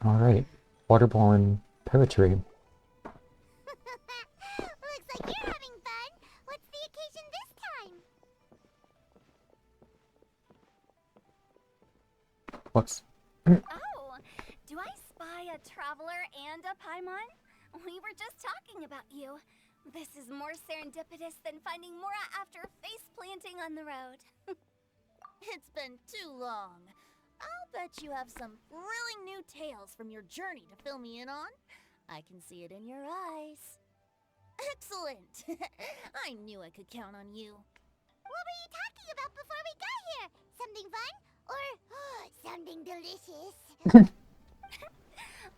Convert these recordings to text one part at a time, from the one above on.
Alright. Waterborne Poetry. Looks like you're having fun. What's the occasion this time? Whoops. Oh, do I spy a traveler and a Paimon? We were just talking about you. This is more serendipitous than finding Mora after face planting on the road. It's been too long. I'll bet you have some thrilling new tales from your journey to fill me in on. I can see it in your eyes. Excellent! I knew I could count on you. What were you talking about before we got here? Something fun? Or something delicious?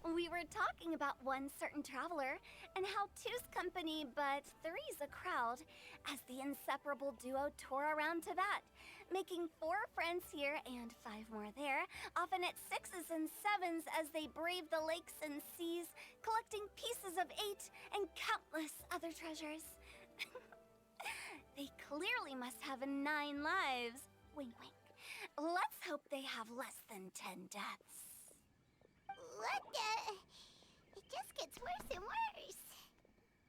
We were talking about one certain traveler and how two's company but three's a crowd as the inseparable duo tore around Tibet, making 4 friends here and 5 more there, often at 6s and 7s as they brave the lakes and seas, collecting pieces of 8 and countless other treasures. They clearly must have 9 lives. Wink, wink. Let's hope they have less than 10 deaths. What the? It just gets worse and worse.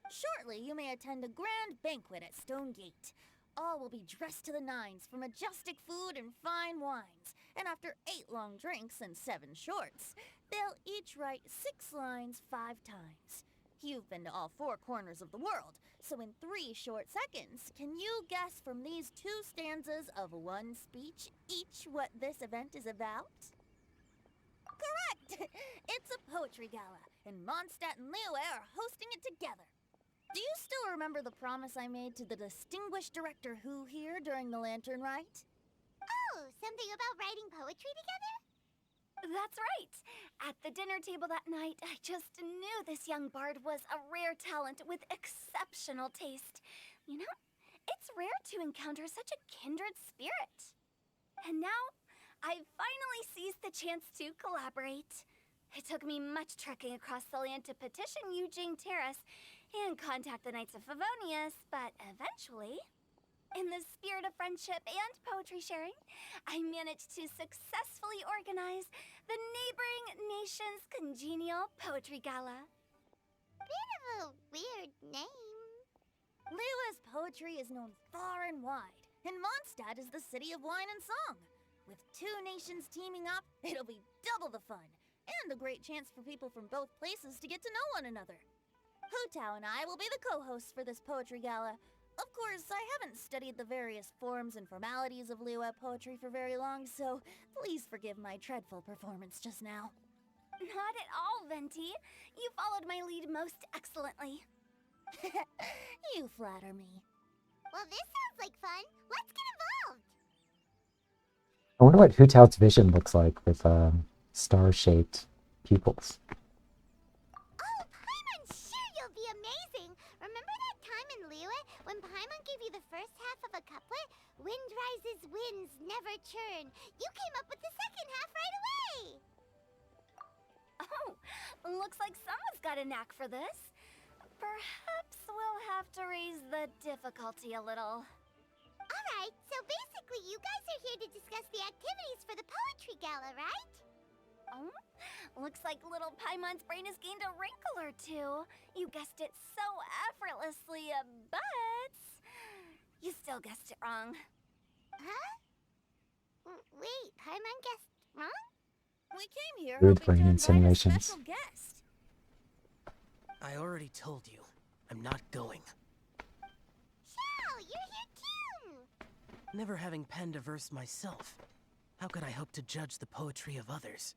Shortly, you may attend a grand banquet at Stone Gate. All will be dressed to the nines for majestic food and fine wines. And after 8 long drinks and 7 shorts, they'll each write 6 lines 5 times. You've been to all 4 corners of the world, so in 3 short seconds, can you guess from these 2 stanzas of 1 speech each what this event is about? Correct! It's a poetry gala, and Mondstadt and Liyue are hosting it together. Do you still remember the promise I made to the distinguished director Who here during the lantern rite? Oh, something about writing poetry together? That's right. At the dinner table that night, I just knew this young bard was a rare talent with exceptional taste. You know, it's rare to encounter such a kindred spirit. And now, I finally seized the chance to collaborate. It took me much trekking across the land to petition Eugene Terrace and contact the Knights of Favonius, but eventually, in the spirit of friendship and poetry sharing, I managed to successfully organize the neighboring nation's congenial poetry gala. Bit of a weird name. Liyue's poetry is known far and wide, and Mondstadt is the city of wine and song. With 2 nations teaming up, it'll be double the fun, and a great chance for people from both places to get to know one another. Hutao and I will be the co-hosts for this poetry gala. Of course, I haven't studied the various forms and formalities of Liyue poetry for very long, so please forgive my dreadful performance just now. Not at all, Venti. You followed my lead most excellently. You flatter me. Well, this sounds like fun. Let's get involved! I wonder what Hu Tao's vision looks like with star-shaped pupils. Oh, Paimon, sure you'll be amazing! Remember that time in Liyue when Paimon gave you the first half of a couplet? Wind rises, winds never churn. You came up with the second half right away! Oh, looks like someone's got a knack for this. Perhaps we'll have to raise the difficulty a little. Alright, so basically you guys are here to discuss the activities for the poetry gala, right? Oh, looks like little Paimon's brain has gained a wrinkle or 2. You guessed it so effortlessly, but you still guessed it wrong. Huh? Wait, Paimon guessed wrong? We came here Rude hoping brain to invite a insinuations. special guest. I already told you, I'm not going. Xiao, you're here too! Never having penned a verse myself, how could I hope to judge the poetry of others?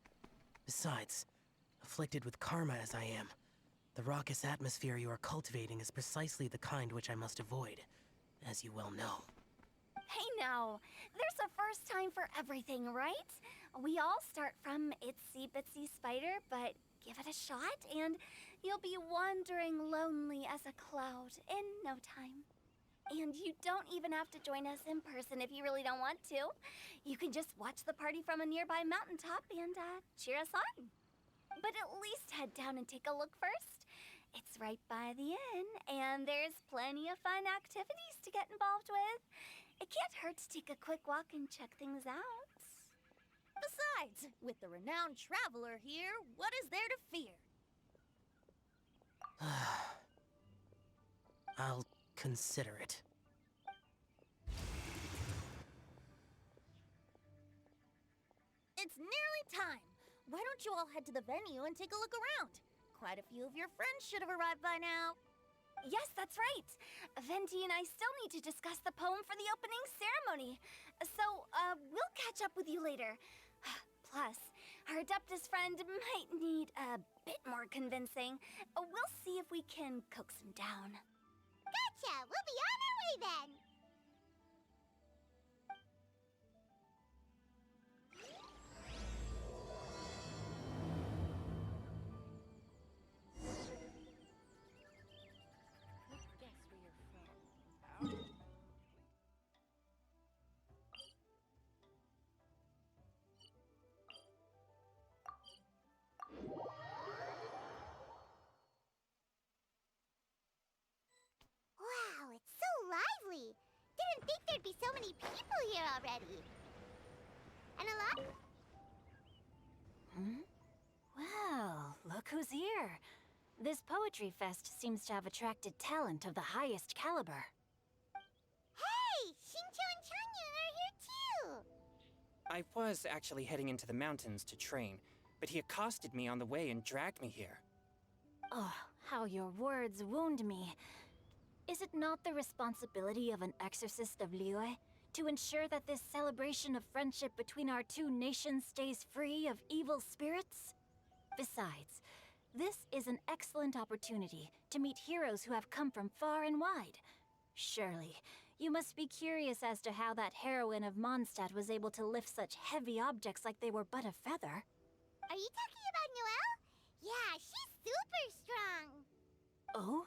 Besides, afflicted with karma as I am, the raucous atmosphere you are cultivating is precisely the kind which I must avoid, as you well know. Hey now, there's a first time for everything, right? We all start from itsy bitsy spider, but give it a shot and you'll be wandering lonely as a cloud in no time. And you don't even have to join us in person if you really don't want to. You can just watch the party from a nearby mountaintop and cheer us on. But at least head down and take a look first. It's right by the inn, and there's plenty of fun activities to get involved with. It can't hurt to take a quick walk and check things out. Besides, with the renowned traveler here, what is there to fear? I'll consider it. It's nearly time. Why don't you all head to the venue and take a look around? Quite a few of your friends should have arrived by now. Yes, that's right. Venti and I still need to discuss the poem for the opening ceremony. So, we'll catch up with you later. Plus, our Adeptus friend might need a bit more convincing. We'll see if we can coax him down. Gotcha! We'll be on our way then! Wow, it's so lively! Didn't think there'd be so many people here already. And a lot... Well, look who's here. This poetry fest seems to have attracted talent of the highest caliber. Hey! Shincho and Chongyun are here too! I was actually heading into the mountains to train, but he accosted me on the way and dragged me here. Oh, how your words wound me. Is it not the responsibility of an exorcist of Liyue to ensure that this celebration of friendship between our two nations stays free of evil spirits? Besides, this is an excellent opportunity to meet heroes who have come from far and wide. Surely, you must be curious as to how that heroine of Mondstadt was able to lift such heavy objects like they were but a feather. Are you talking about Noelle? Yeah, she's super strong! Oh?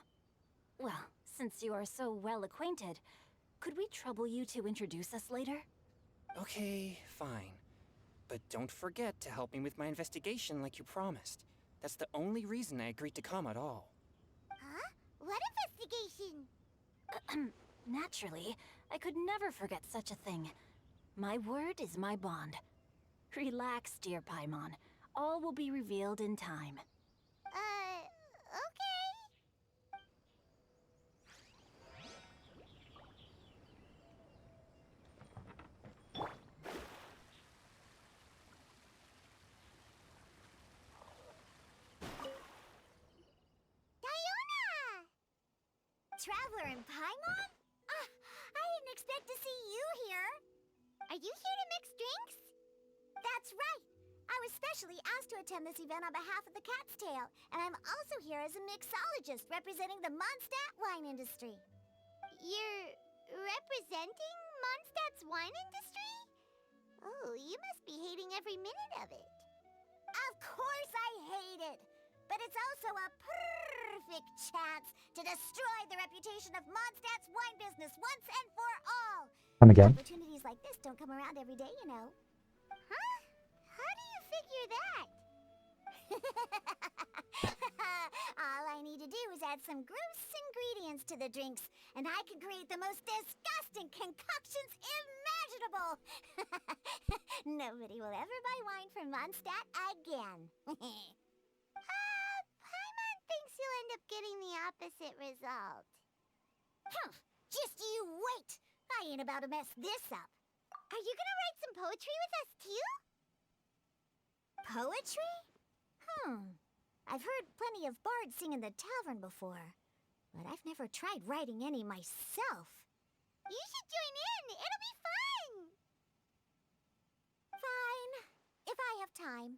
Well, since you are so well acquainted, could we trouble you to introduce us later? Okay, fine. But don't forget to help me with my investigation like you promised. That's the only reason I agreed to come at all. Huh? What investigation? Naturally, I could never forget such a thing. My word is my bond. Relax, dear Paimon. All will be revealed in time. Okay. Diona! Traveler in Paimon? I didn't expect to see you here. Are you here to mix drinks? That's right. I was specially asked to attend this event on behalf of the Cat's Tail, and I'm also here as a mixologist representing the Mondstadt wine industry. You're representing Mondstadt's wine industry? Oh, you must be hating every minute of it. Of course I hate it! But it's also a perfect chance to destroy the reputation of Mondstadt's wine business once and for all! Come again? Opportunities like this don't come around every day, you know. Huh? How do you figure that? All I need to do is add some gross ingredients to the drinks, and I can create the most disgusting concoctions imaginable! Nobody will ever buy wine from Mondstadt again. Paimon thinks you'll end up getting the opposite result. Huh, just you wait! I ain't about to mess this up. Are you gonna write some poetry with us too? Poetry? I've heard plenty of bards sing in the tavern before, but I've never tried writing any myself. You should join in! It'll be fun! Fine, if I have time.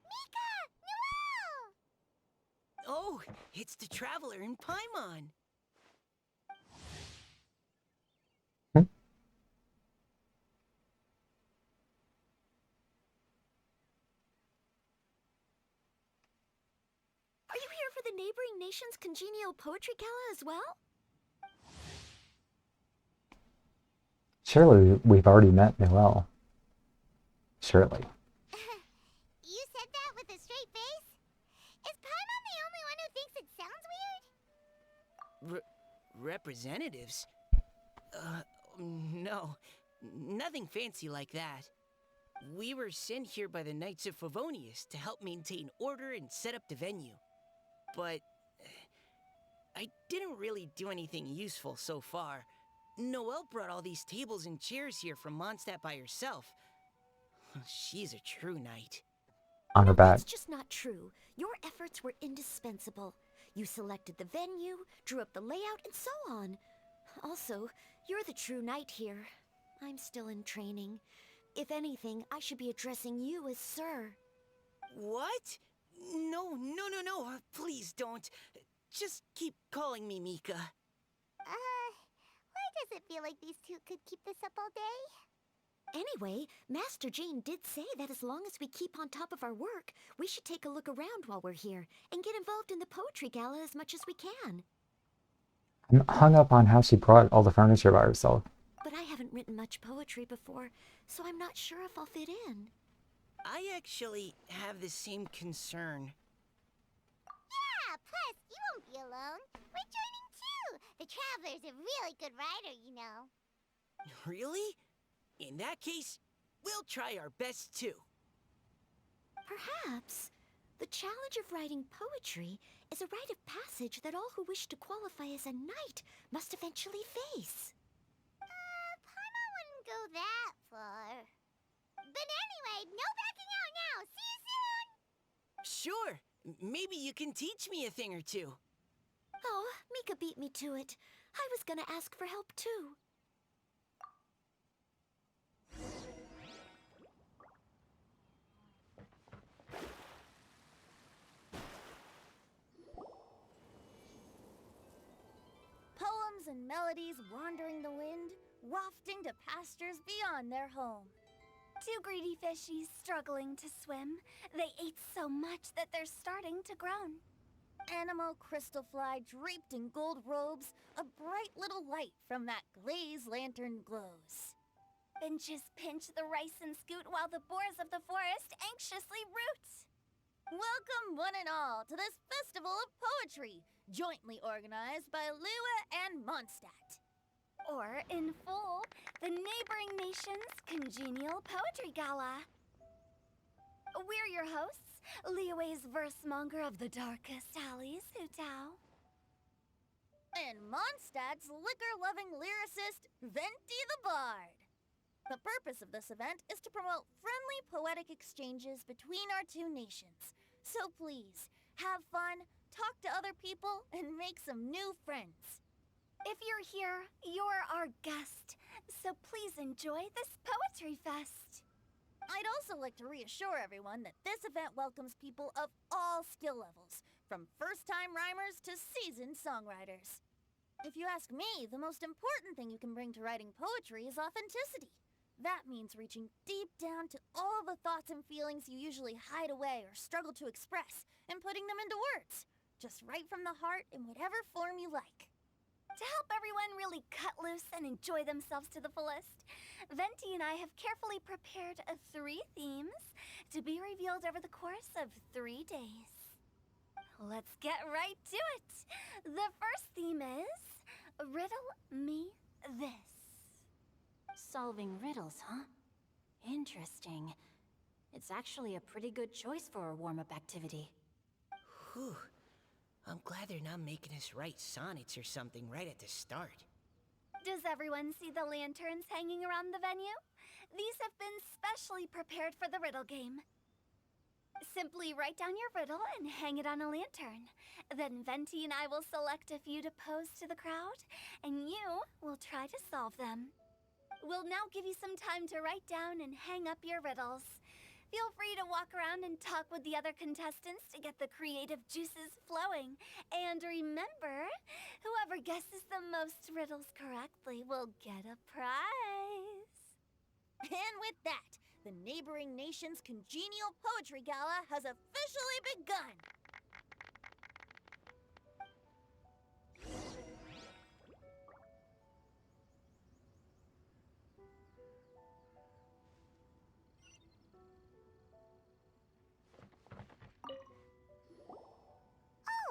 Mika! Noelle! Oh, it's the traveler in Paimon. Are you here for the neighboring nation's congenial poetry gala as well? Surely we've already met Noelle. Surely. You said that with a straight face? R representatives? No. Nothing fancy like that. We were sent here by the Knights of Favonius to help maintain order and set up the venue. But I didn't really do anything useful so far. Noelle brought all these tables and chairs here from Mondstadt by herself. She's a true knight. On her No, back. that's just not true. Your efforts were indispensable. You selected the venue, drew up the layout, and so on. Also, you're the true knight here. I'm still in training. If anything, I should be addressing you as Sir. What? No. Please don't. Just keep calling me Mika. Why does it feel like these two could keep this up all day? Anyway, Master Jane did say that as long as we keep on top of our work, we should take a look around while we're here and get involved in the poetry gala as much as we can. I'm hung up on how she brought all the furniture by herself. But I haven't written much poetry before, so I'm not sure if I'll fit in. I actually have the same concern. Yeah, plus, you won't be alone. We're joining too. The Traveler's a really good writer, you know. Really? In that case, we'll try our best too. Perhaps. The challenge of writing poetry is a rite of passage that all who wish to qualify as a knight must eventually face. Paimon wouldn't go that far. But anyway, no backing out now. See you soon! Sure. Maybe you can teach me a thing or two. Oh, Mika beat me to it. I was gonna ask for help too. Poems and melodies wandering the wind, wafting to pastures beyond their home. Two greedy fishies struggling to swim. They ate so much that they're starting to groan. Animal crystal fly draped in gold robes, a bright little light from that glazed lantern glows. Benches pinch the rice and scoot while the boars of the forest anxiously root. Welcome one and all to this festival of poetry, jointly organized by Lua and Mondstadt. Or, in full, the neighboring nation's congenial poetry gala. We're your hosts, Liyue's verse-monger of the darkest alleys, Hutao. And Mondstadt's liquor-loving lyricist, Venti the Bard. The purpose of this event is to promote friendly poetic exchanges between our two nations. So please, have fun, talk to other people, and make some new friends. If you're here, you're our guest, so please enjoy this poetry fest. I'd also like to reassure everyone that this event welcomes people of all skill levels, from first-time rhymers to seasoned songwriters. If you ask me, the most important thing you can bring to writing poetry is authenticity. That means reaching deep down to all the thoughts and feelings you usually hide away or struggle to express, and putting them into words, just right from the heart in whatever form you like. To help everyone really cut loose and enjoy themselves to the fullest, Venti and I have carefully prepared 3 themes to be revealed over the course of 3 days. Let's get right to it. The first theme is Riddle Me This. Solving riddles, huh? Interesting. It's actually a pretty good choice for a warm-up activity. Whew. I'm glad they're not making us write sonnets or something right at the start. Does everyone see the lanterns hanging around the venue? These have been specially prepared for the riddle game. Simply write down your riddle and hang it on a lantern. Then Venti and I will select a few to pose to the crowd, and you will try to solve them. We'll now give you some time to write down and hang up your riddles. Feel free to walk around and talk with the other contestants to get the creative juices flowing. And remember, whoever guesses the most riddles correctly will get a prize. And with that, the neighboring nation's congenial poetry gala has officially begun!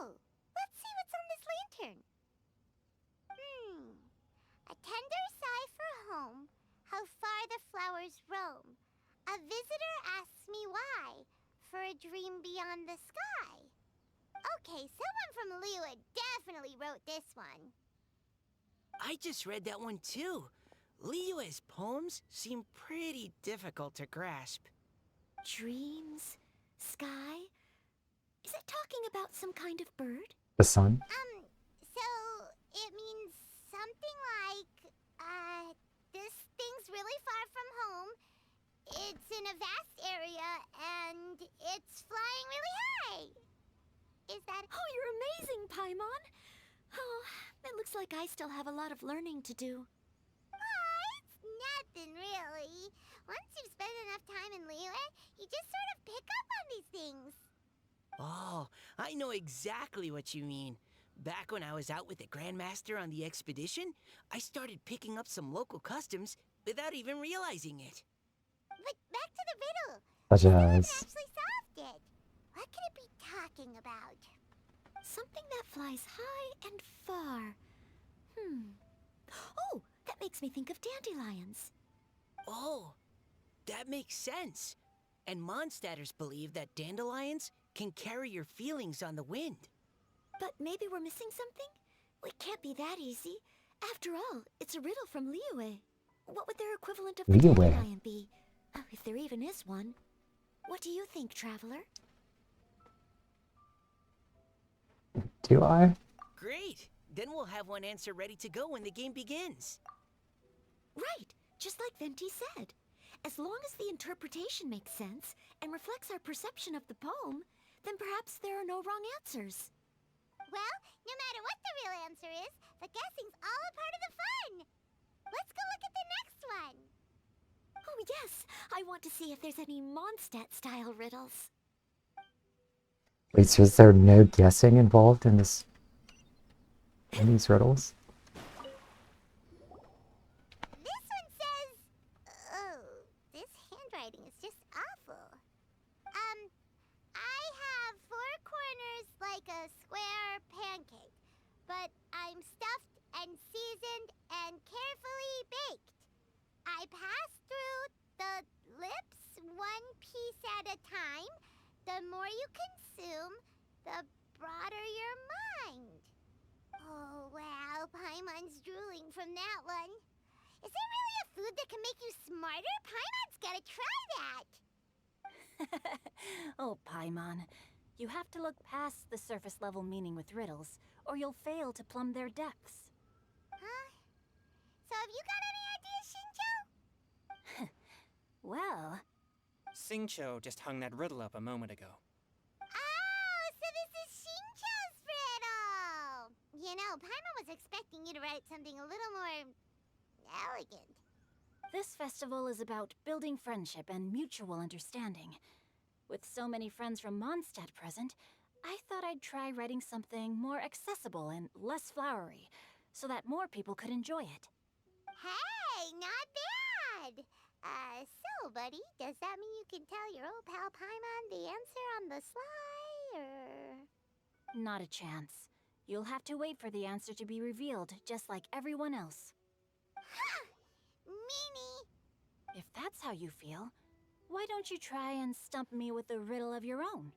Oh, let's see what's on this lantern. beyond the sky. Okay, someone from Liyue definitely wrote this one. I just read that one too. Liyue's poems seem pretty difficult to grasp. Dreams? Sky? Is it talking about some kind of bird? The sun? So it means something like, this thing's really far from home. It's in a vast area, and it's flying really high. Is that... Oh, you're amazing, Paimon! Oh, it looks like I still have a lot of learning to do. It's nothing, really. Once you've spent enough time in Liyue, you just sort of pick up on these things. Oh, I know exactly what you mean. Back when I was out with the Grandmaster on the expedition, I started picking up some local customs without even realizing it. But back to the riddle. Such Still haven't as... actually solved it. What could it be talking about? Something that flies high and far. Oh, that makes me think of dandelions. Oh, that makes sense. And Mondstadters believe that dandelions can carry your feelings on the wind. But maybe we're missing something? It can't be that easy. After all, it's a riddle from Liyue. What would their equivalent of the Liyue. dandelion be? Oh, if there even is one. What do you think, Traveler? Do I? Great! Then we'll have one answer ready to go when the game begins. Right, just like Venti said. As long as the interpretation makes sense and reflects our perception of the poem, then perhaps there are no wrong answers. Well, no matter what the real answer is, the guessing's all a part of the fun. Let's go look at the next one. Oh yes, I want to see if there's any Mondstadt-style riddles. Wait, so is there no guessing involved in this... in these riddles? This one says... Oh, this handwriting is just awful. I have 4 corners like a square pancake, but I'm stuffed and seasoned and carefully baked. I pass through the lips 1 piece at a time. The more you consume, the broader your mind. Oh, wow, Paimon's drooling from that one. Is there really a food that can make you smarter? Paimon's gotta try that. Oh, Paimon. You have to look past the surface-level meaning with riddles, or you'll fail to plumb their depths. Huh? So have you got any ideas, Shinjo? Well... Xingqiu just hung that riddle up a moment ago. Oh, so this is Shincho's riddle! You know, Paimon was expecting you to write something a little more... elegant. This festival is about building friendship and mutual understanding. With so many friends from Mondstadt present, I thought I'd try writing something more accessible and less flowery, so that more people could enjoy it. Hey, not bad! So, buddy, does that mean you can tell your old pal Paimon the answer on the sly, or...? Not a chance. You'll have to wait for the answer to be revealed, just like everyone else. Ha! Meanie! If that's how you feel, why don't you try and stump me with a riddle of your own?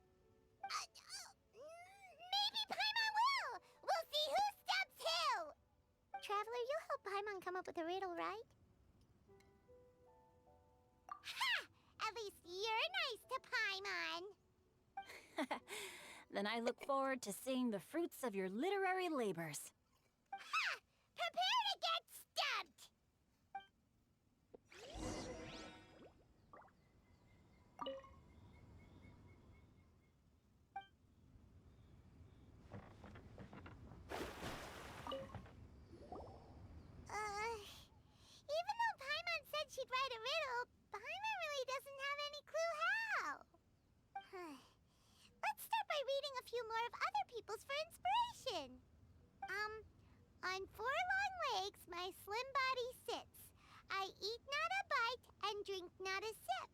Maybe Paimon will! We'll see who stumps who! Traveler, you'll help Paimon come up with a riddle, right? Ha! At least you're nice to Paimon! Then I look forward to seeing the fruits of your literary labors. Ha! Prepare to get stumped! Even though Paimon said she'd write a riddle, Paimon really doesn't have any clue how. Let's start by reading a few more of other people's for inspiration. On 4 long legs, my slim body sits. I eat not a bite and drink not a sip.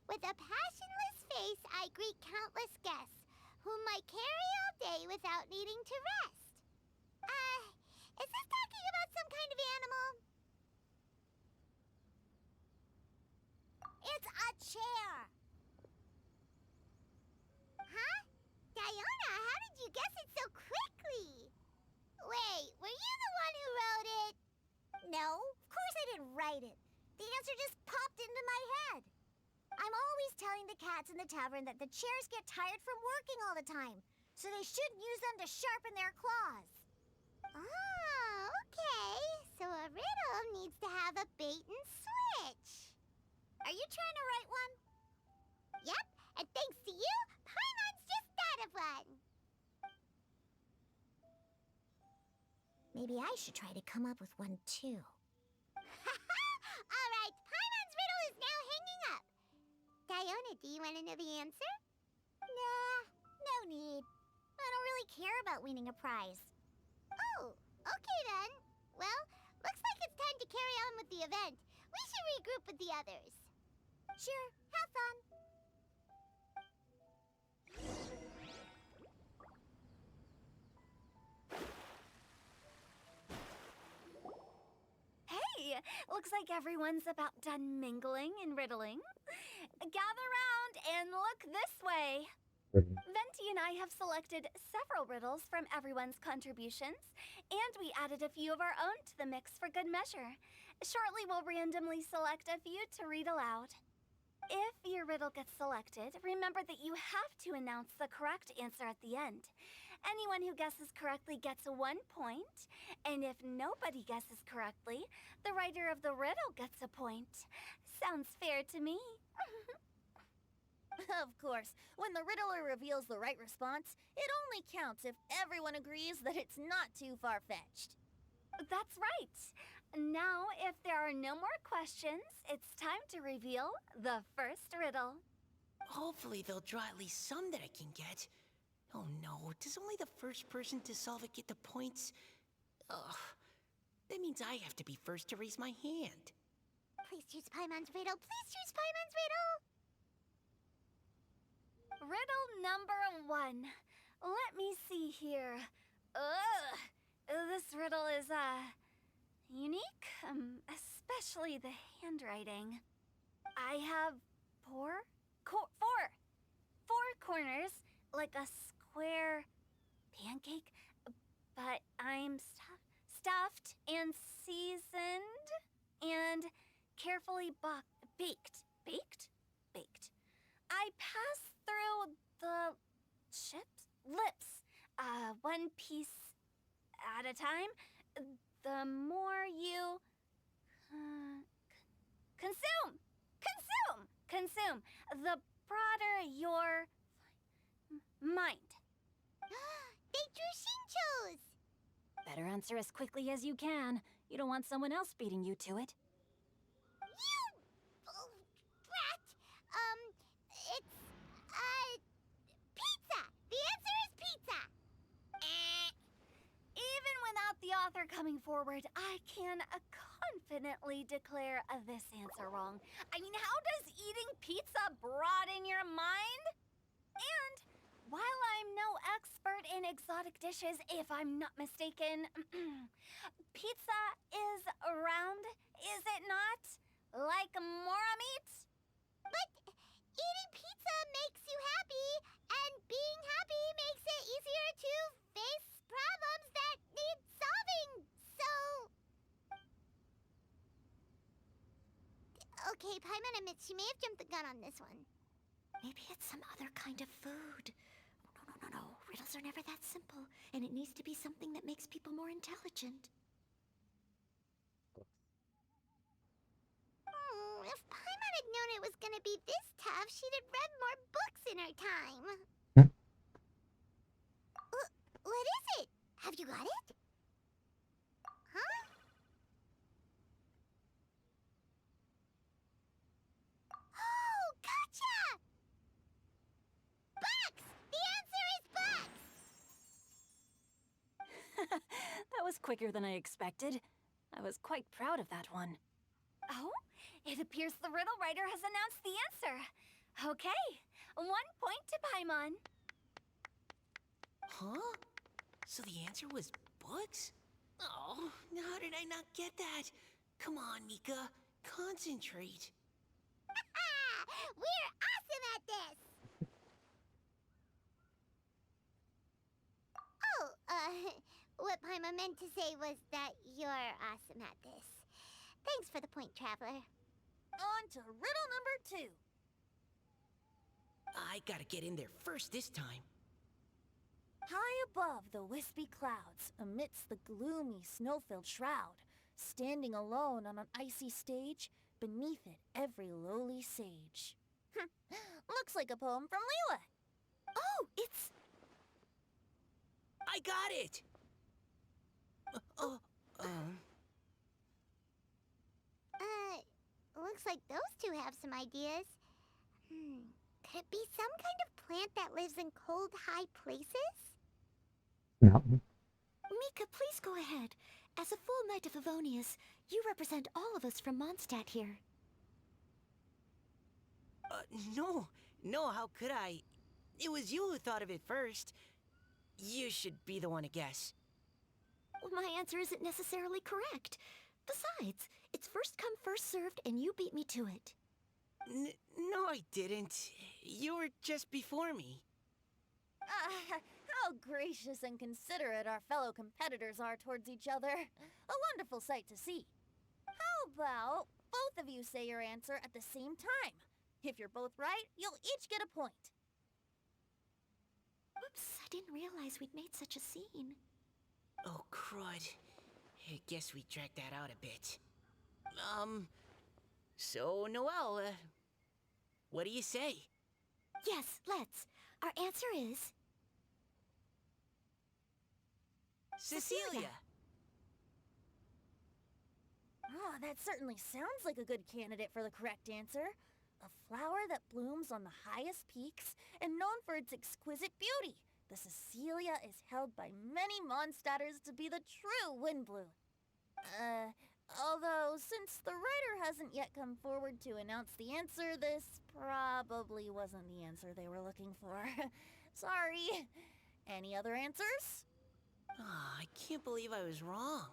With a passionless face, I greet countless guests, whom I carry all day without needing to rest. Is this talking about some kind of animal? It's a chair. Huh? answer just popped into my head. I'm always telling the cats in the tavern that the chairs get tired from working all the time, so they shouldn't use them to sharpen their claws. Oh, okay. So a riddle needs to have a bait and switch. Are you trying to write one? Yep, and thanks to you, Paimon's just thought of one. Maybe I should try to come up with one too. All right, Paimon's riddle is now hanging up. Diona, do you want to know the answer? Nah, no need. I don't really care about winning a prize. Oh, okay then. Well, looks like it's time to carry on with the event. We should regroup with the others. Sure, have fun. Hey, looks like everyone's about done mingling and riddling. Gather round and look this way. Venti and I have selected several riddles from everyone's contributions, and we added a few of our own to the mix for good measure. Shortly, we'll randomly select a few to read aloud. If your riddle gets selected, remember that you have to announce the correct answer at the end. Anyone who guesses correctly gets 1 point, and if nobody guesses correctly, the writer of the riddle gets a point. Sounds fair to me. Of course, when the riddler reveals the right response, it only counts if everyone agrees that it's not too far-fetched. That's right. Now, if there are no more questions, it's time to reveal the first riddle. Hopefully they'll draw at least some that I can get. Oh no, does only the first person to solve it get the points? Ugh, that means I have to be first to raise my hand. Please choose Paimon's riddle. Please choose Paimon's riddle. Riddle number 1. Let me see here. This riddle is, unique, especially the handwriting. I have four corners, like a square pancake, but I'm stuffed and seasoned and carefully baked. Baked. I pass through the lips, one piece at a time. The more you consume, the broader your mind. They drew Shinchos! Better answer as quickly as you can. You don't want someone else beating you to it. You brat! It's pizza! The answer is pizza! Even without the author coming forward, I can confidently declare this answer wrong. I mean, how does eating pizza broaden your mind? And while I'm no expert in exotic dishes, if I'm not mistaken, pizza is round, is it not? Like mora meat? But eating pizza makes you happy, and being happy makes it easier to face problems that need solving, so... Okay, Paimon admits she may have jumped the gun on this one. Maybe it's some other kind of food. No. Riddles are never that simple, and it needs to be something that makes people more intelligent. If Paimon had known it was gonna be this tough, she'd have read more books in her time. What is it? Have you got it? Huh? Oh, gotcha! Bucks! The answer is bucks! That was quicker than I expected. I was quite proud of that one. Oh, it appears the riddle writer has announced the answer. Okay, 1 point to Paimon. Huh? So the answer was books? Oh, how did I not get that? Come on, Mika, concentrate. We're awesome at this! What Paimon meant to say was that you're awesome at this. Thanks for the point, Traveler. On to riddle number 2. I gotta get in there first this time. High above the wispy clouds, amidst the gloomy snow-filled shroud, standing alone on an icy stage, beneath it every lowly sage. Looks like a poem from Leela. Oh, it's... I got it! Looks like those two have some ideas. Could it be some kind of plant that lives in cold, high places? Mountain. Mika, please go ahead. As a full knight of Favonius, you represent all of us from Mondstadt here. No, how could I? It was you who thought of it first. You should be the one to guess. Well, my answer isn't necessarily correct. Besides, it's first come, first served, and you beat me to it. No, I didn't. You were just before me. How gracious and considerate our fellow competitors are towards each other. A wonderful sight to see. How about both of you say your answer at the same time? If you're both right, you'll each get a point. Oops, I didn't realize we'd made such a scene. Oh, crud. I guess we dragged that out a bit. So, Noelle, what do you say? Yes, let's. Our answer is... Cecilia! Oh, that certainly sounds like a good candidate for the correct answer. A flower that blooms on the highest peaks and known for its exquisite beauty. The Cecilia is held by many Mondstadters to be the true Windbloom. Although, since the writer hasn't yet come forward to announce the answer, this probably wasn't the answer they were looking for. Sorry. Any other answers? Oh, I can't believe I was wrong.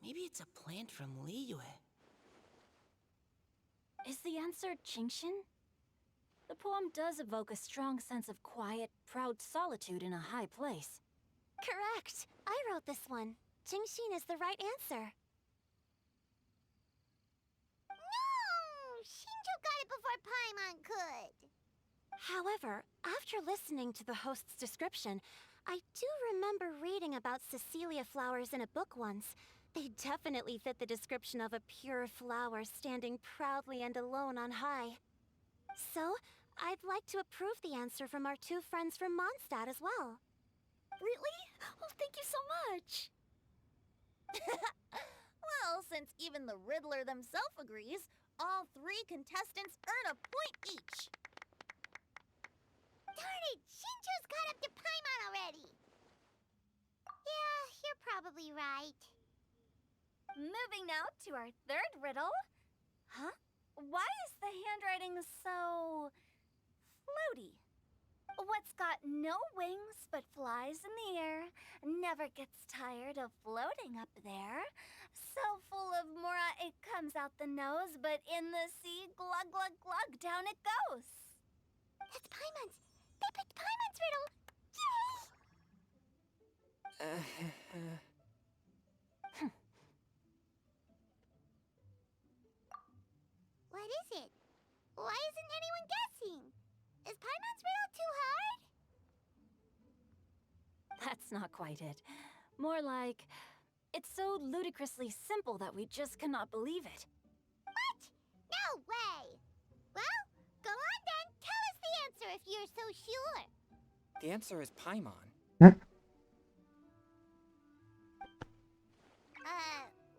Maybe it's a plant from Liyue. Is the answer Chongyun? The poem does evoke a strong sense of quiet, proud solitude in a high place. Correct! I wrote this one. Chongyun is the right answer. No! Shinjo got it before Paimon could. However, after listening to the host's description, I do remember reading about Cecilia flowers in a book once. They definitely fit the description of a pure flower standing proudly and alone on high. So, I'd like to approve the answer from our two friends from Mondstadt as well. Really? Oh, thank you so much! Well, since even the Riddler themselves agrees, all 3 contestants earn a point each. Darn it! Shinjo's caught up to Paimon already! Yeah, you're probably right. Moving now to our third riddle. Huh? Why is the handwriting so... floaty? What's got no wings but flies in the air, never gets tired of floating up there. So full of mora it comes out the nose, but in the sea, glug glug glug, down it goes. That's Paimon's. They picked Paimon's riddle. Yay! What is it? Why isn't anyone guessing? Is Paimon's riddle too hard? That's not quite it. More like, it's so ludicrously simple that we just cannot believe it. What? No way! Well, go on then. Tell us the answer if you're so sure. The answer is Paimon.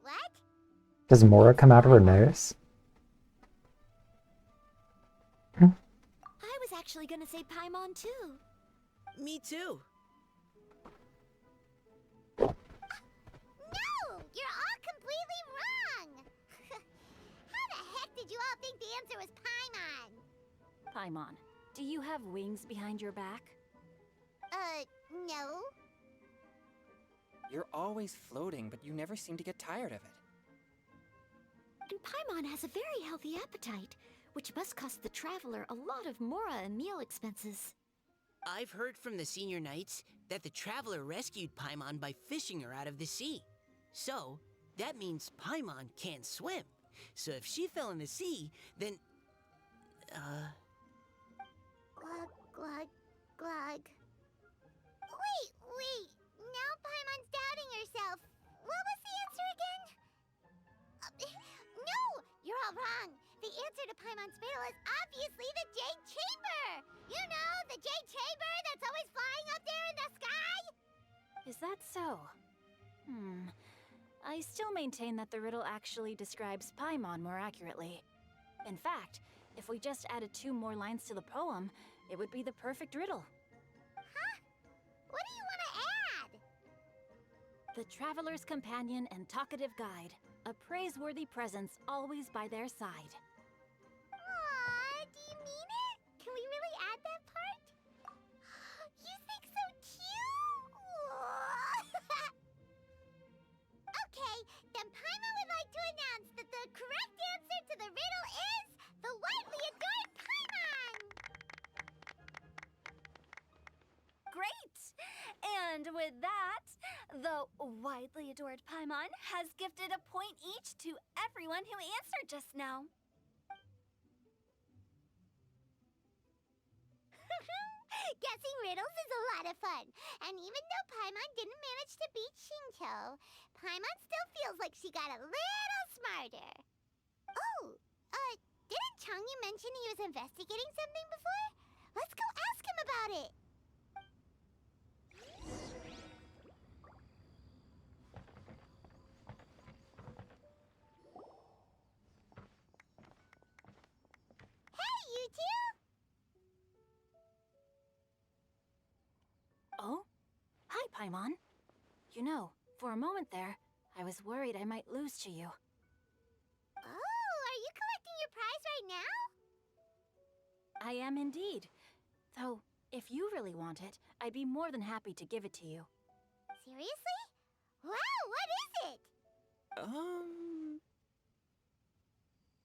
What? Does Mora come out of her nose? I was actually gonna say Paimon too. Me too. No! You're all completely wrong! How the heck did you all think the answer was Paimon? Paimon, do you have wings behind your back? No. You're always floating, but you never seem to get tired of it. And Paimon has a very healthy appetite, which must cost the traveler a lot of mora and meal expenses. I've heard from the senior knights that the traveler rescued Paimon by fishing her out of the sea. So, that means Paimon can't swim. So if she fell in the sea, then... Glug, glug, glug. Wait. Now Paimon's doubting herself. What was the answer again? No! You're all wrong. The answer to Paimon's riddle is obviously the Jade Chamber! You know, the Jade Chamber that's always flying up there in the sky? Is that so? I still maintain that the riddle actually describes Paimon more accurately. In fact, if we just added 2 more lines to the poem, it would be the perfect riddle. Huh? What do you want to add? The traveler's companion and talkative guide, a praiseworthy presence always by their side. Aw, do you mean it? Can we really add that part? You think so cute? Okay, then Paimon would like to announce that the correct answer to the riddle is the widely adored Paimon! Great! And with that, the widely adored Paimon has gifted a point each to everyone who answered just now. Guessing riddles is a lot of fun. And even though Paimon didn't manage to beat Shinto, Paimon still feels like she got a little smarter. Oh, didn't Chongyun mention he was investigating something before? Let's go ask him about it. Hey, you two! Oh? Hi, Paimon. You know, for a moment there, I was worried I might lose to you. Oh, are you collecting your prize right now? I am indeed. Though, if you really want it, I'd be more than happy to give it to you. Seriously? Wow, what is it?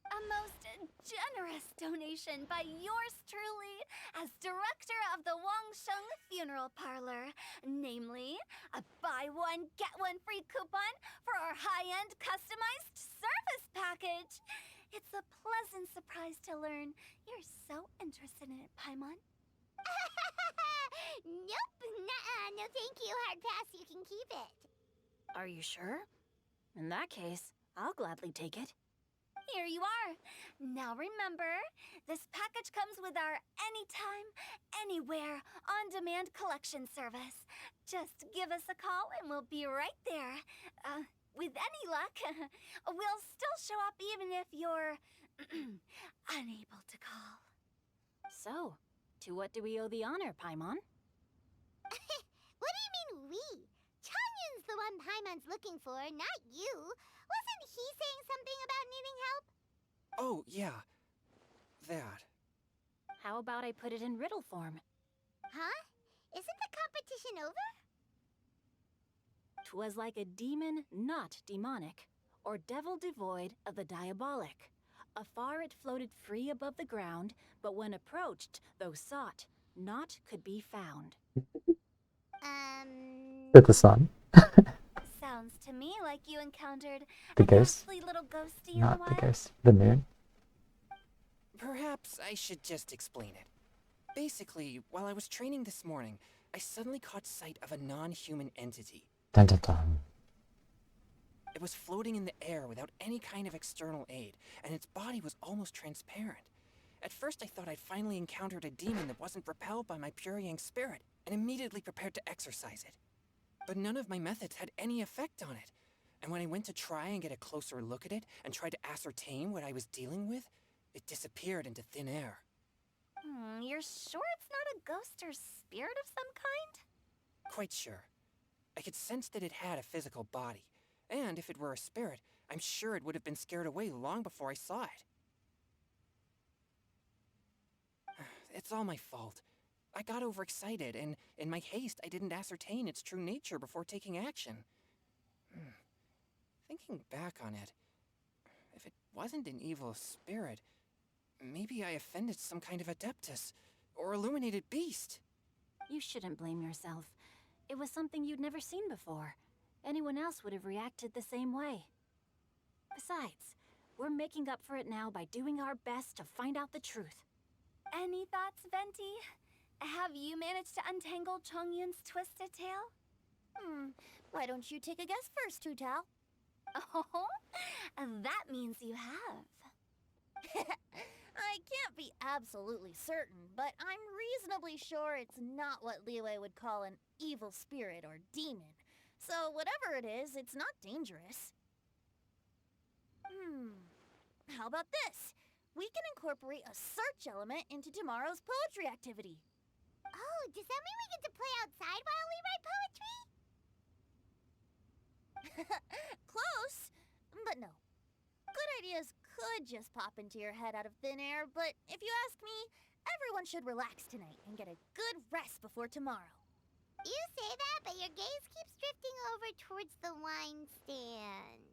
A most generous donation by yours truly as director of the Wangsheng Funeral Parlor. Namely, a buy one, get one free coupon for our high-end customized service package. It's a pleasant surprise to learn you're so interested in it, Paimon. Nope, nuh-uh, no thank you, hard pass, you can keep it. Are you sure? In that case, I'll gladly take it. Here you are. Now remember, this package comes with our anytime, anywhere, on-demand collection service. Just give us a call and we'll be right there. With any luck, we'll still show up even if you're unable to call. So, to what do we owe the honor, Paimon? What do you mean we? Chongyun's the one Paimon's looking for, not you. Wasn't he saying something about needing help? Oh, yeah. That. How about I put it in riddle form? Huh? Isn't the competition over? 'Twas like a demon not demonic, or devil devoid of the diabolic. Afar it floated free above the ground, but when approached, though sought, naught could be found. With the sun. Sounds to me like you encountered The a ghost. ghostly little ghosty in the Not the wild. ghost. The moon. Perhaps I should just explain it. Basically, while I was training this morning, I suddenly caught sight of a non-human entity. Dun dun dun. It was floating in the air without any kind of external aid, and its body was almost transparent. At first I thought I'd finally encountered a demon that wasn't repelled by my pure yang spirit, and immediately prepared to exorcise it. But none of my methods had any effect on it, and when I went to try and get a closer look at it and tried to ascertain what I was dealing with, it disappeared into thin air. You're sure it's not a ghost or spirit of some kind? Quite sure. I could sense that it had a physical body, and if it were a spirit, I'm sure it would have been scared away long before I saw it. It's all my fault. I got overexcited, and in my haste, I didn't ascertain its true nature before taking action. Thinking back on it, if it wasn't an evil spirit, maybe I offended some kind of adeptus, or illuminated beast. You shouldn't blame yourself. It was something you'd never seen before. Anyone else would have reacted the same way. Besides, we're making up for it now by doing our best to find out the truth. Any thoughts, Venti? Have you managed to untangle Chongyun's twisted tail? Why don't you take a guess first, Hu Tao? Oh, that means you have. I can't be absolutely certain, but I'm reasonably sure it's not what Liyue would call an evil spirit or demon. So whatever it is, it's not dangerous. How about this? We can incorporate a search element into tomorrow's poetry activity. Oh, does that mean we get to play outside while we write poetry? Close, but no. Good ideas could just pop into your head out of thin air, but if you ask me, everyone should relax tonight and get a good rest before tomorrow. You say that, but your gaze keeps drifting over towards the wine stand.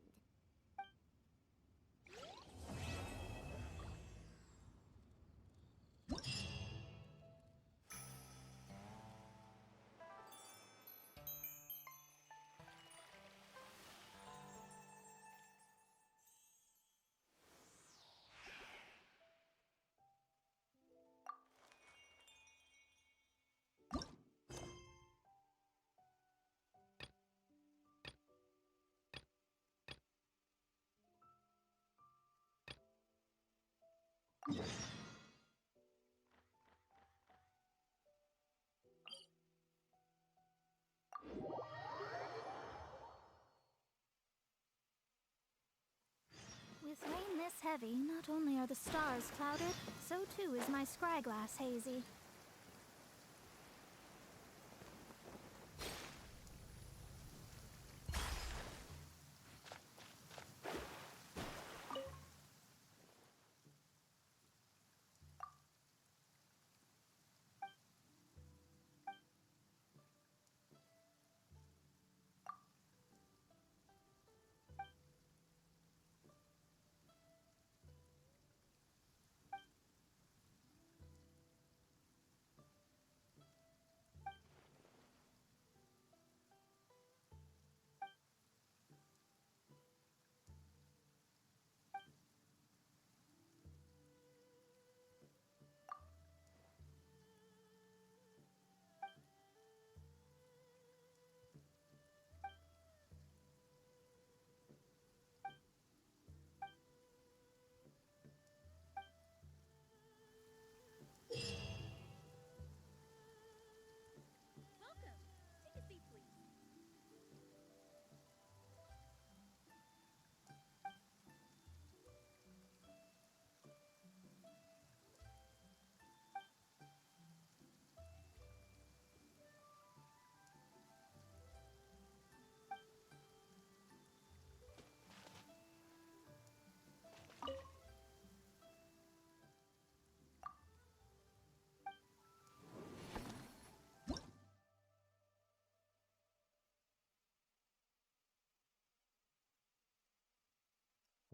With rain this heavy, not only are the stars clouded, so too is my scryglass hazy.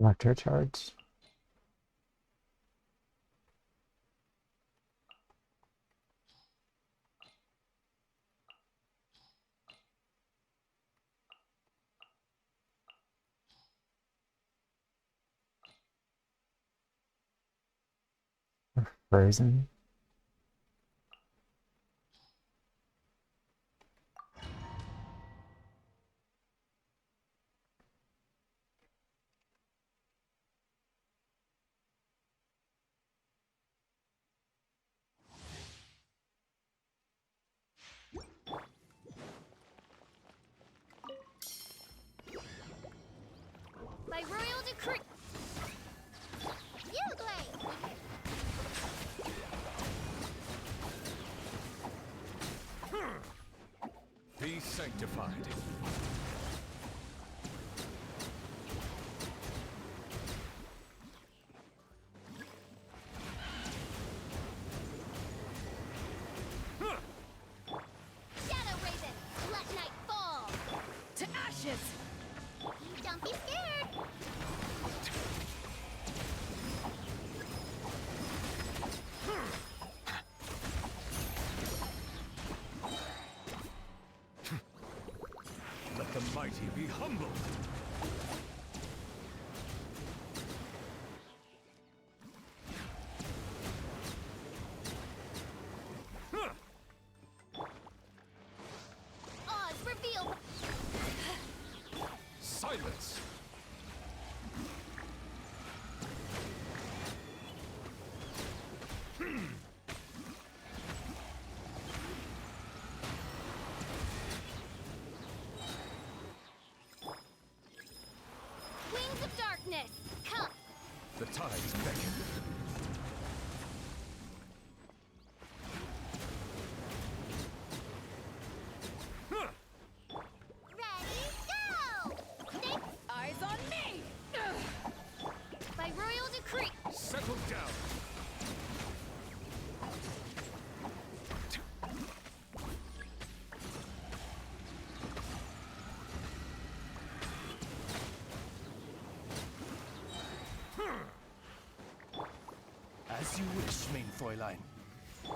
Electro charge. Frozen. By royal decree. You, Glade! Be sanctified. Shadow Raven, let night fall. To ashes. Don't be scared! Let the mighty be humbled. business! Come! The tides beckon. Ready, go! Think Eyes on me! By royal decree! Settle down. As you wish, main Fräulein. you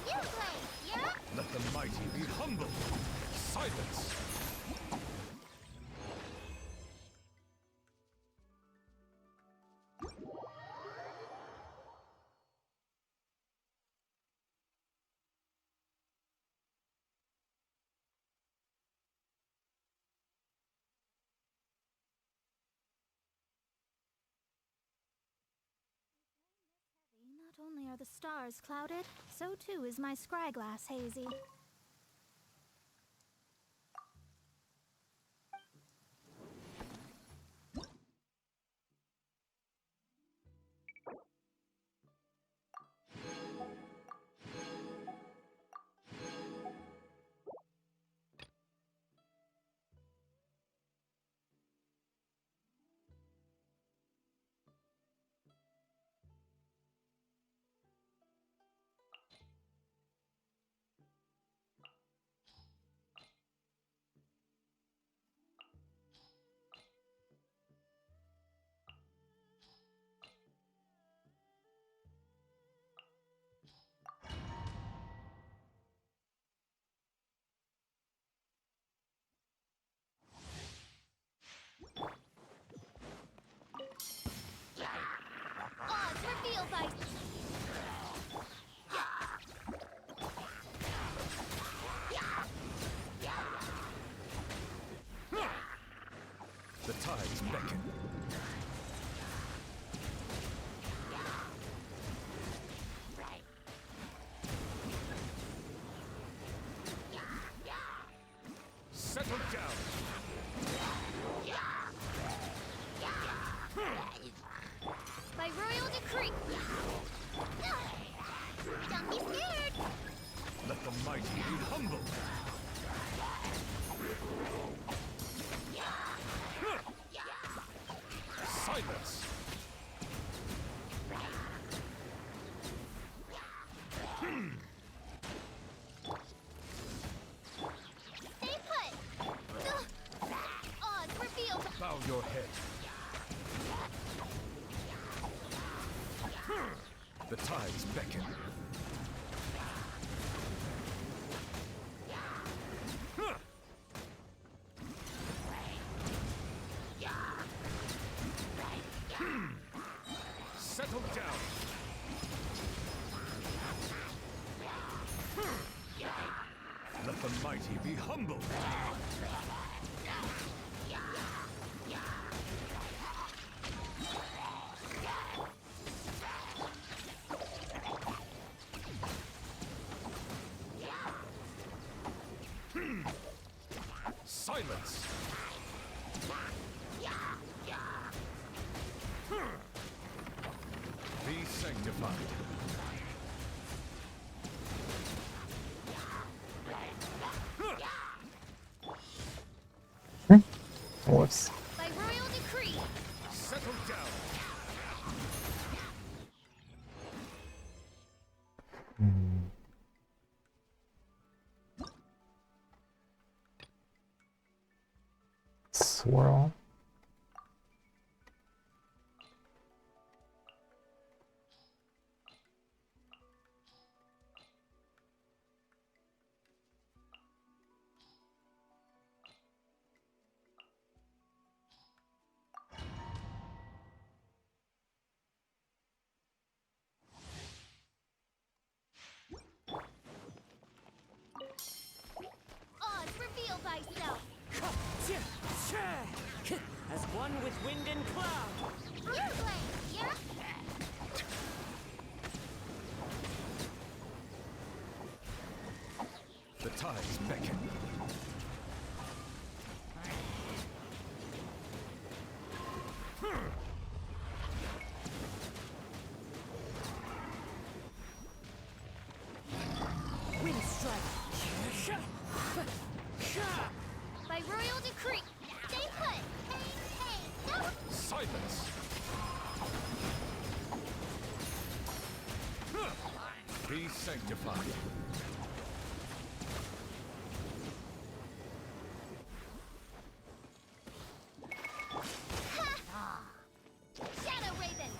play, yeah? Let the mighty be humble. Silence. Not only are the stars clouded, so too is my scryglass hazy. Odds revealed by... The tides beckon. Settle down. By royal decree! Don't be scared! Let the mighty be humble. Silence. Stay put! Odds revealed! Bow your head. The tides beckon. Settle down. Let the mighty be humble. Silence. Be sanctified. Whoops. By royal decree! Settle down. Swirl. Odds revealed thyself! As one with wind and cloud. You play, yeah? The tides beckon. By royal decree. Stay put. Hey, no. Silence! Be sanctified. Shadow Raven.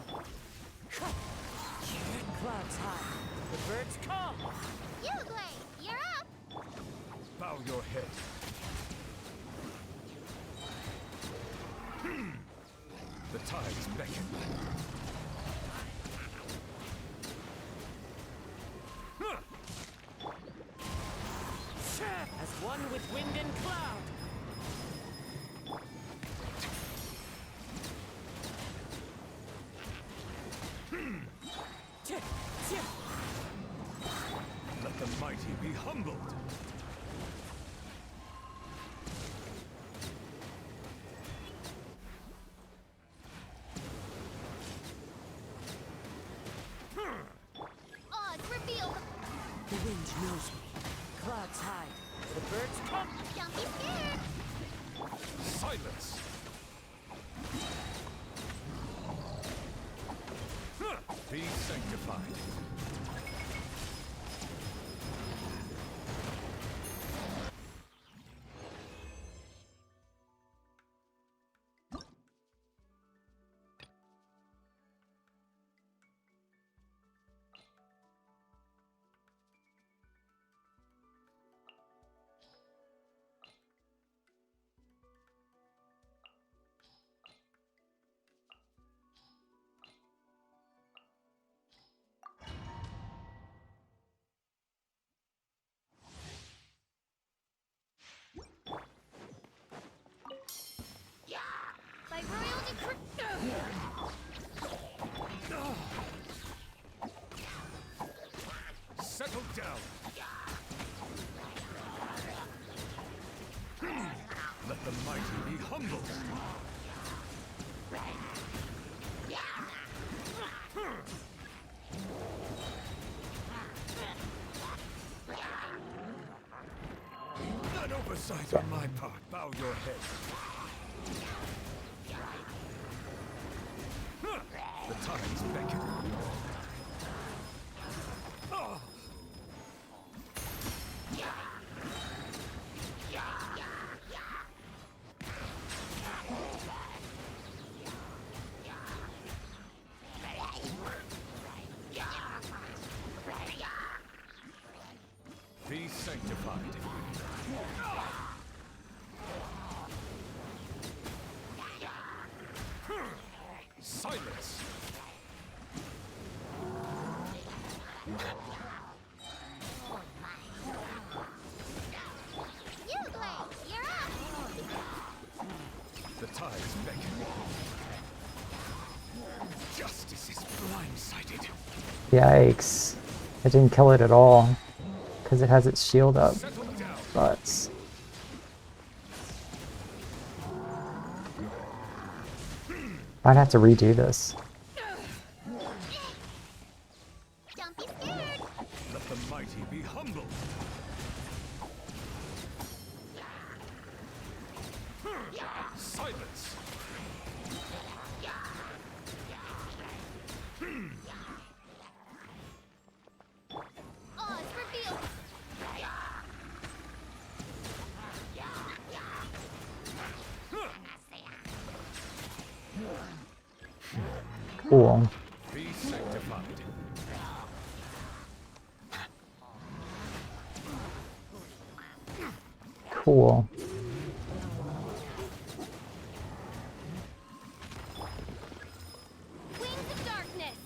Clouds high. The birds come. Uglay, you're up. Bow your head. The tides beckon. As one with wind and cloud. Let the mighty be humbled. Odds revealed. The wind knows me. Clouds hide. The birds come. Don't be scared. Silence! Be sanctified. By royal decree. Settle down. Let the mighty be humbled. An oversight on my part. Bow your head. The tides beckon. Oh. Be sanctified. Silence! Uglay, you're up. The tides beckon. Justice is blindsided. Yikes. I didn't kill it at all. Because it has its shield up. Settle down. But I'd have to redo this. Don't be scared. Let the mighty be humbled. Silence! Odds revealed. Cool. Be sanctified. Cool. Wings of darkness.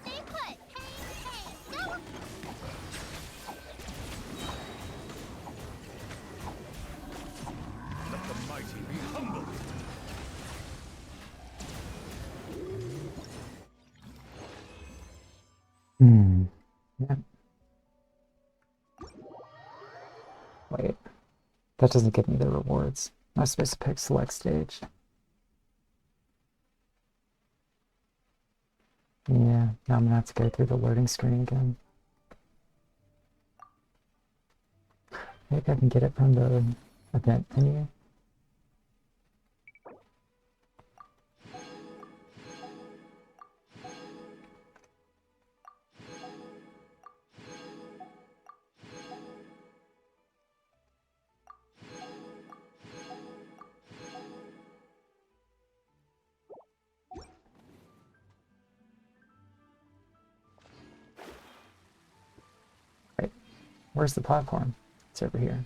Stay put. Hey, no. Let the mighty be humbled. Hmm. Yeah. Wait. That doesn't give me the rewards. I was supposed to pick select stage. Yeah, now I'm gonna have to go through the loading screen again. Maybe I can get it from the event menu. Right. Where's the platform? It's over here.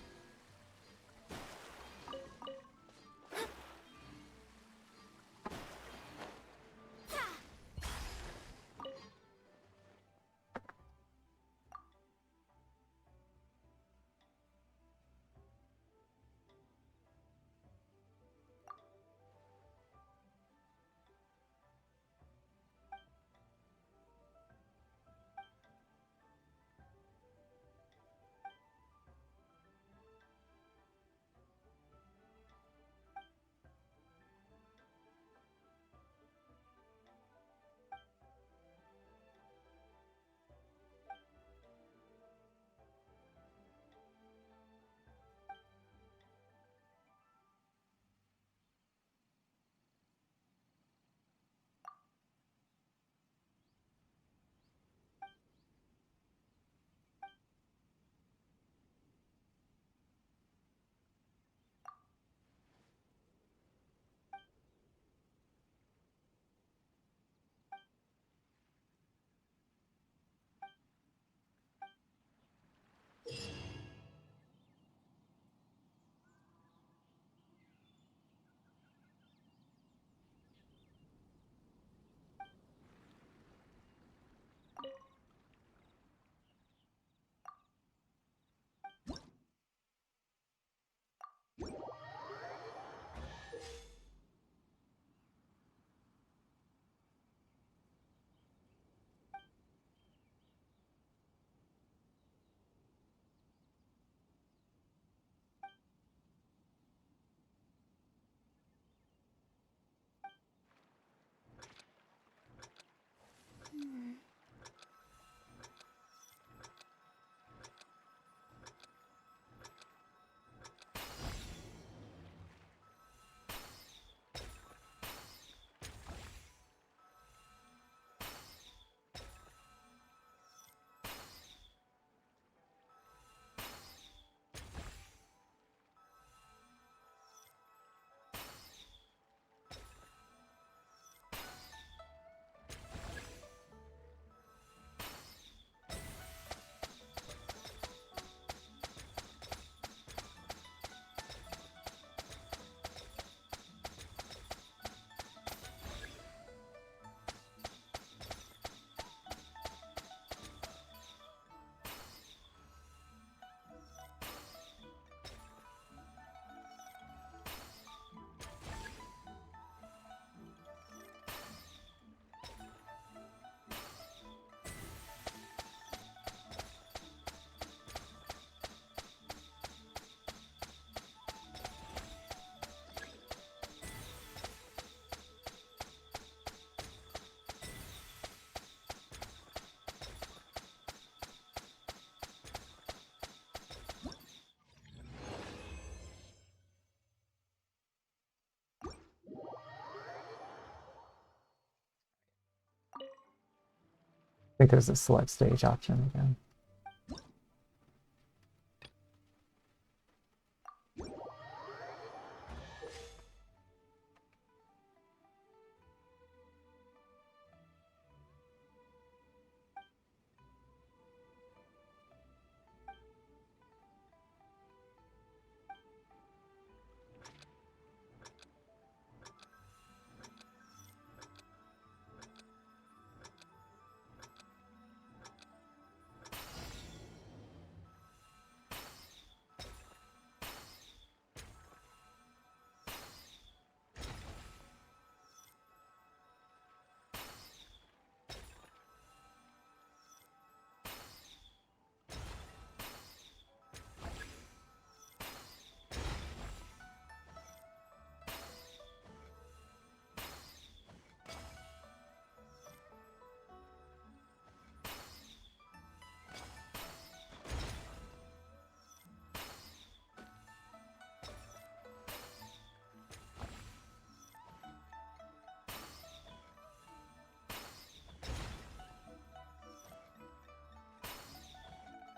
I think there's a select stage option again.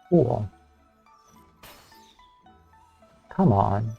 Cool. Come on.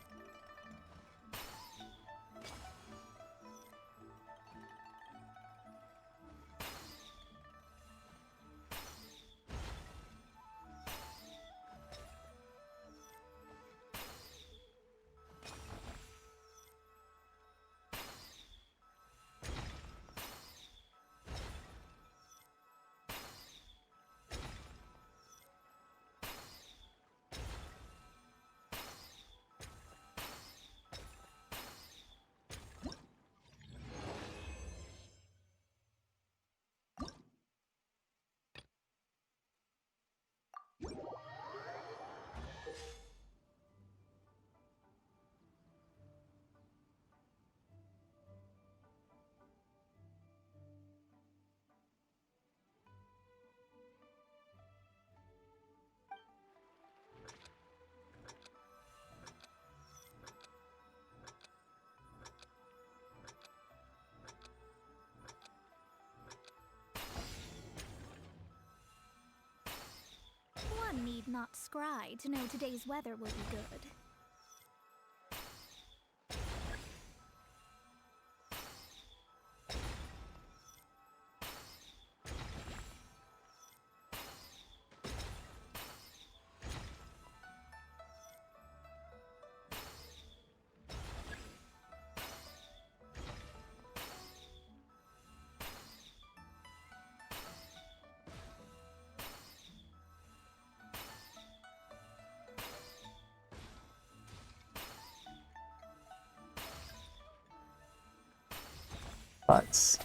One need not scry to know today's weather will be good. Butts.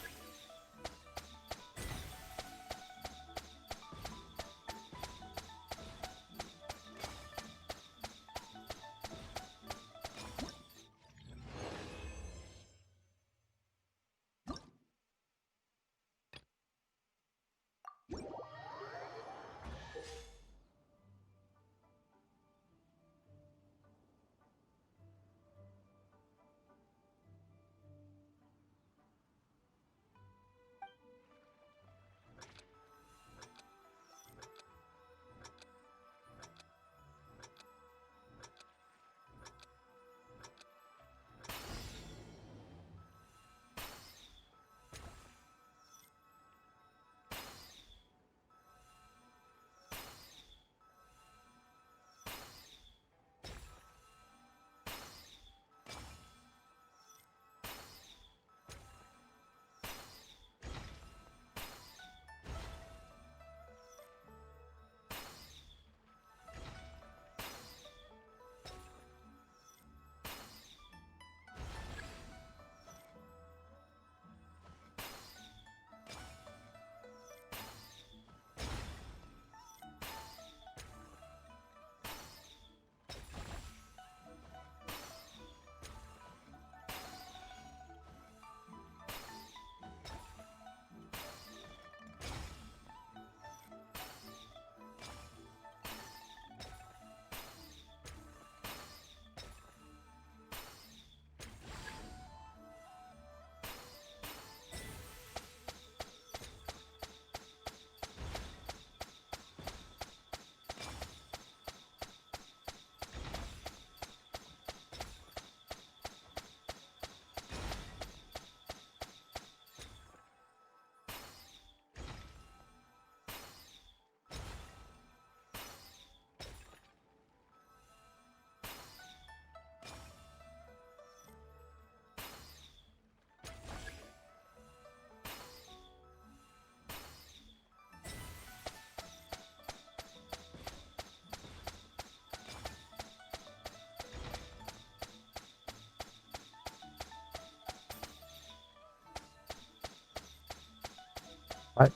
What?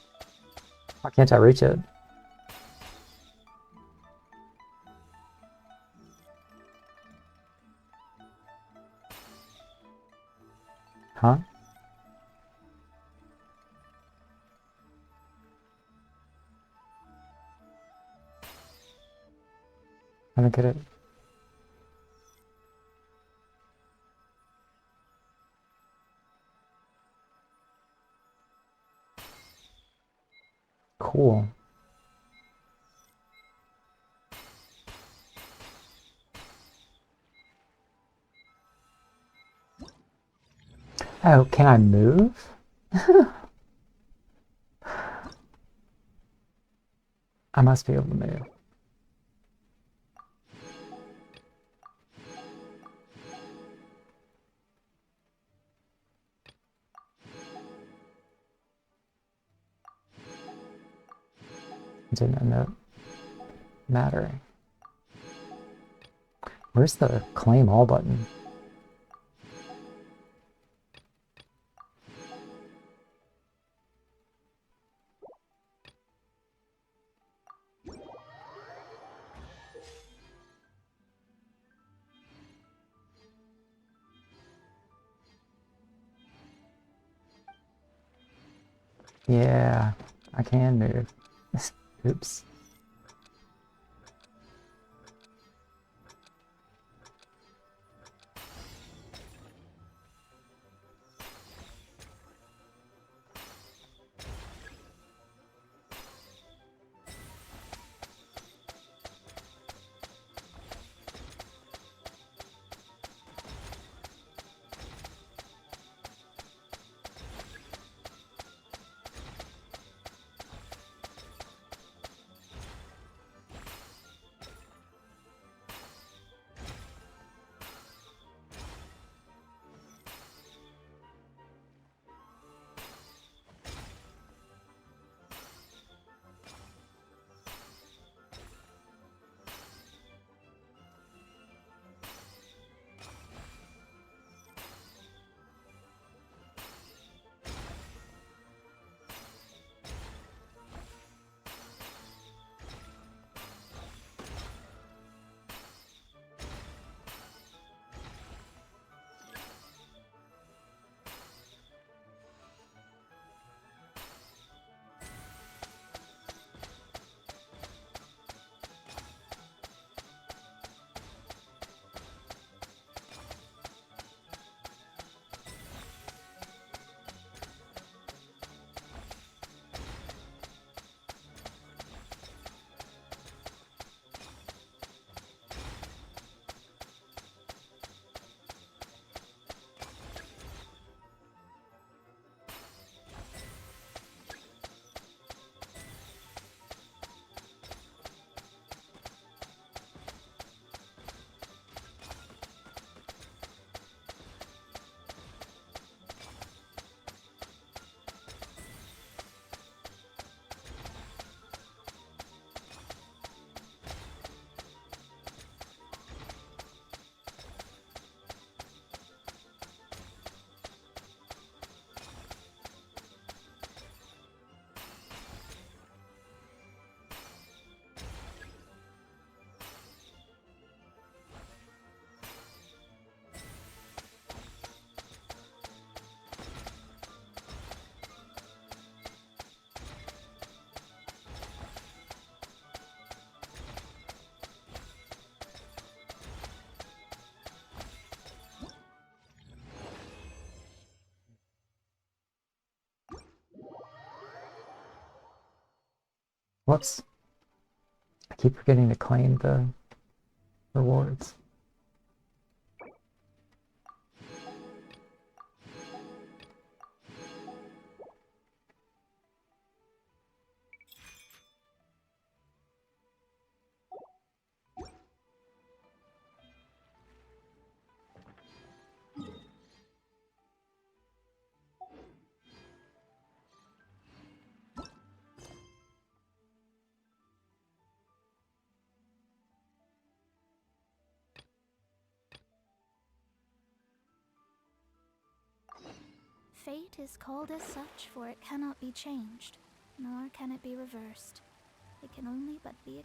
Why can't I reach it? Huh? I don't get it. Cool. Oh, can I move? I must be able to move. Didn't end up mattering. Where's the claim all button? Yeah, I can move. Oops. Whoops. I keep forgetting to claim the rewards. Fate is called as such, for it cannot be changed, nor can it be reversed. It can only but be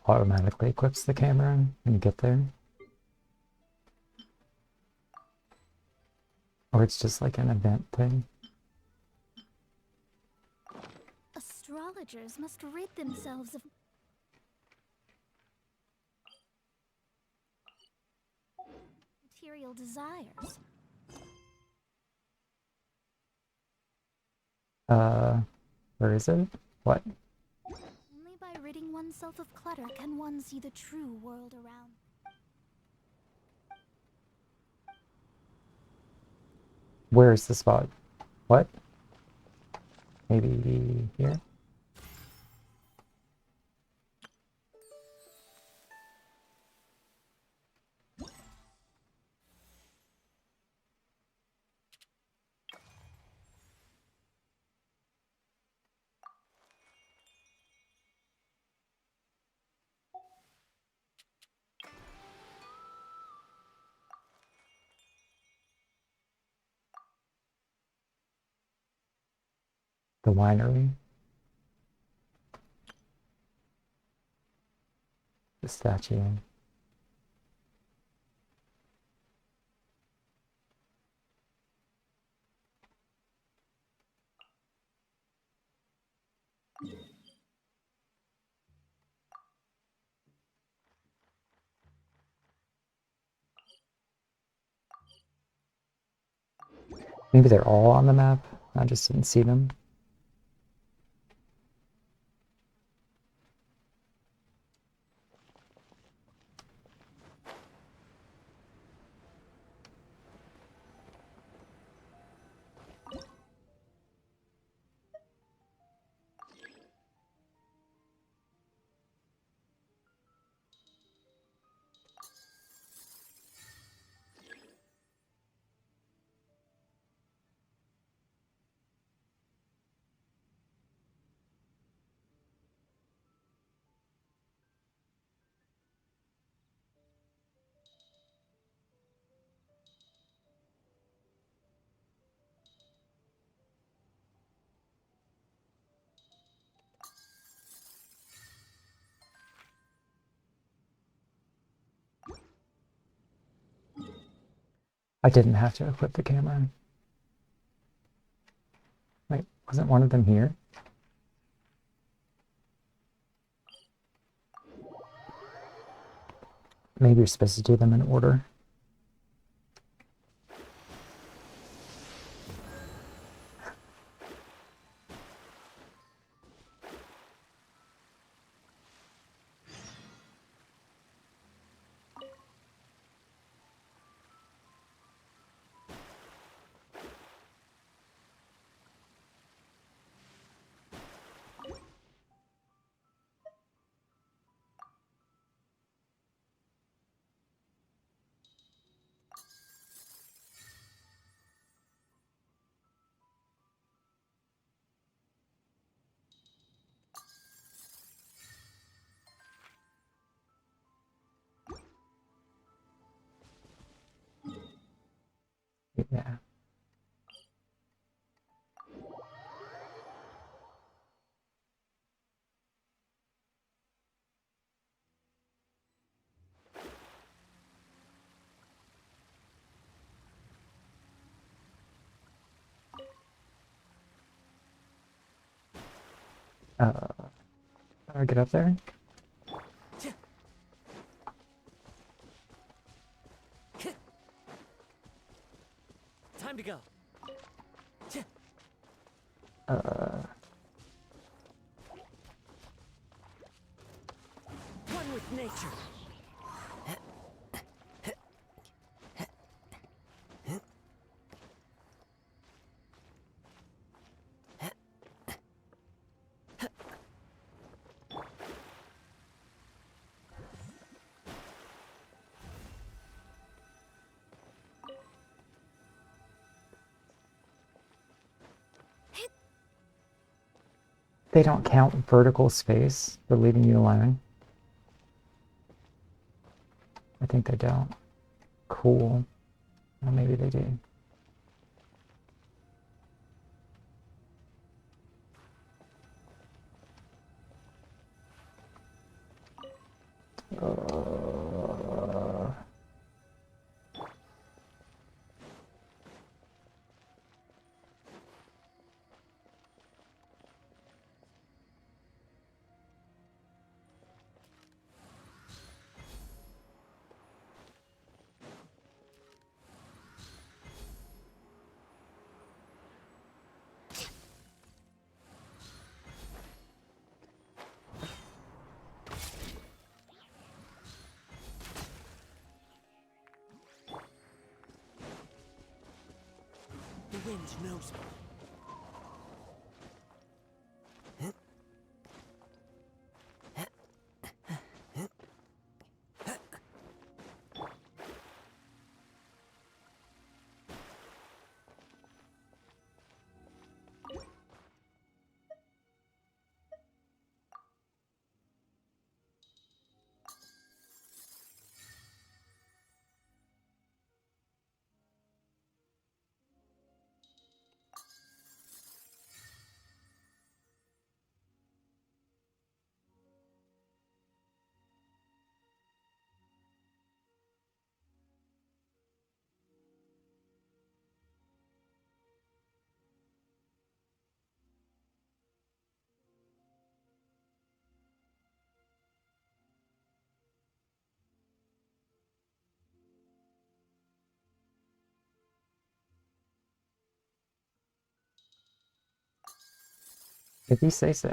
automatically equips the camera when you get there. Or it's just like an event thing. Astrologers must rid themselves of material desires. Where is it? What? Only by ridding oneself of clutter can one see the true world around. Where is the spot? What? Maybe here? The winery? The statue? Maybe they're all on the map. I just didn't see them. I didn't have to equip the camera. Wait, wasn't one of them here? Maybe you're supposed to do them in order. Yeah. How do I get up there? Time to go. One with nature. They don't count vertical space for leaving you alone. I think they don't. Cool. Well, maybe they do. The wind knows me. If you say so.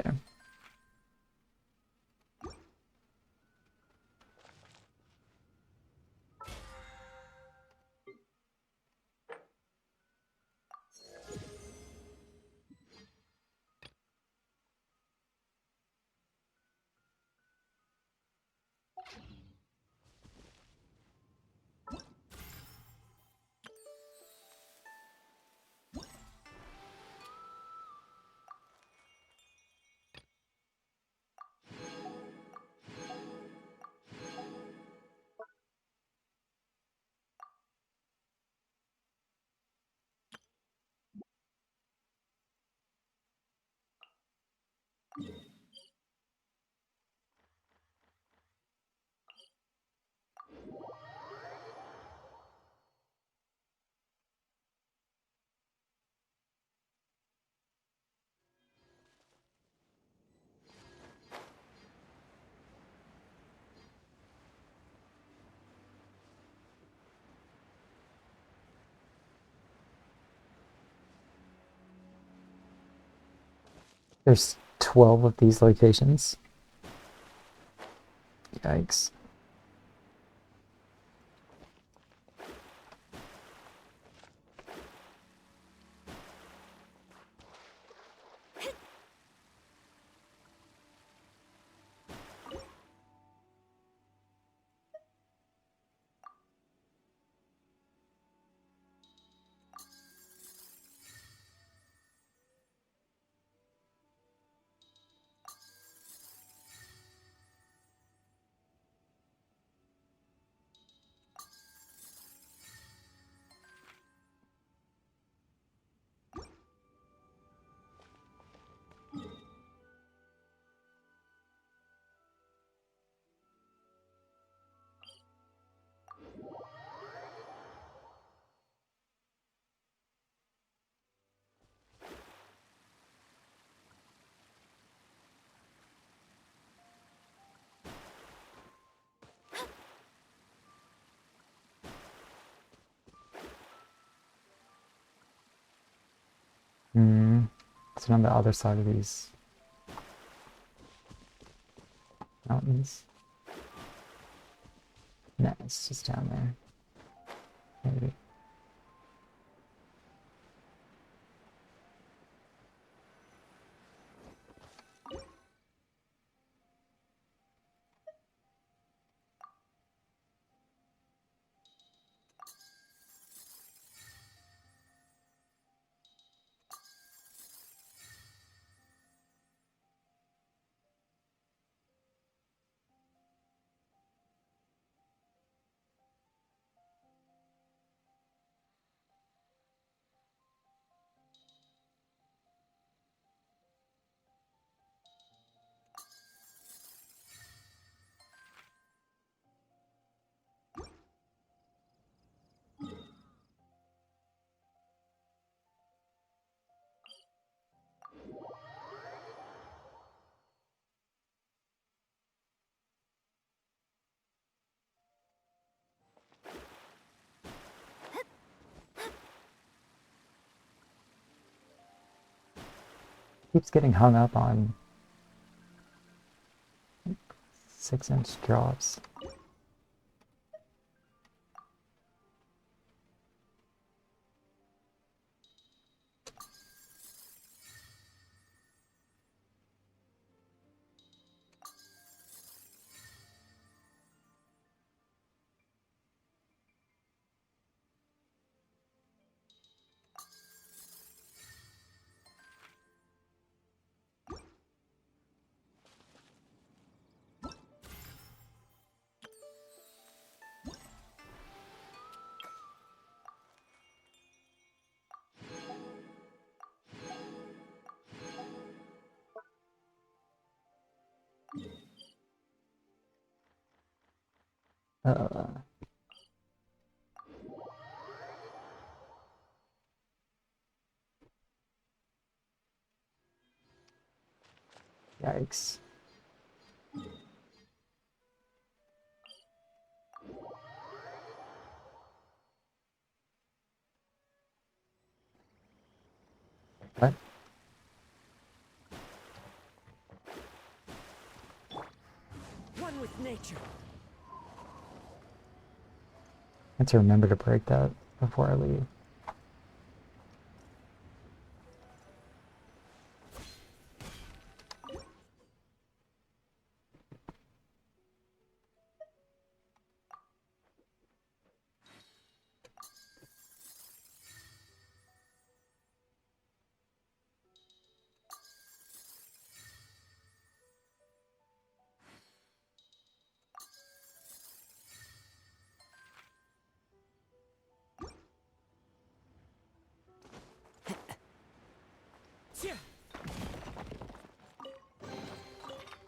There's 12 of these locations. Yikes. It's on the other side of these mountains. No, it's just down there. Maybe. Keeps getting hung up on 6-inch drops. Uh, Yikes. What? One with nature. I have to remember to break that before I leave.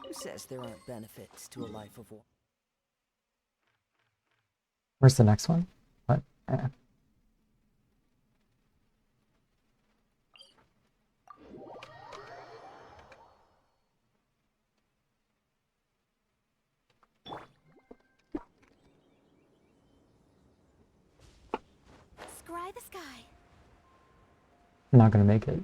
Who says there aren't benefits to a life of war? Where's the next one? What? Scry the sky. I'm not gonna make it.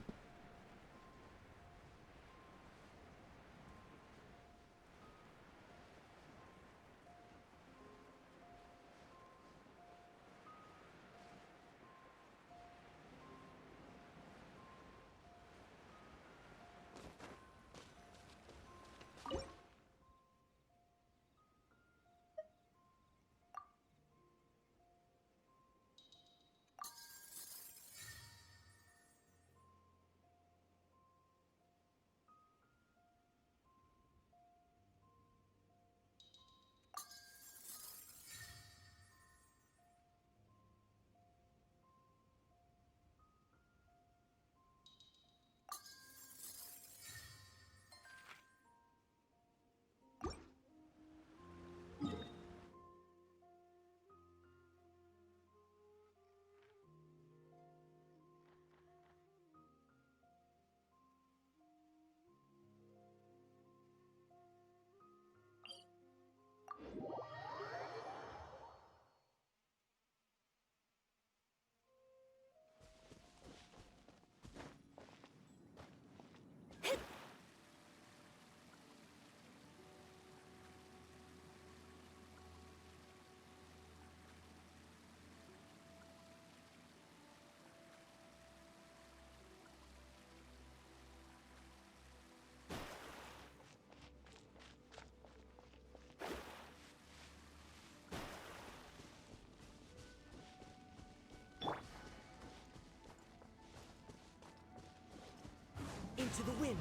Into the wind.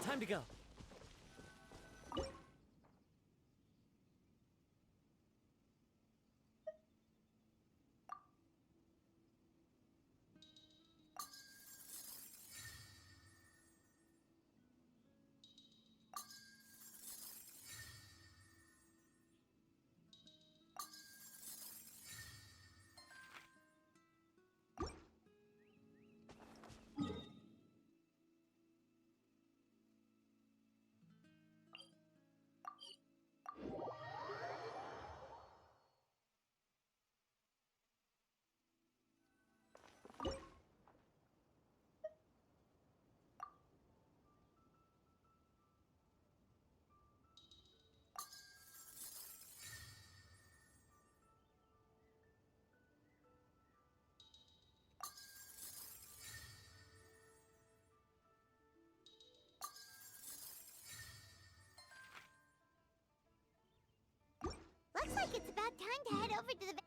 Time to go. Looks like it's about time to head over to the...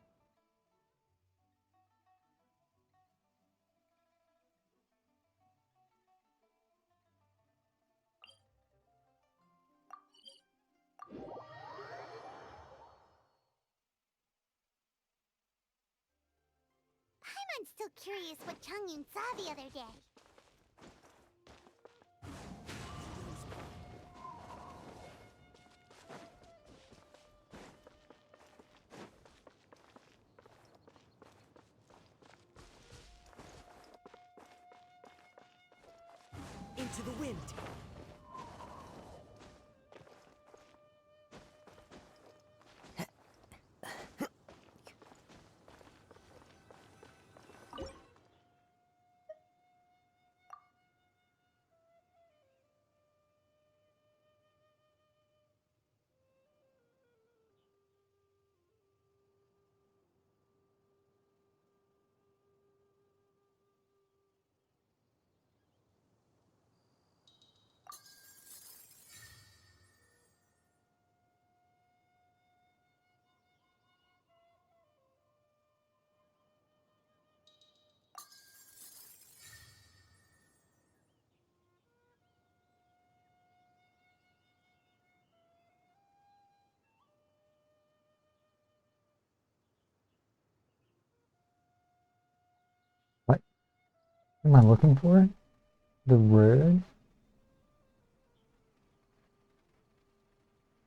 Paimon's still curious what Chongyun saw the other day. Into the wind. What am I looking for? The road?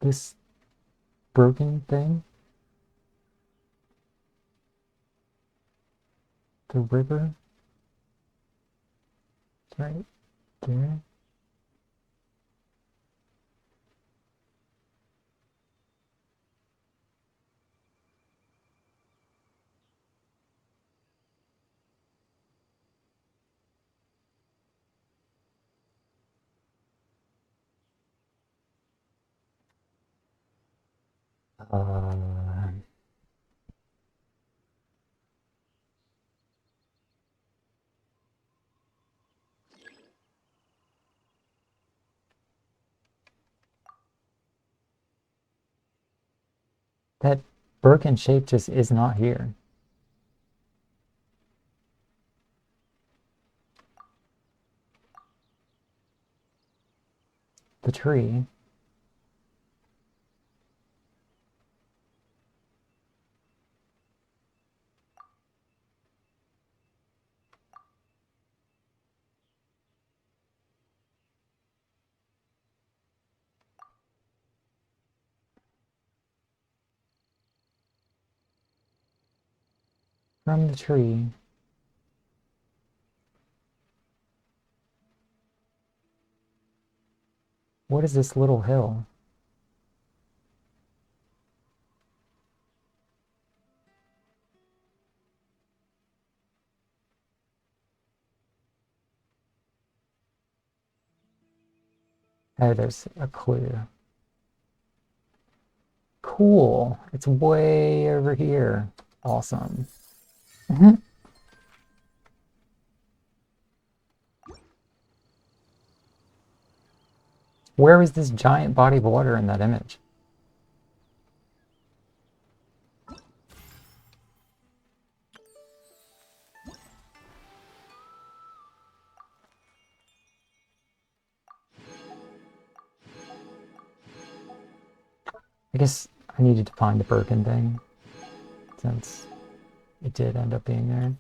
This broken thing? The river? It's right there. Uh, that broken shape just is not here. The tree. From the tree. What is this little hill? Oh, there's a clue. Cool. It's way over here. Awesome. Where is this giant body of water in that image? I guess I needed to find the Birkin thing, since it did end up being there.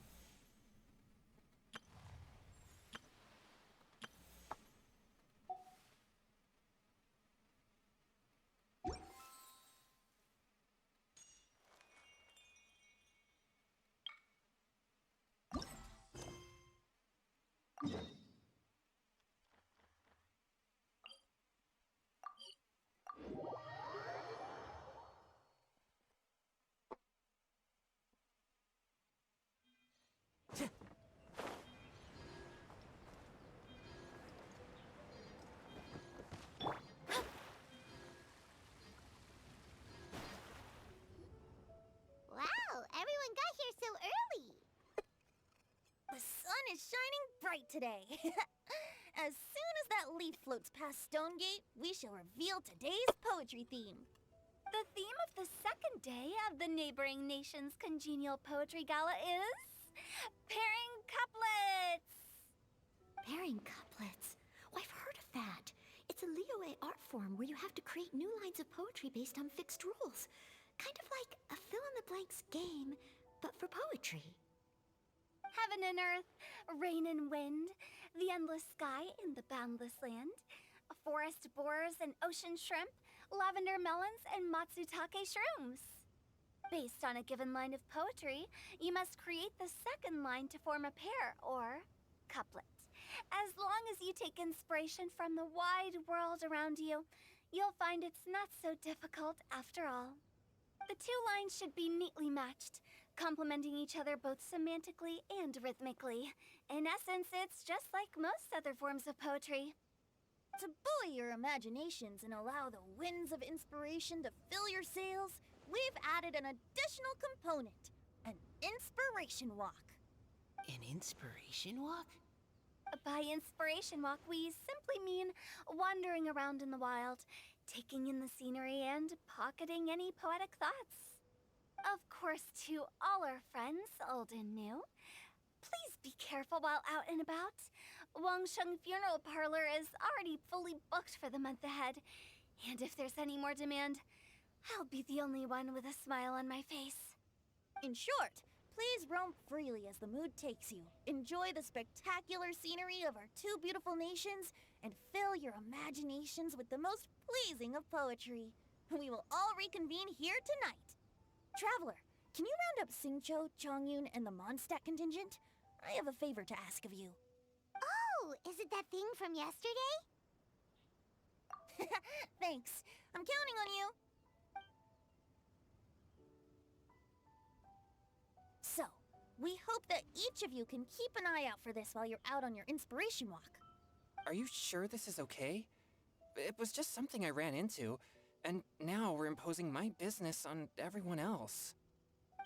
Wow, everyone got here so early. The sun is shining bright today. As soon as that leaf floats past Stonegate, we shall reveal today's poetry theme. The theme of the second day of the neighboring nation's congenial poetry gala is pairing couplets. Pairing couplets? Oh, I've heard of that. It's a Liyue art form where you have to create new lines of poetry based on fixed rules. Kind of like a fill-in-the-blanks game, but for poetry. Heaven and earth, rain and wind, the endless sky and the boundless land, forest borers and ocean shrimp, lavender melons and matsutake shrooms. Based on a given line of poetry, you must create the second line to form a pair, or couplet. As long as you take inspiration from the wide world around you, you'll find it's not so difficult after all. The two lines should be neatly matched, complementing each other both semantically and rhythmically. In essence, it's just like most other forms of poetry. To buoy your imaginations and allow the winds of inspiration to fill your sails, we've added an additional component, an inspiration walk. An inspiration walk? By inspiration walk, we simply mean wandering around in the wild, taking in the scenery and pocketing any poetic thoughts. Of course, to all our friends, old and new, please be careful while out and about. Wangsheng Funeral Parlor is already fully booked for the month ahead, and if there's any more demand, I'll be the only one with a smile on my face. In short, please roam freely as the mood takes you. Enjoy the spectacular scenery of our two beautiful nations, and fill your imaginations with the most pleasing of poetry. We will all reconvene here tonight. Traveler, can you round up Singcho, Chongyun, and the Mondstadt contingent? I have a favor to ask of you. Oh, is it that thing from yesterday? Thanks. I'm counting on you. So, we hope that each of you can keep an eye out for this while you're out on your inspiration walk. Are you sure this is okay? It was just something I ran into, and now we're imposing my business on everyone else.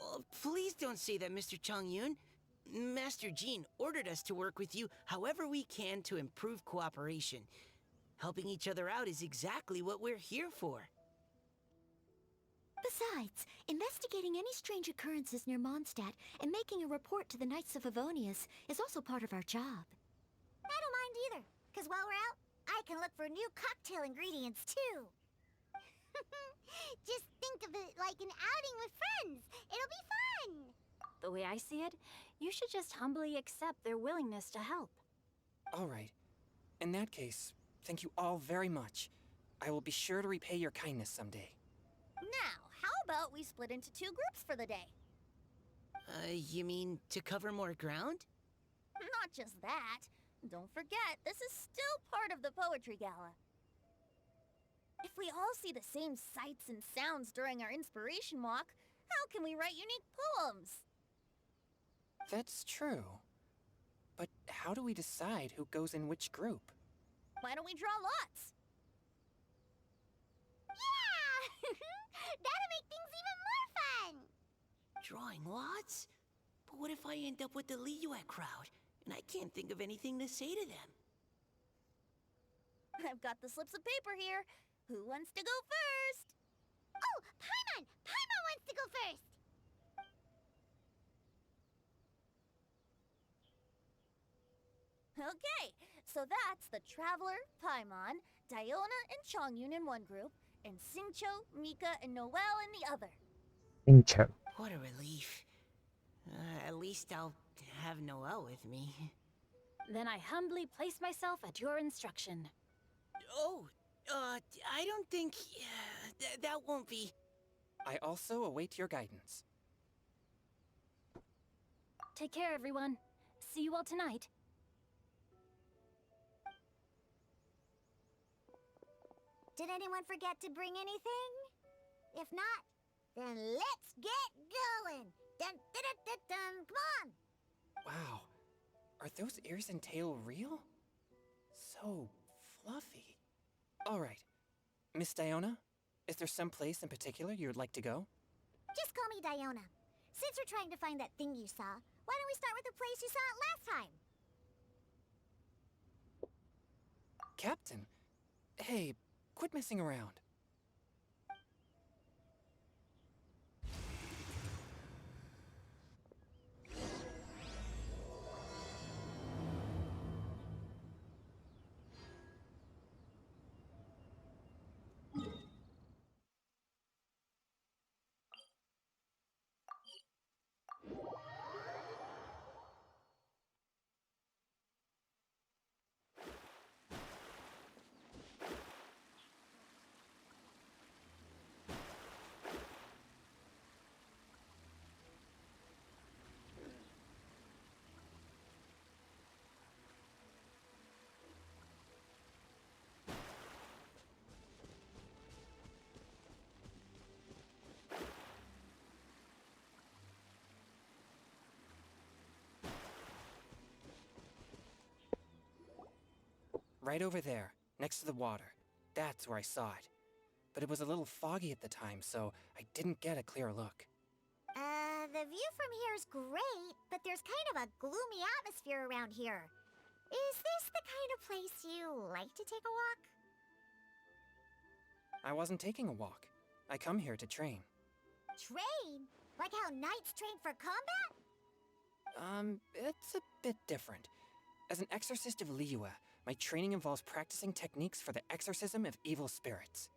Oh, please don't say that, Mr. Chongyun. Master Jean ordered us to work with you however we can to improve cooperation. Helping each other out is exactly what we're here for. Besides, investigating any strange occurrences near Mondstadt and making a report to the Knights of Favonius is also part of our job. I don't mind either, because while we're out, I can look for new cocktail ingredients too. Just think of it like an outing with friends. It'll be fun. The way I see it, you should just humbly accept their willingness to help. All right. In that case, thank you all very much. I will be sure to repay your kindness someday. Now, how about we split into two groups for the day? You mean to cover more ground? Not just that. Don't forget, this is still part of the Poetry Gala. If we all see the same sights and sounds during our inspiration walk, how can we write unique poems? That's true. But how do we decide who goes in which group? Why don't we draw lots? Yeah! That'll make things even more fun! Drawing lots? But what if I end up with the Liyue crowd, and I can't think of anything to say to them? I've got the slips of paper here. Who wants to go first? Oh, Paimon! Paimon wants to go first! Okay, so that's the Traveler, Paimon, Diona, and Chongyun in one group, and Xingqiu, Mika, and Noelle in the other. Incho. What a relief. At least I'll have Noelle with me. Then I humbly place myself at your instruction. Oh, I don't think... that won't be... I also await your guidance. Take care, everyone. See you all tonight. Did anyone forget to bring anything? If not, then let's get going! Dun, dun, dun, dun, dun. Come on! Wow. Are those ears and tail real? So fluffy. Alright. Miss Diona, is there some place in particular you would like to go? Just call me Diona. Since we're trying to find that thing you saw, why don't we start with the place you saw it last time? Captain? Hey, quit messing around. Right over there, next to the water. That's where I saw it. But it was a little foggy at the time, so I didn't get a clear look. The view from here is great, but there's kind of a gloomy atmosphere around here. Is this the kind of place you like to take a walk? I wasn't taking a walk. I come here to train. Train? Like how knights train for combat? It's a bit different. As an exorcist of Liyue, my training involves practicing techniques for the exorcism of evil spirits.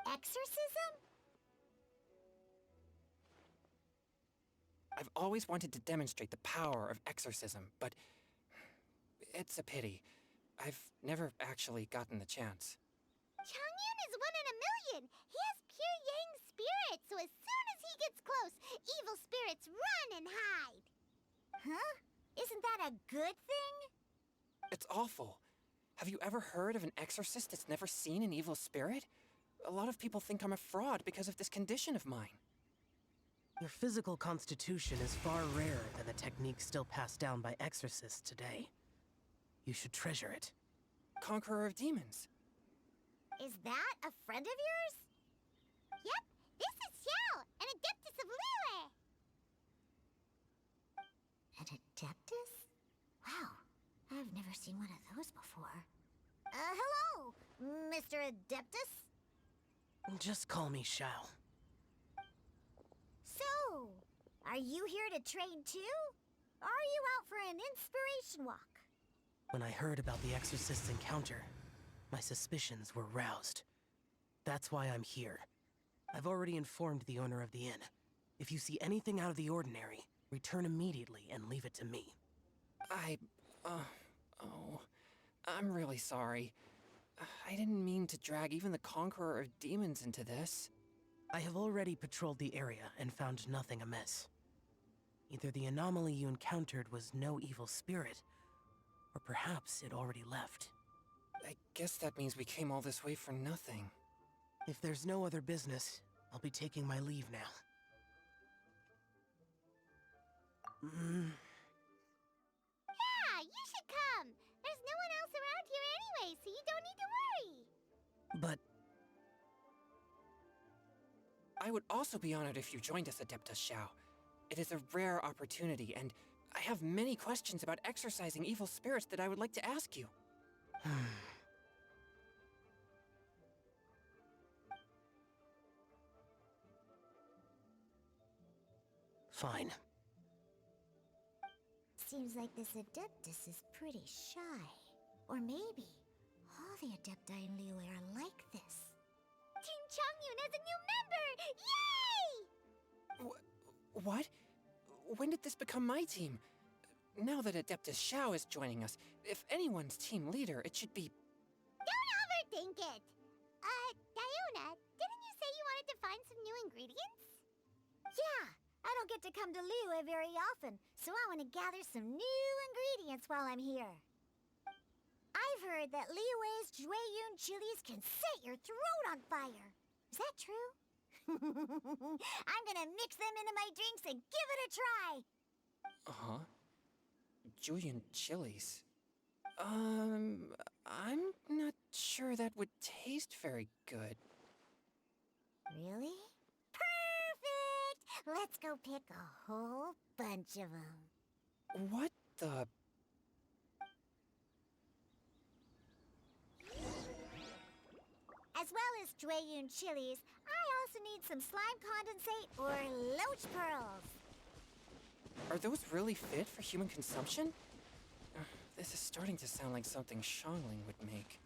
Exorcism? I've always wanted to demonstrate the power of exorcism, but it's a pity. I've never actually gotten the chance. Chongyun is 1 in a million! He has pure yang spirit, so as soon as he gets close, evil spirits run and hide! Huh? Isn't that a good thing? It's awful. Have you ever heard of an exorcist that's never seen an evil spirit? A lot of people think I'm a fraud because of this condition of mine. Your physical constitution is far rarer than the techniques still passed down by exorcists today. You should treasure it. Conqueror of demons. Is that a friend of yours? Yep, this is Xiao, an adeptus of Liyue! An adeptus? Wow, I've never seen one of those before. Hello, Mr. Adeptus? Just call me Shao. So, are you here to train too? Or are you out for an inspiration walk? When I heard about the exorcist's encounter, my suspicions were roused. That's why I'm here. I've already informed the owner of the inn. If you see anything out of the ordinary, return immediately and leave it to me. I'm really sorry. I didn't mean to drag even the Conqueror of Demons into this. I have already patrolled the area and found nothing amiss. Either the anomaly you encountered was no evil spirit, or perhaps it already left. I guess that means we came all this way for nothing. If there's no other business, I'll be taking my leave now. Yeah, you should come! There's no one else around here anyway, so you don't need to worry! But I would also be honored if you joined us, Adeptus Shao. It is a rare opportunity, and I have many questions about exorcising evil spirits that I would like to ask you. fine. Seems like this Adeptus is pretty shy. Or maybe all the Adepti in Liyue are like this. Team Chongyun! Chongyun as a new member! Yay! What? When did this become my team? Now that Adeptus Xiao is joining us, if anyone's team leader, it should be... Don't overthink it! Diona, didn't you say you wanted to find some new ingredients? Yeah, I don't get to come to Liyue very often, so I want to gather some new ingredients while I'm here. I've heard that Liyue's Chongyun chilies can set your throat on fire. Is that true? I'm gonna mix them into my drinks and give it a try. Uh-huh. Julian chilies. I'm not sure that would taste very good. Really? Perfect! Let's go pick a whole bunch of them. What the... As well as Chongyun chilies, I also need some slime condensate or loach pearls. Are those really fit for human consumption? This is starting to sound like something Xiangling would make.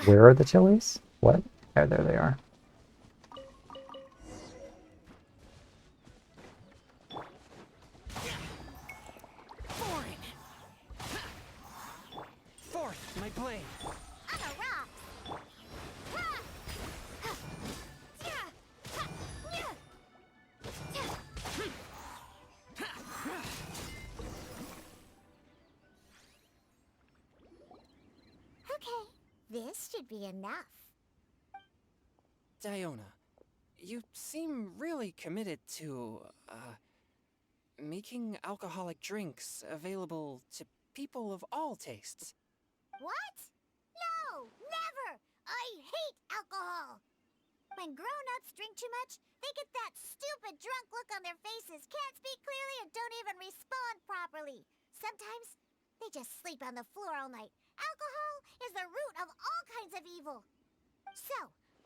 Where are the chilies? What? Oh, there they are. Fourth, my blade! On the rocks! Ha! Ha! Yeah! Ha! Yeah! Okay, this should be enough. Diona, you seem really committed to, making alcoholic drinks available to people of all tastes. What? No! Never! I hate alcohol! When grown-ups drink too much, they get that stupid drunk look on their faces, can't speak clearly, and don't even respond properly. Sometimes, they just sleep on the floor all night. Alcohol is the root of all kinds of evil. So,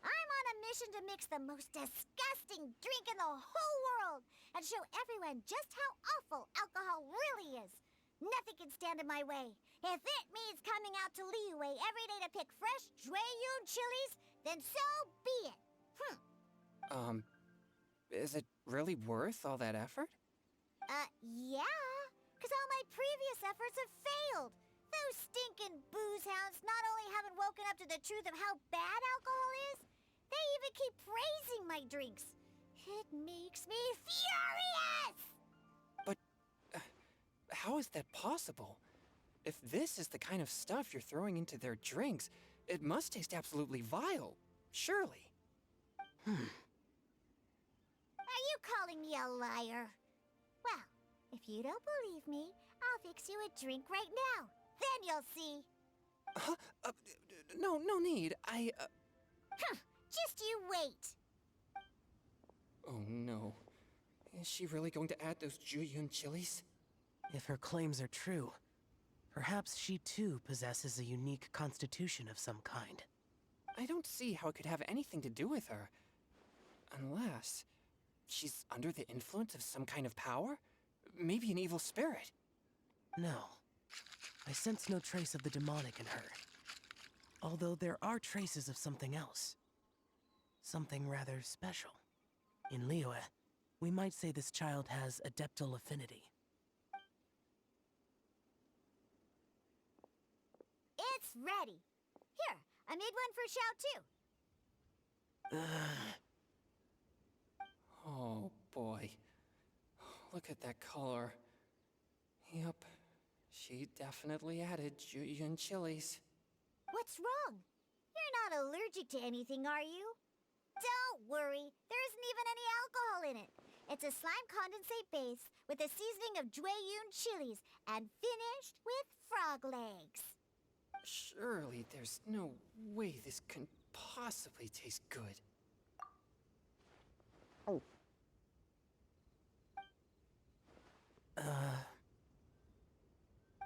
I'm on a mission to mix the most disgusting drink in the whole world and show everyone just how awful alcohol really is. Nothing can stand in my way. If it means coming out to Liyue every day to pick fresh Chongyun chilies, then so be it. Is it really worth all that effort? Yeah. Because all my previous efforts have failed. Those stinking booze hounds not only haven't woken up to the truth of how bad alcohol is, they even keep praising my drinks. It makes me furious! But, how is that possible? If this is the kind of stuff you're throwing into their drinks, it must taste absolutely vile, surely. Are you calling me a liar? Well, if you don't believe me, I'll fix you a drink right now. Then you'll see. Huh? No need. Just you wait. Oh no. Is she really going to add those Chongyun chilies? If her claims are true, perhaps she too possesses a unique constitution of some kind. I don't see how it could have anything to do with her. Unless... she's under the influence of some kind of power? Maybe an evil spirit? No. I sense no trace of the demonic in her. Although there are traces of something else. Something rather special. In Liyue, we might say this child has adeptal affinity. It's ready. Here, I made one for Xiao too. Oh boy. Look at that color. Yep. She definitely added Chongyun chilies. What's wrong? You're not allergic to anything, are you? Don't worry, there isn't even any alcohol in it. It's a slime condensate base with a seasoning of Chongyun chilies and finished with frog legs. Surely there's no way this can possibly taste good. Oh.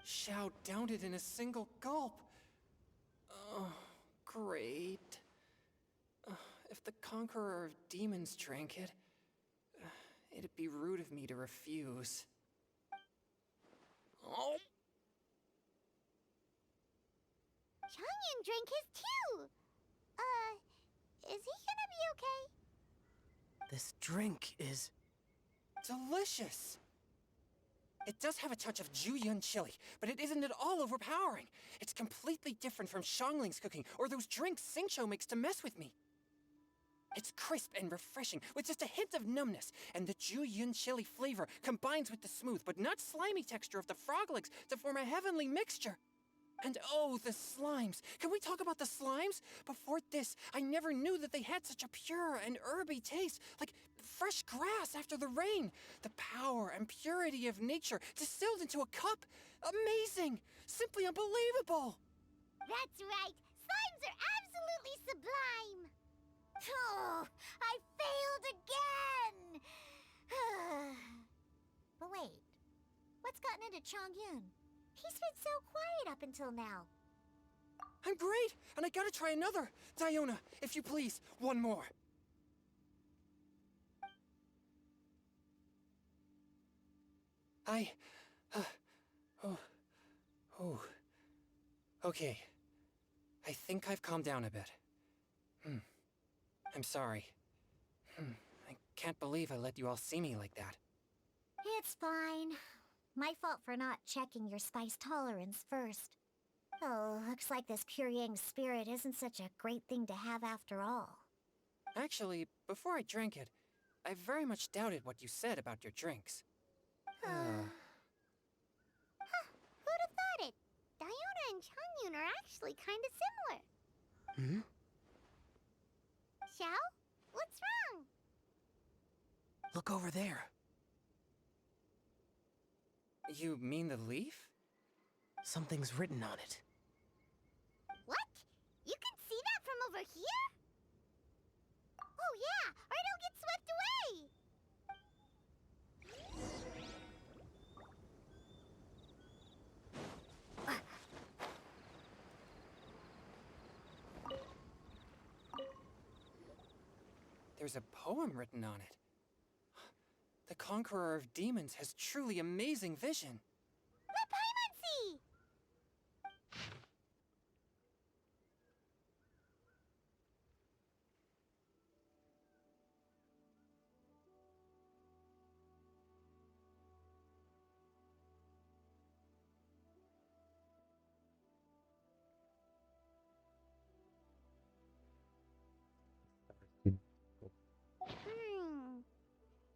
Xiao downed it in a single gulp. Oh, great. If the Conqueror of Demons drank it, it'd be rude of me to refuse. Oh! Chongyun drank his too! Is he gonna be okay? This drink is... Delicious! It does have a touch of Jueyun chili, but it isn't at all overpowering. It's completely different from Xiangling's cooking or those drinks Xingqiu makes to mess with me. It's crisp and refreshing, with just a hint of numbness, and the Jueyun chili flavor combines with the smooth but not slimy texture of the frog legs to form a heavenly mixture. And oh, the slimes! Can we talk about the slimes? Before this, I never knew that they had such a pure and herby taste, like fresh grass after the rain. The power and purity of nature distilled into a cup. Amazing! Simply unbelievable! That's right! Slimes are absolutely sublime! Oh, I failed again! But wait, what's gotten into Chongyun? He's been so quiet up until now. I'm great, and I gotta try another. Diona, if you please, one more. Okay. I think I've calmed down a bit. I'm sorry. I can't believe I let you all see me like that. It's fine. My fault for not checking your spice tolerance first. Oh, looks like this Puryang spirit isn't such a great thing to have after all. Actually, before I drank it, I very much doubted what you said about your drinks. Who'd have thought it? Diona and Chongyun are actually kinda similar. Xiao? What's wrong? Look over there. You mean the leaf? Something's written on it. What? You can see that from over here? Oh yeah, or it'll get swept away! There's a poem written on it. The Conqueror of Demons has truly amazing vision. Let Paimon see!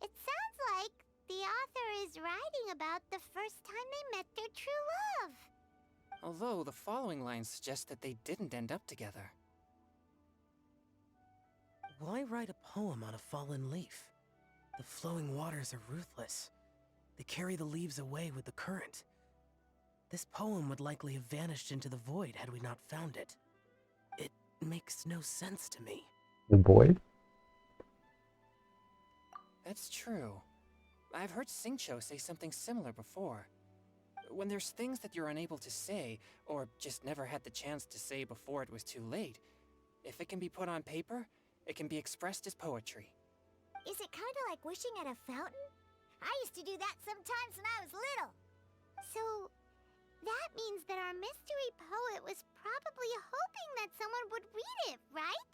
It sounds like the author is writing about the first time they met their true love. Although the following lines suggest that they didn't end up together. Why write a poem on a fallen leaf? The flowing waters are ruthless. They carry the leaves away with the current. This poem would likely have vanished into the void had we not found it. It makes no sense to me. The void? That's true. I've heard Xingqiu say something similar before. When there's things that you're unable to say, or just never had the chance to say before it was too late, if it can be put on paper, it can be expressed as poetry. Is it kinda like wishing at a fountain? I used to do that sometimes when I was little. So, that means that our mystery poet was probably hoping that someone would read it, right?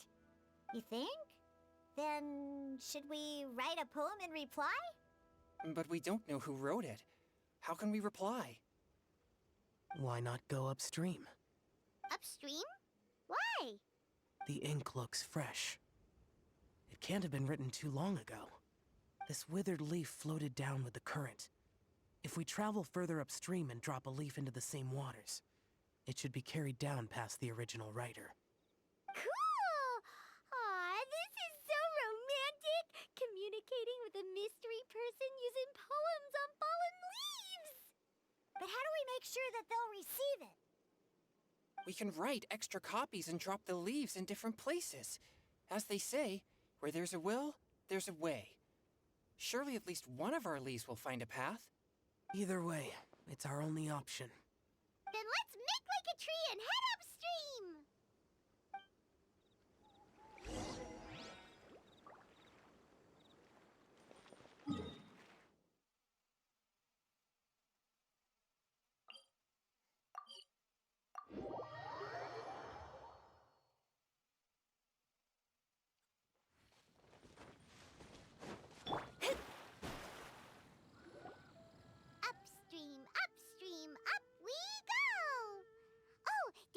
You think? Then, should we write a poem in reply? But we don't know who wrote it. How can we reply? Why not go upstream? Upstream? Why? The ink looks fresh. It can't have been written too long ago. This withered leaf floated down with the current. If we travel further upstream and drop a leaf into the same waters, it should be carried down past the original writer. Cool! Aw, this is so romantic! Communicating with a mystery person using poems on fallen leaves! But how do we make sure that they'll receive it? We can write extra copies and drop the leaves in different places. As they say, where there's a will, there's a way. Surely at least one of our leaves will find a path. Either way, it's our only option. Then let's make like a tree and head upstream!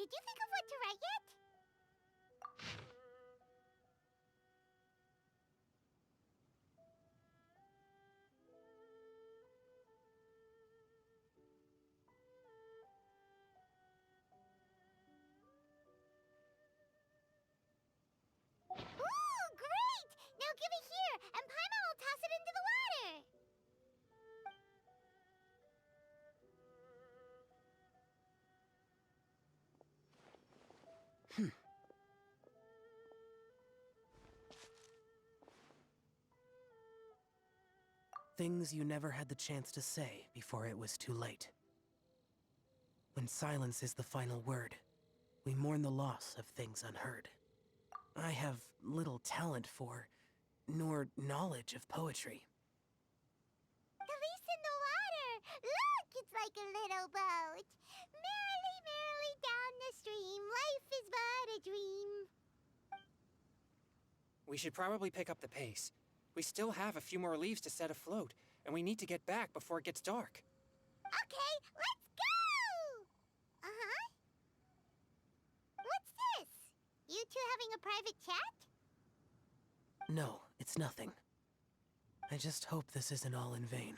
Did you think of what to write yet? Ooh, great! Now give it here, and Paimon will toss it into the water. Things you never had the chance to say before it was too late. When silence is the final word, we mourn the loss of things unheard. I have little talent for, nor knowledge of poetry. The leaf's in the water. Look, it's like a little boat. Merrily, merrily down the stream. Life is but a dream. We should probably pick up the pace. We still have a few more leaves to set afloat, and we need to get back before it gets dark. Okay, let's go! Uh-huh. What's this? You two having a private chat? No, it's nothing. I just hope this isn't all in vain.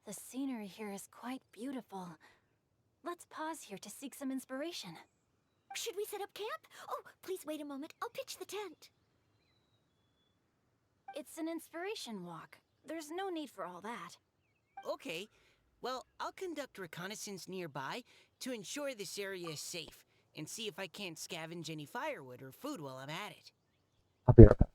The scenery here is quite beautiful. Let's pause here to seek some inspiration. Should we set up camp? Oh, please wait a moment. I'll pitch the tent. It's an inspiration walk. There's no need for all that. Okay, well, I'll conduct reconnaissance nearby to ensure this area is safe, and see if I can't scavenge any firewood or food while I'm at it. I'll be right back.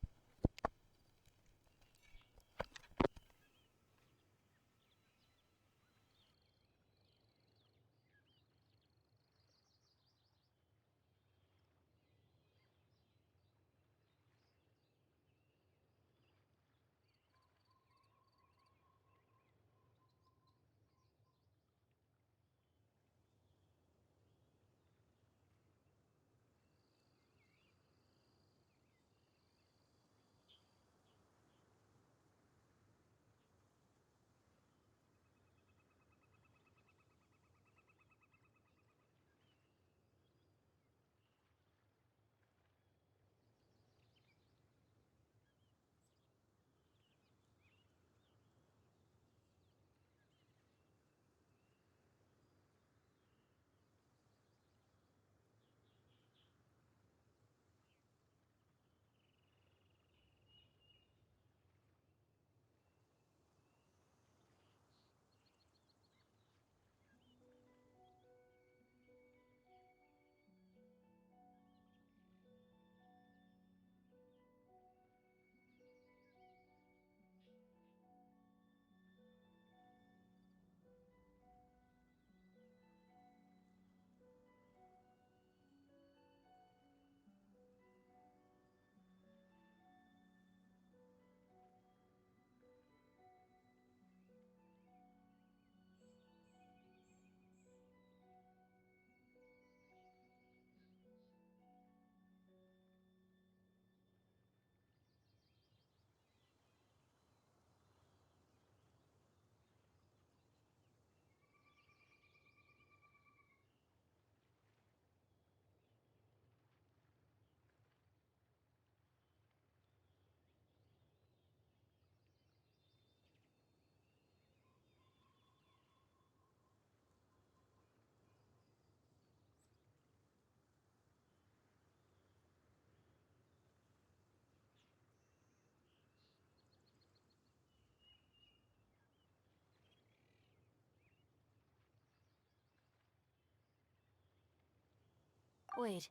Wait,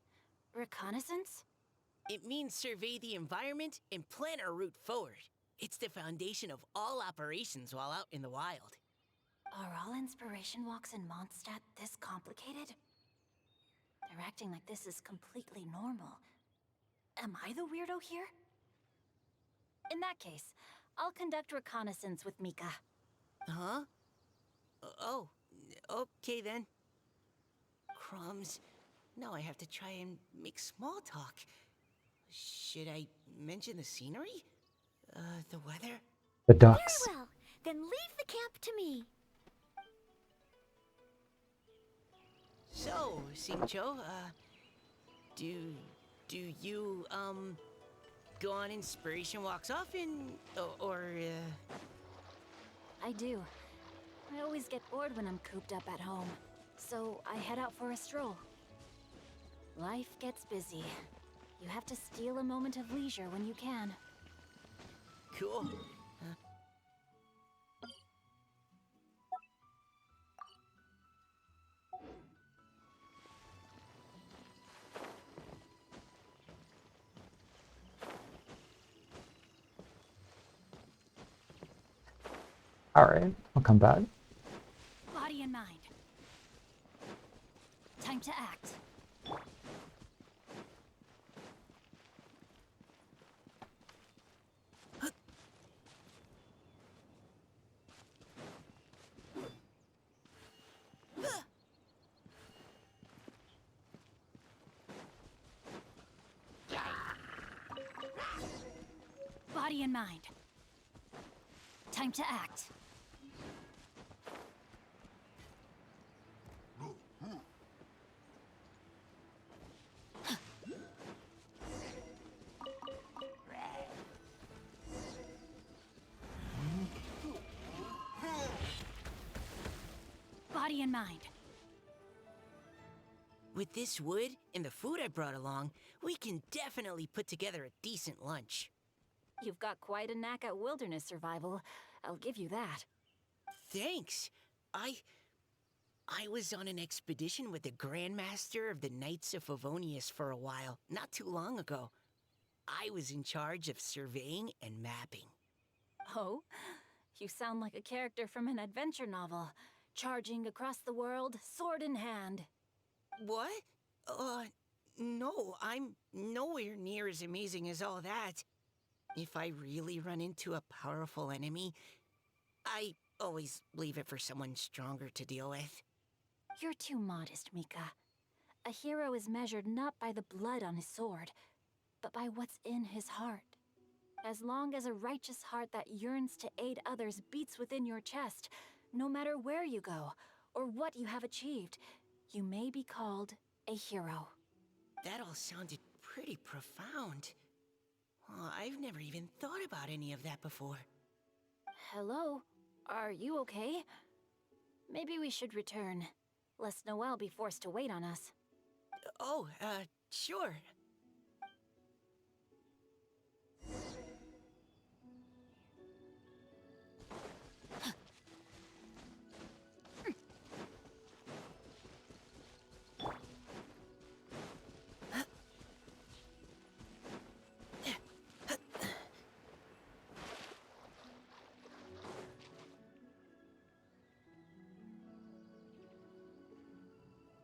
reconnaissance? It means survey the environment and plan our route forward. It's the foundation of all operations while out in the wild. Are all inspiration walks in Mondstadt this complicated? They're acting like this is completely normal. Am I the weirdo here? In that case, I'll conduct reconnaissance with Mika. Huh? Oh, Okay then. Crumbs. Now I have to try and make small talk. Should I mention the scenery? The weather? The Very ducks. well. Then leave the camp to me. So, Xingqiu, do you, go on inspiration walks often? I do. I always get bored when I'm cooped up at home. So I head out for a stroll. Life gets busy. You have to steal a moment of leisure when you can. Cool. Alright, I'll come back. Body and mind. Time to act. Body and mind. Time to act. Body and mind. With this wood and the food I brought along, we can definitely put together a decent lunch. You've got quite a knack at wilderness survival. I'll give you that. Thanks. I was on an expedition with the Grandmaster of the Knights of Favonius for a while, not too long ago. I was in charge of surveying and mapping. Oh? You sound like a character from an adventure novel. Charging across the world, sword in hand. What? No, I'm nowhere near as amazing as all that. If I really run into a powerful enemy, I always leave it for someone stronger to deal with. You're too modest, Mika. A hero is measured not by the blood on his sword, but by what's in his heart. As long as a righteous heart that yearns to aid others beats within your chest, no matter where you go or what you have achieved, you may be called a hero. That all sounded pretty profound. Oh, I've never even thought about any of that before. Hello? Are you okay? Maybe we should return, lest Noelle be forced to wait on us. Oh, sure.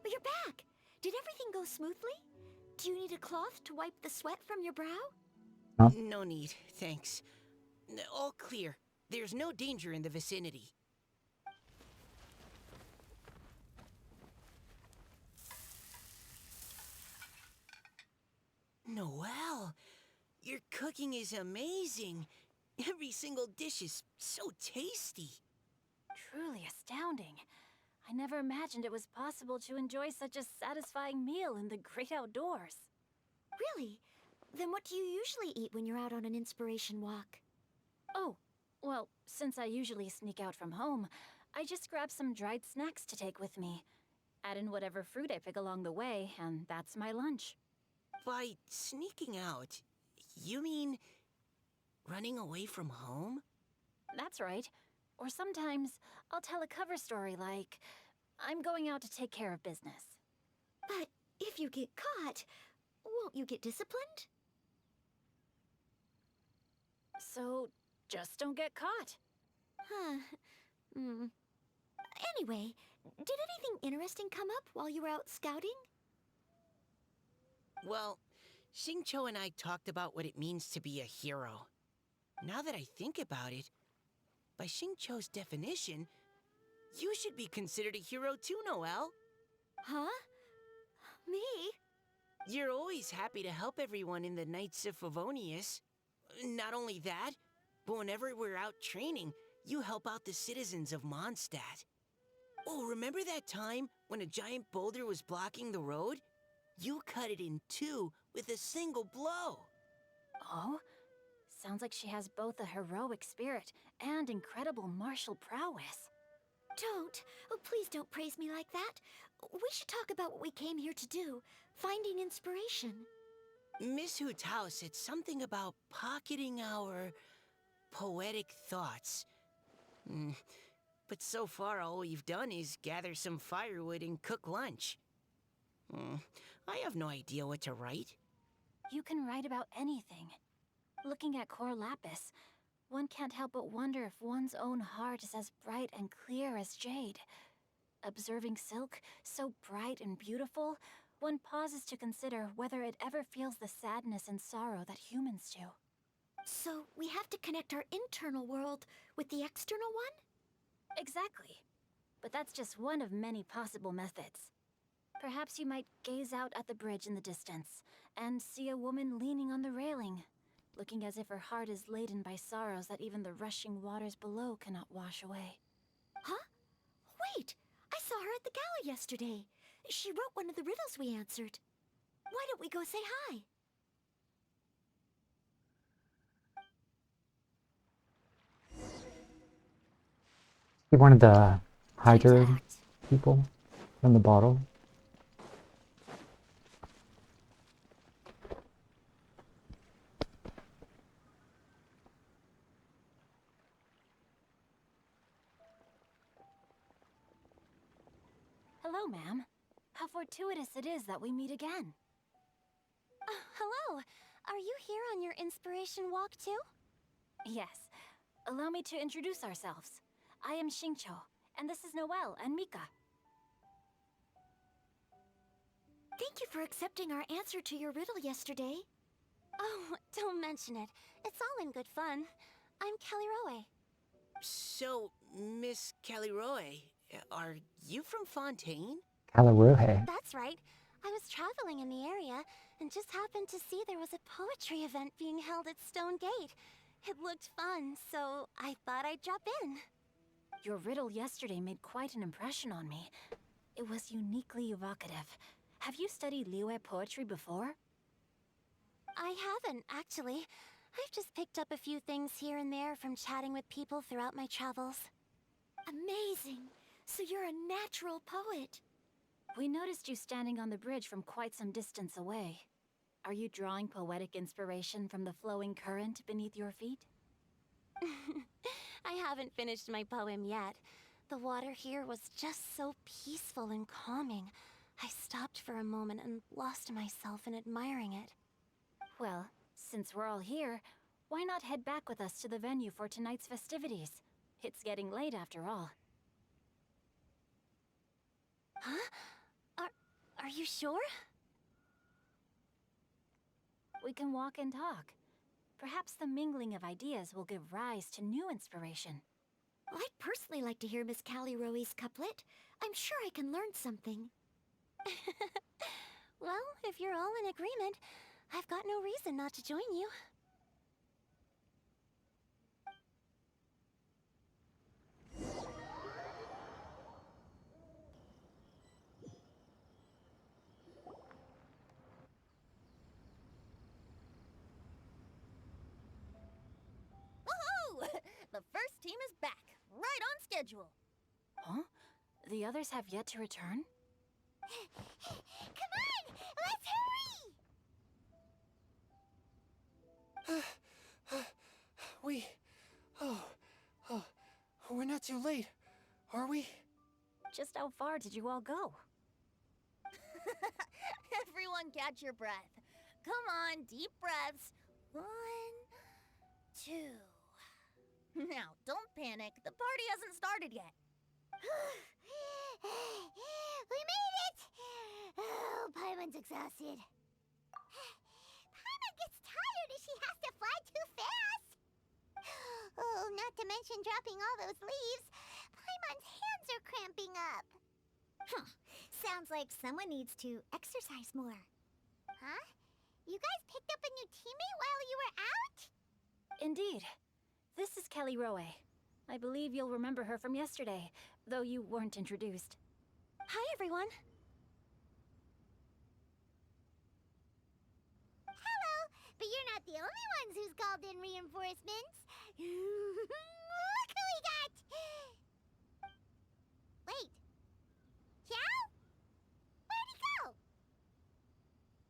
But you're back! Did everything go smoothly? Do you need a cloth to wipe the sweat from your brow? Huh? No need, thanks. All clear. There's no danger in the vicinity. Noelle, your cooking is amazing. Every single dish is so tasty. Truly astounding. I never imagined it was possible to enjoy such a satisfying meal in the great outdoors. Really? Then what do you usually eat when you're out on an inspiration walk? Oh, well, since I usually sneak out from home, I just grab some dried snacks to take with me. Add in whatever fruit I pick along the way, and that's my lunch. By sneaking out, you mean running away from home? That's right. Or sometimes I'll tell a cover story like, I'm going out to take care of business. But if you get caught, won't you get disciplined? So just don't get caught. Huh. Anyway, did anything interesting come up while you were out scouting? Well, Xingqiu and I talked about what it means to be a hero. Now that I think about it, by Xingqiu's definition, You should be considered a hero too, Noelle. Huh? Me? You're always happy to help everyone in the Knights of Favonius. Not only that, but whenever we're out training, you help out the citizens of Mondstadt. Oh, remember that time when a giant boulder was blocking the road? You cut it in two with a single blow. Oh? Sounds like she has both a heroic spirit and incredible martial prowess. Don't. Oh, please don't praise me like that. We should talk about what we came here to do. Finding inspiration. Miss Hutao said something about pocketing our poetic thoughts. But so far, all we've done is gather some firewood and cook lunch. I have no idea what to write. You can write about anything. Looking at Cor Lapis, one can't help but wonder if one's own heart is as bright and clear as jade. Observing silk, so bright and beautiful, one pauses to consider whether it ever feels the sadness and sorrow that humans do. So, we have to connect our internal world with the external one? Exactly. But that's just one of many possible methods. Perhaps you might gaze out at the bridge in the distance and see a woman leaning on the railing, looking as if her heart is laden by sorrows that even the rushing waters below cannot wash away. Huh? Wait! I saw her at the gala yesterday. She wrote one of the riddles we answered. Why don't we go say hi? He wanted the Hydra people from the bottle. Hello, ma'am. How fortuitous it is that we meet again. Hello. Are you here on your inspiration walk too? Yes. Allow me to introduce ourselves. I am Xingqiu, and this is Noelle and Mika. Thank you for accepting our answer to your riddle yesterday. Oh, don't mention it. It's all in good fun. I'm Kelly Roe. So, Miss Caliroe, are you from Fontaine? Calaruhe. That's right. I was traveling in the area and just happened to see there was a poetry event being held at Stone Gate. It looked fun, so I thought I'd drop in. Your riddle yesterday made quite an impression on me. It was uniquely evocative. Have you studied Liyue poetry before? I haven't, actually. I've just picked up a few things here and there from chatting with people throughout my travels. Amazing! So you're a natural poet. We noticed you standing on the bridge from quite some distance away. Are you drawing poetic inspiration from the flowing current beneath your feet? I haven't finished my poem yet. The water here was just so peaceful and calming. I stopped for a moment and lost myself in admiring it. Well, since we're all here, why not head back with us to the venue for tonight's festivities? It's getting late after all. Huh? Are you sure? We can walk and talk. Perhaps the mingling of ideas will give rise to new inspiration. I'd personally like to hear Miss Callie Roe's couplet. I'm sure I can learn something. Well, if you're all in agreement, I've got no reason not to join you. Woohoo! The first team is back, right on schedule. Huh? The others have yet to return? Come on! Let's hurry! We're not too late, are we? Just how far did you all go? Everyone catch your breath. Come on, deep breaths. 1, 2. Now, don't panic. The party hasn't started yet. We made it! Oh, Paimon's exhausted. Paimon gets tired if she has to fly too fast. Oh, not to mention dropping all those leaves. Paimon's hands are cramping up. Huh. Sounds like someone needs to exercise more. Huh? You guys picked up a new teammate while you were out? Indeed. This is Kelly Rowe. I believe you'll remember her from yesterday, though you weren't introduced. Hi, everyone. Hello, but you're not the only ones who's called in reinforcements. Look who we got! Wait. Xiao? Where'd he go?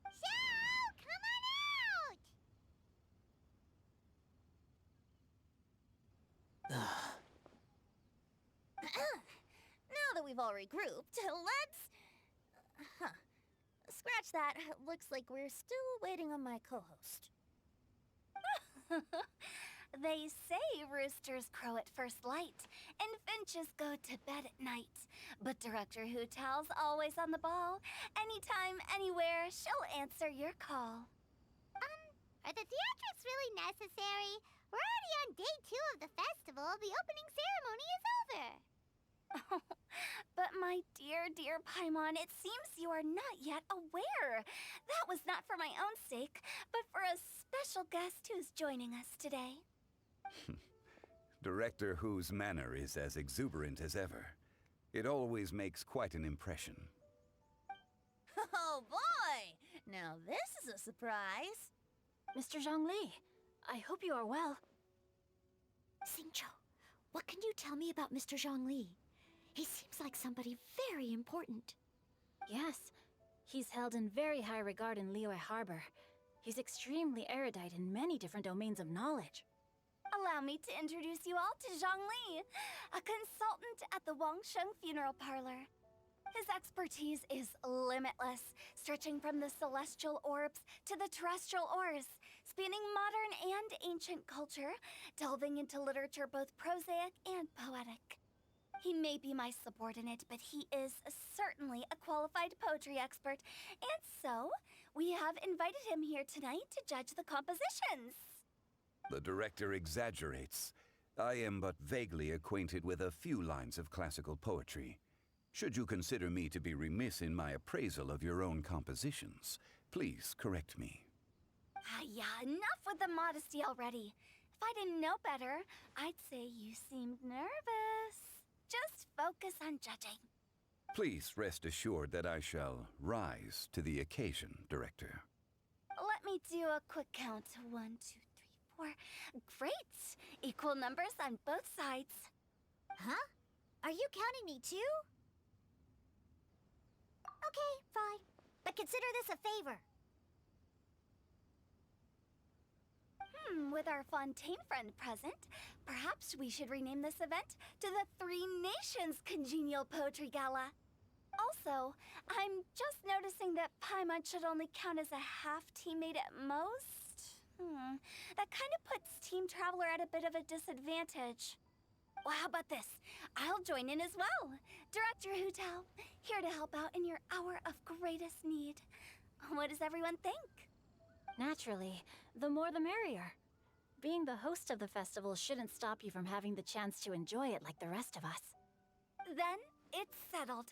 Xiao, come on out! Now that we've all regrouped, let's... Huh. Scratch that. Looks like we're still waiting on my co-host. They say roosters crow at first light, and finches go to bed at night. But Director Hootal's always on the ball. Anytime, anywhere, she'll answer your call. Are the theatrics really necessary? We're already on day 2 of the festival. The opening ceremony is over. But my dear, dear Paimon, it seems you are not yet aware. That was not for my own sake, but for a special guest who's joining us today. Director Who's manner is as exuberant as ever. It always makes quite an impression. Oh boy! Now this is a surprise. Mr. Zhongli, I hope you are well. Xingqiu, what can you tell me about Mr. Zhongli? He seems like somebody very important. Yes, he's held in very high regard in Liyue Harbor. He's extremely erudite in many different domains of knowledge. Allow me to introduce you all to Zhongli, a consultant at the Wangsheng Funeral Parlor. His expertise is limitless, stretching from the celestial orbs to the terrestrial ores, spanning modern and ancient culture, delving into literature both prosaic and poetic. He may be my subordinate, but he is certainly a qualified poetry expert, and so we have invited him here tonight to judge the compositions. The director exaggerates. I am but vaguely acquainted with a few lines of classical poetry. Should you consider me to be remiss in my appraisal of your own compositions, please correct me. Yeah, enough with the modesty already. If I didn't know better, I'd say you seemed nervous. Just focus on judging. Please rest assured that I shall rise to the occasion, Director. Let me do a quick count. 1, 2, 3, 4. Great! Equal numbers on both sides. Huh? Are you counting me too? Okay, fine. But consider this a favor. With our Fontaine friend present, perhaps we should rename this event to the Three Nations Congenial Poetry Gala. Also, I'm just noticing that Paimon should only count as a half teammate at most. That kind of puts Team Traveler at a bit of a disadvantage. Well, how about this? I'll join in as well. Director Hootal, here to help out in your hour of greatest need. What does everyone think? Naturally, the more the merrier. Being the host of the festival shouldn't stop you from having the chance to enjoy it like the rest of us. Then, it's settled.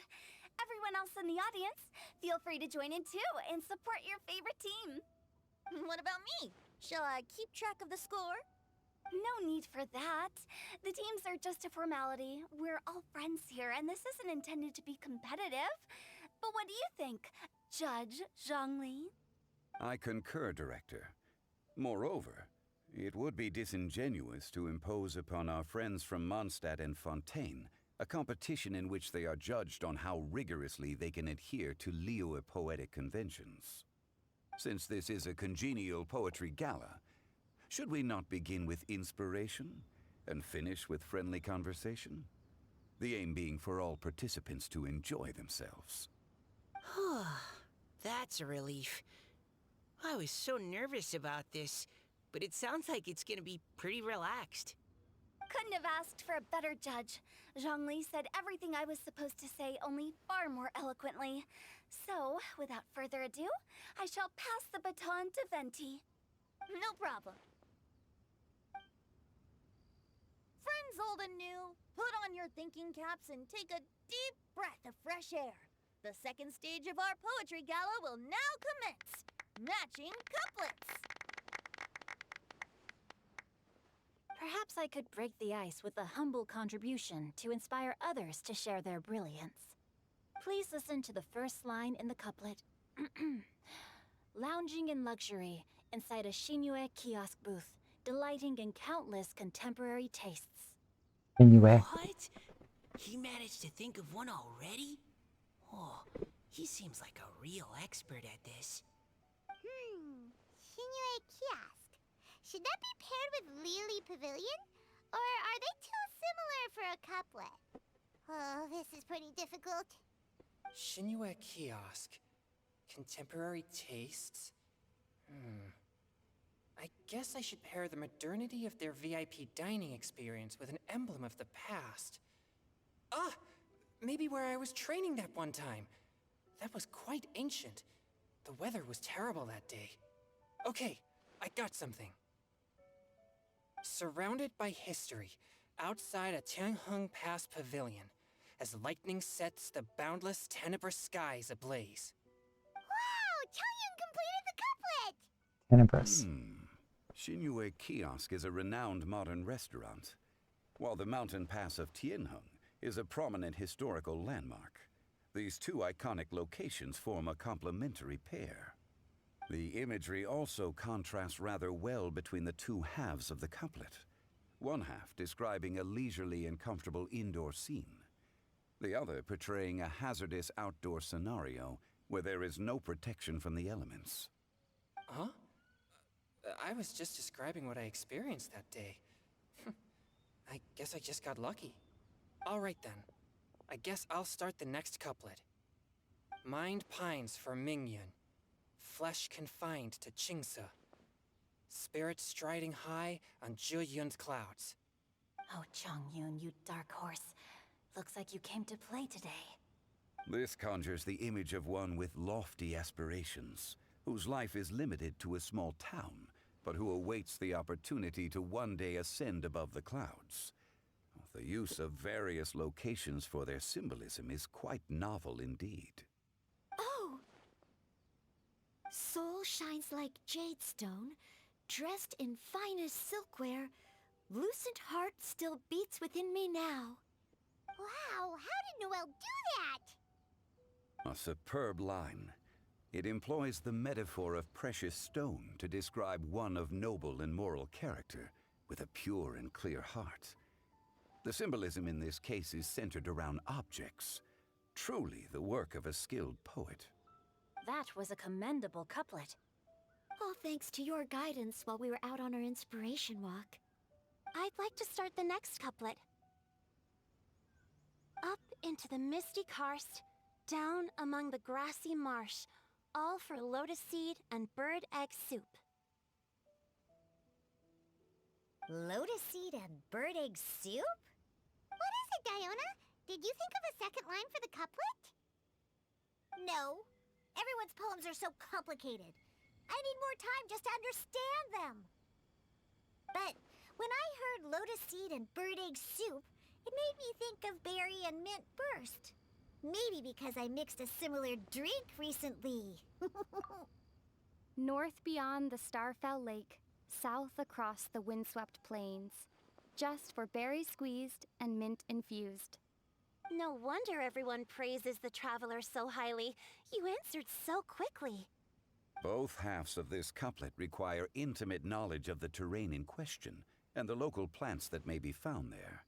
Everyone else in the audience, feel free to join in too and support your favorite team. What about me? Shall I keep track of the score? No need for that. The teams are just a formality. We're all friends here, and this isn't intended to be competitive. But what do you think, Judge Zhongli? I concur, Director. Moreover, it would be disingenuous to impose upon our friends from Mondstadt and Fontaine a competition in which they are judged on how rigorously they can adhere to Liyue poetic conventions. Since this is a congenial poetry gala, should we not begin with inspiration and finish with friendly conversation? The aim being for all participants to enjoy themselves. That's a relief. I was so nervous about this, but it sounds like it's gonna be pretty relaxed. Couldn't have asked for a better judge. Zhongli said everything I was supposed to say, only far more eloquently. So, without further ado, I shall pass the baton to Venti. No problem. Friends old and new, put on your thinking caps and take a deep breath of fresh air. The second stage of our poetry gala will now commence. Matching couplets. Perhaps I could break the ice with a humble contribution to inspire others to share their brilliance. Please listen to the first line in the couplet. Lounging in luxury inside a Shinue kiosk booth, delighting in countless contemporary tastes. Anyway, What? He managed to think of one already? Oh, he seems like a real expert at this. Shinue Kiosk. Should that be paired with Lily Pavilion? Or are they too similar for a couplet? Oh, this is pretty difficult. Shinue Kiosk. Contemporary tastes? I guess I should pair the modernity of their VIP dining experience with an emblem of the past. Ah! Maybe where I was training that one time. That was quite ancient. The weather was terrible that day. Okay, I got something. Surrounded by history, outside a Tianheng Pass pavilion, as lightning sets the boundless tenebrous skies ablaze. Wow! Chongyun completed the couplet! Tenebrous. Shinue Kiosk is a renowned modern restaurant, while the mountain pass of Tianheng is a prominent historical landmark. These two iconic locations form a complementary pair. The imagery also contrasts rather well between the two halves of the couplet. One half describing a leisurely and comfortable indoor scene, the other portraying a hazardous outdoor scenario where there is no protection from the elements. Huh? I was just describing what I experienced that day. I guess I just got lucky. Alright then. I guess I'll start the next couplet. Mind pines for Mingyun. Flesh confined to Qingse. Spirit striding high on Zheyun's clouds. Oh, Chongyun, you dark horse. Looks like you came to play today. This conjures the image of one with lofty aspirations, whose life is limited to a small town, but who awaits the opportunity to one day ascend above the clouds. The use of various locations for their symbolism is quite novel indeed. Oh! Soul shines like jade stone, dressed in finest silkwear. Lucent heart still beats within me now. Wow, how did Noelle do that? A superb line. It employs the metaphor of precious stone to describe one of noble and moral character, with a pure and clear heart. The symbolism in this case is centered around objects, truly the work of a skilled poet. That was a commendable couplet. All thanks to your guidance while we were out on our inspiration walk. I'd like to start the next couplet. Up into the misty karst, down among the grassy marsh, all for lotus seed and bird egg soup. Lotus seed and bird egg soup? What is it, Diona? Did you think of a second line for the couplet? No. Everyone's poems are so complicated. I need more time just to understand them. But when I heard lotus seed and bird egg soup, it made me think of berry and mint burst. Maybe because I mixed a similar drink recently. North beyond the Starfell Lake, south across the windswept plains. Just for berries squeezed and mint infused. No wonder everyone praises the traveler so highly. You answered so quickly. Both halves of this couplet require intimate knowledge of the terrain in question and the local plants that may be found there.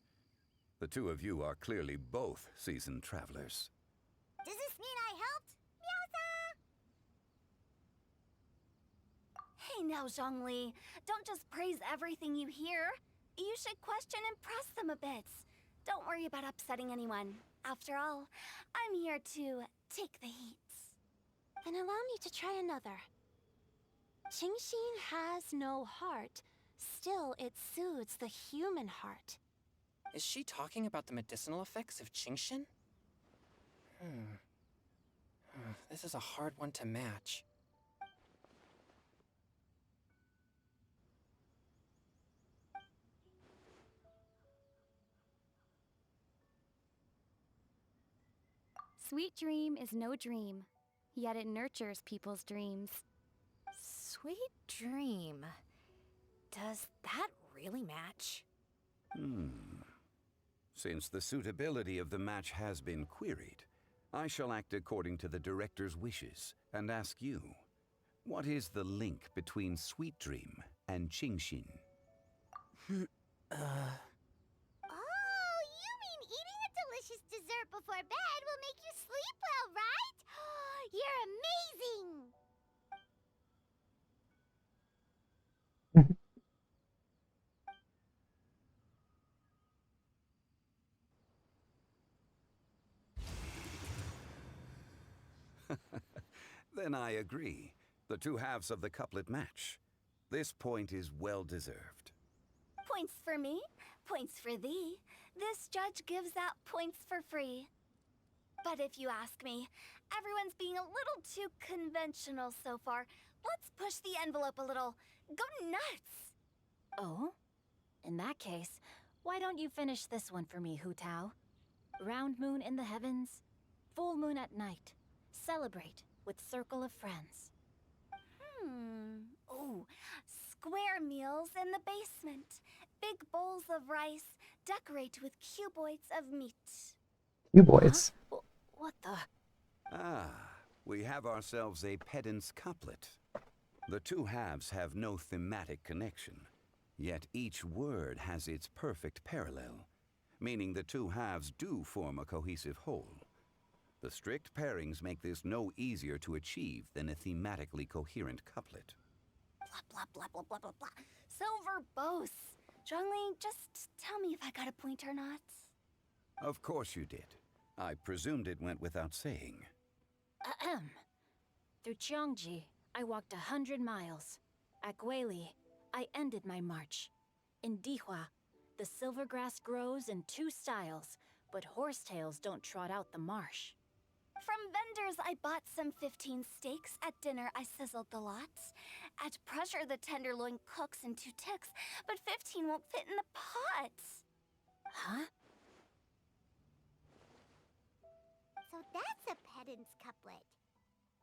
The two of you are clearly both seasoned travelers. Does this mean I helped? Meowza! Hey now, Zhongli. Don't just praise everything you hear. You should question and press them a bit. Don't worry about upsetting anyone. After all, I'm here to take the heat. Then allow me to try another. Qingxin has no heart. Still, it soothes the human heart. Is she talking about the medicinal effects of Qingxin? This is a hard one to match. Sweet dream is no dream, yet it nurtures people's dreams. Sweet dream. Does that really match? Since the suitability of the match has been queried, I shall act according to the director's wishes and ask you, what is the link between Sweet Dream and Chongyun? Oh, you mean eating a delicious dessert before bed will make you sleep well, right? You're amazing! Then I agree. The two halves of the couplet match. This point is well deserved. Points for me, points for thee. This judge gives out points for free. But if you ask me, everyone's being a little too conventional so far. Let's push the envelope a little. Go nuts! Oh? In that case, why don't you finish this one for me, Hu Tao? Round moon in the heavens, full moon at night. Celebrate with circle of friends. Oh, square meals in the basement. Big bowls of rice. Decorate with cuboids of meat. You boys. What the? Ah, we have ourselves a pedant's couplet. The two halves have no thematic connection, yet each word has its perfect parallel, meaning the two halves do form a cohesive whole. The strict pairings make this no easier to achieve than a thematically coherent couplet. Blah, blah, blah, blah, blah, blah, blah. So verbose. Zhongli, just tell me if I got a point or not. Of course you did. I presumed it went without saying. Ahem. Through Cheongji, I walked 100 miles. At Guili, I ended my march. In Dihua, the silver grass grows in two styles, but horsetails don't trot out the marsh. From vendors, I bought some 15 steaks. At dinner, I sizzled the lots. At pressure, the tenderloin cooks in 2 ticks, but 15 won't fit in the pot. Huh? So that's a pedant's couplet.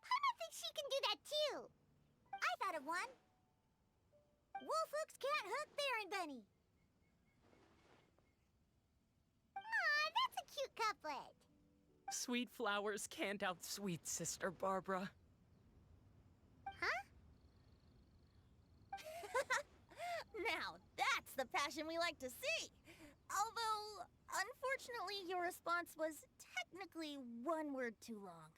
Paimon thinks she can do that too. I thought of one. Wolf hooks can't hook Baron Bunny. Aw, that's a cute couplet. Sweet flowers can't outsweet Sister Barbara. Huh? Now, that's the passion we like to see. Although, unfortunately, your response was technically one word too long.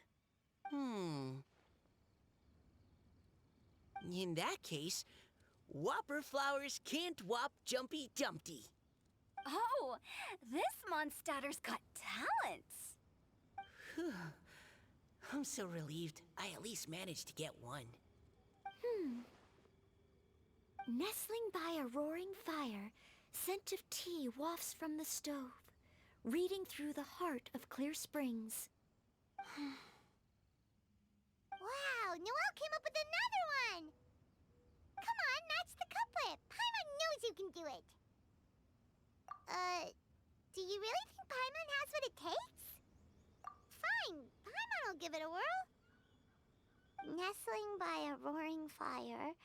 In that case, Whopper flowers can't whop Jumpy Dumpty. Oh, this Mondstadter's got talent. Whew. I'm so relieved I at least managed to get one. Nestling by a roaring fire, scent of tea wafts from the stove, reading through the heart of clear springs. Wow, Noelle came up with another one! Come on, match the couplet. Paimon knows you can do it. Do you really think Paimon has what it takes? Fine, Paimon will give it a whirl. Nestling by a roaring fire,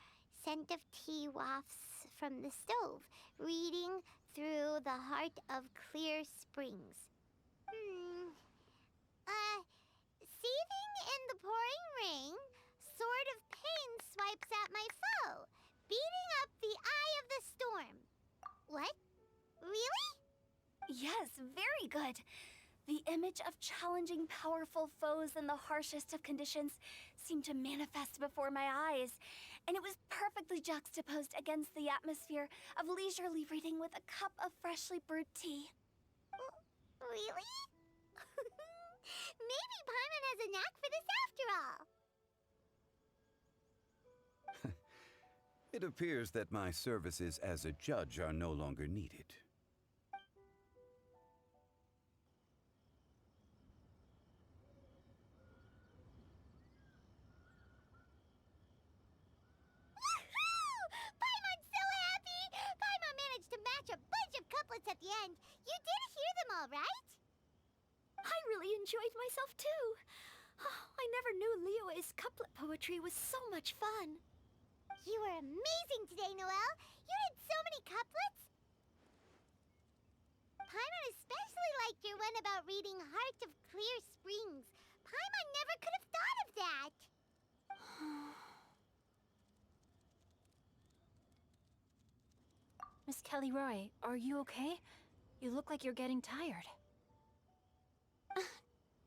scent of tea wafts from the stove, reading through the heart of clear springs. Seething in the pouring rain, sword of pain swipes at my foe, beating up the eye of the storm. What? Really? Yes, very good. The image of challenging powerful foes in the harshest of conditions seemed to manifest before my eyes, and it was perfectly juxtaposed against the atmosphere of leisurely reading with a cup of freshly brewed tea. Really? Maybe Paimon has a knack for this after all. It appears that my services as a judge are no longer needed. Paimon's so happy! Paimon managed to match a bunch of couplets at the end. You did hear them all, right? I really enjoyed myself too. Oh, I never knew Liyue's couplet poetry was so much fun. You were amazing today, Noelle. You did so many couplets. Paimon especially liked your one about reading Heart of Clear Springs. Paimon never could have thought of that. Miss Kelly Roy, are you okay? You look like you're getting tired.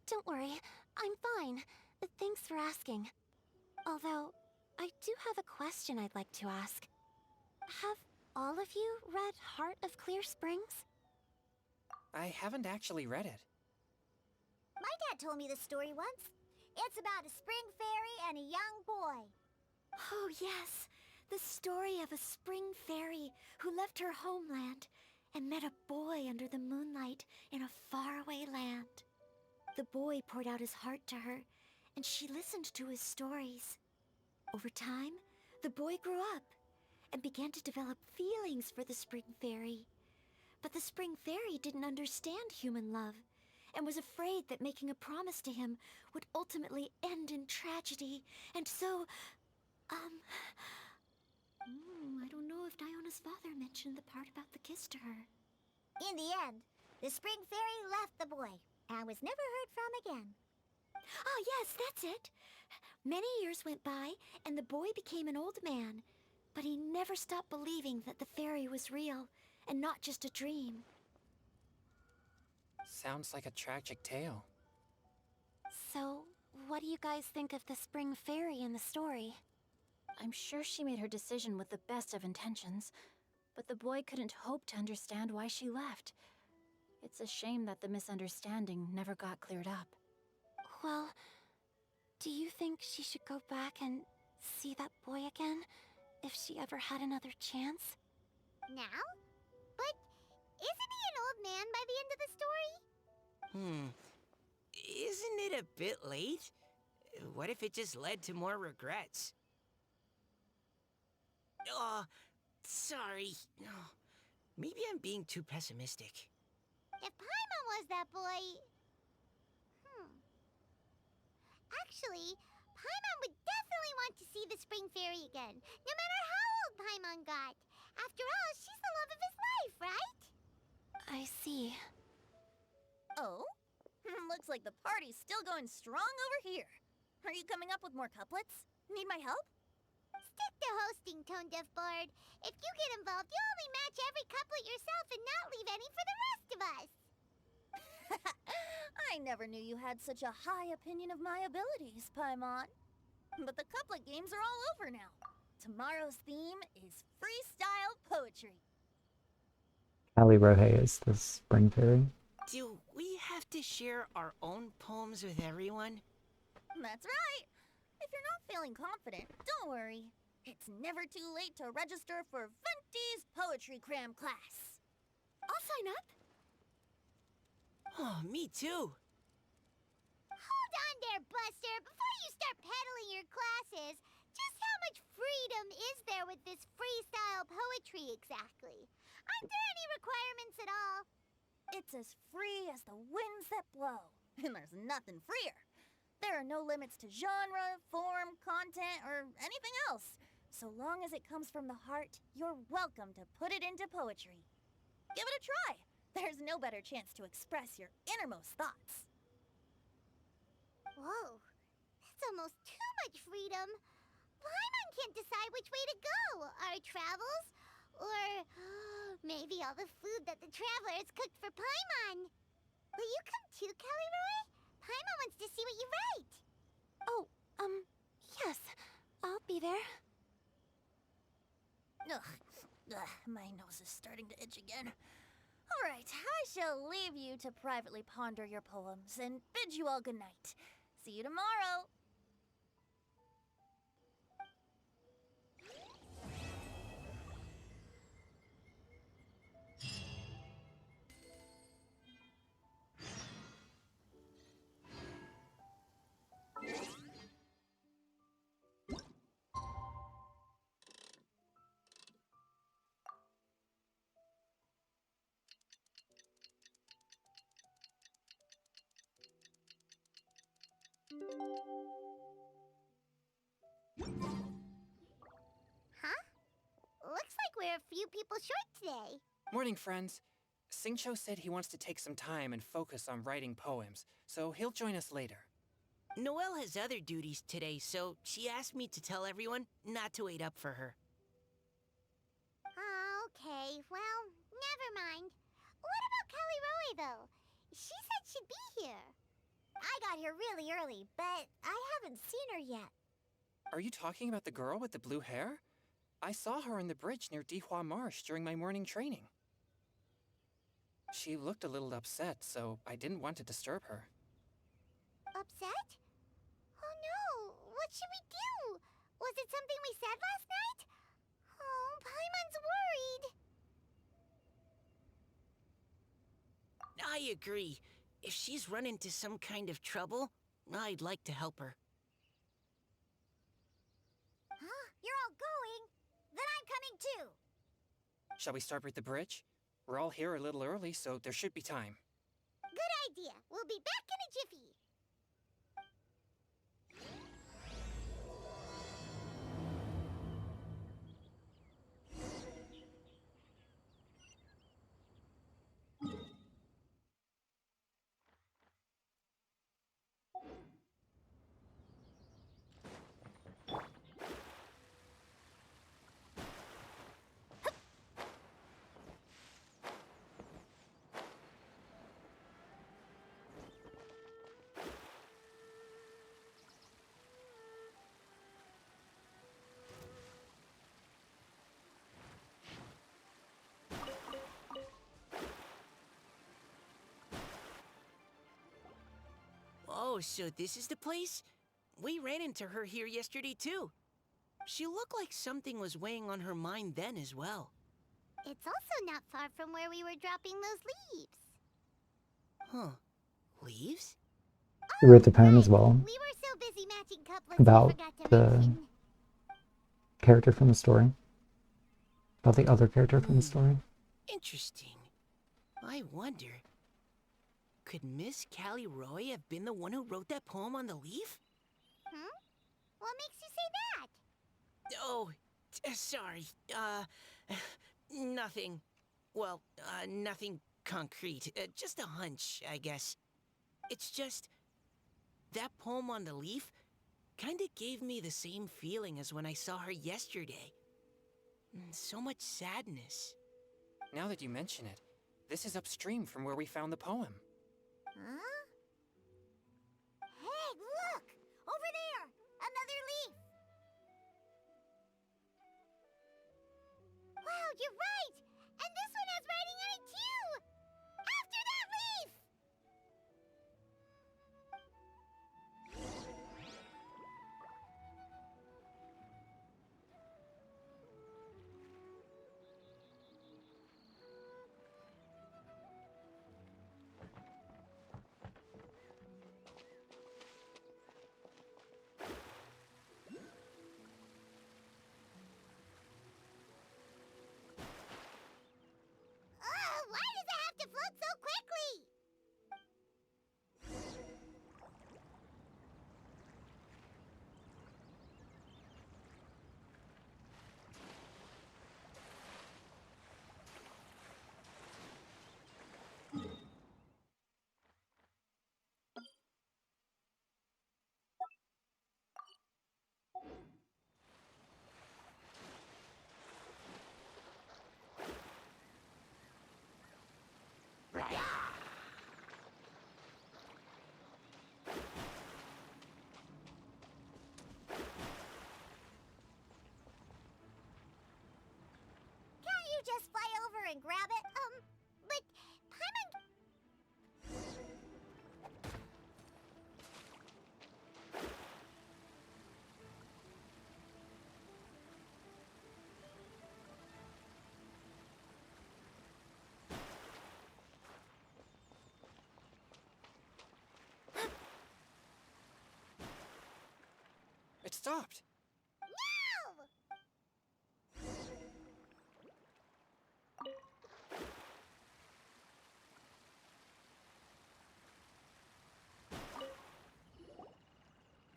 Don't worry, I'm fine. Thanks for asking. Although, I do have a question I'd like to ask. Have all of you read Heart of Clear Springs? I haven't actually read it. My dad told me the story once. It's about a spring fairy and a young boy. Oh, yes. The story of a spring fairy who left her homeland and met a boy under the moonlight in a faraway land. The boy poured out his heart to her, and she listened to his stories. Over time, the boy grew up and began to develop feelings for the spring fairy. But the spring fairy didn't understand human love and was afraid that making a promise to him would ultimately end in tragedy. And so, I don't know if Diona's father mentioned the part about the kiss to her. In the end, the spring fairy left the boy and was never heard from again. Ah, yes, that's it. Many years went by, and the boy became an old man, but he never stopped believing that the fairy was real and not just a dream. Sounds like a tragic tale. So, what do you guys think of the spring fairy in the story? I'm sure she made her decision with the best of intentions, but the boy couldn't hope to understand why she left. It's a shame that the misunderstanding never got cleared up. Well, do you think she should go back and see that boy again, if she ever had another chance? Now? But isn't he an old man by the end of the story? Isn't it a bit late? What if it just led to more regrets? Oh, sorry. Oh, maybe I'm being too pessimistic. If Paimon was that boy... Actually, Paimon would definitely want to see the spring fairy again, no matter how old Paimon got. After all, she's the love of his life, right? I see. Oh? Looks like the party's still going strong over here. Are you coming up with more couplets? Need my help? Stick to hosting, Tone Deaf Bard. If you get involved, you'll only match every couplet yourself and not leave any for the rest of us. I never knew you had such a high opinion of my abilities, Paimon. But the couplet games are all over now. Tomorrow's theme is freestyle poetry. Callie Rohe is the spring fairy. Do we have to share our own poems with everyone? That's right. If you're not feeling confident, don't worry. It's never too late to register for Venti's Poetry Cram class. I'll sign up. Oh, me too. Hold on there, Buster. Before you start peddling your classes, just how much freedom is there with this freestyle poetry exactly? Aren't there any requirements at all? It's as free as the winds that blow, and there's nothing freer. There are no limits to genre, form, content, or anything else. So long as it comes from the heart, you're welcome to put it into poetry. Give it a try. There's no better chance to express your innermost thoughts. Whoa, that's almost too much freedom. Paimon can't decide which way to go. Our travels? Or maybe all the food that the travelers cooked for Paimon. Will you come too, Kelly Roy? Paimon wants to see what you write. Oh, yes. I'll be there. Ugh, my nose is starting to itch again. All right, I shall leave you to privately ponder your poems and bid you all good night. See you tomorrow. a few people short today. Morning, friends. Singcho said he wants to take some time and focus on writing poems, so he'll join us later. Noelle has other duties today, so she asked me to tell everyone not to wait up for her. Oh, okay. Well, never mind. What about Kelly Roy, though? She said she'd be here. I got here really early, but I haven't seen her yet. Are you talking about the girl with the blue hair? I saw her on the bridge near Dihua Marsh during my morning training. She looked a little upset, so I didn't want to disturb her. Upset? Oh no, what should we do? Was it something we said last night? Oh, Paimon's worried. I agree. If she's run into some kind of trouble, I'd like to help her. Huh? You're all going? Then I'm coming too. Shall we start with the bridge? We're all here a little early, so there should be time. Good idea. We'll be back in a jiffy. Oh, so this is the place? We ran into her here yesterday, too. She looked like something was weighing on her mind then as well. It's also not far from where we were dropping those leaves. Huh. Leaves? We wrote the poem as well We were so busy matching couplets about we forgot to the mention. character from the story. About the other character from the story. Interesting. I wonder, could Miss Callie Roy have been the one who wrote that poem on the leaf? Hmm? What makes you say that? Oh, sorry. Nothing. Well, nothing concrete. Just a hunch, I guess. It's just, that poem on the leaf kinda gave me the same feeling as when I saw her yesterday. So much sadness. Now that you mention it, this is upstream from where we found the poem. Huh? Hey, look! Over there! Another leaf! Wow, you're right! And this one has writing on it too! After that leaf! Why does it have to float so quickly? Can't you just fly over and grab it? But Paimon... It stopped. No!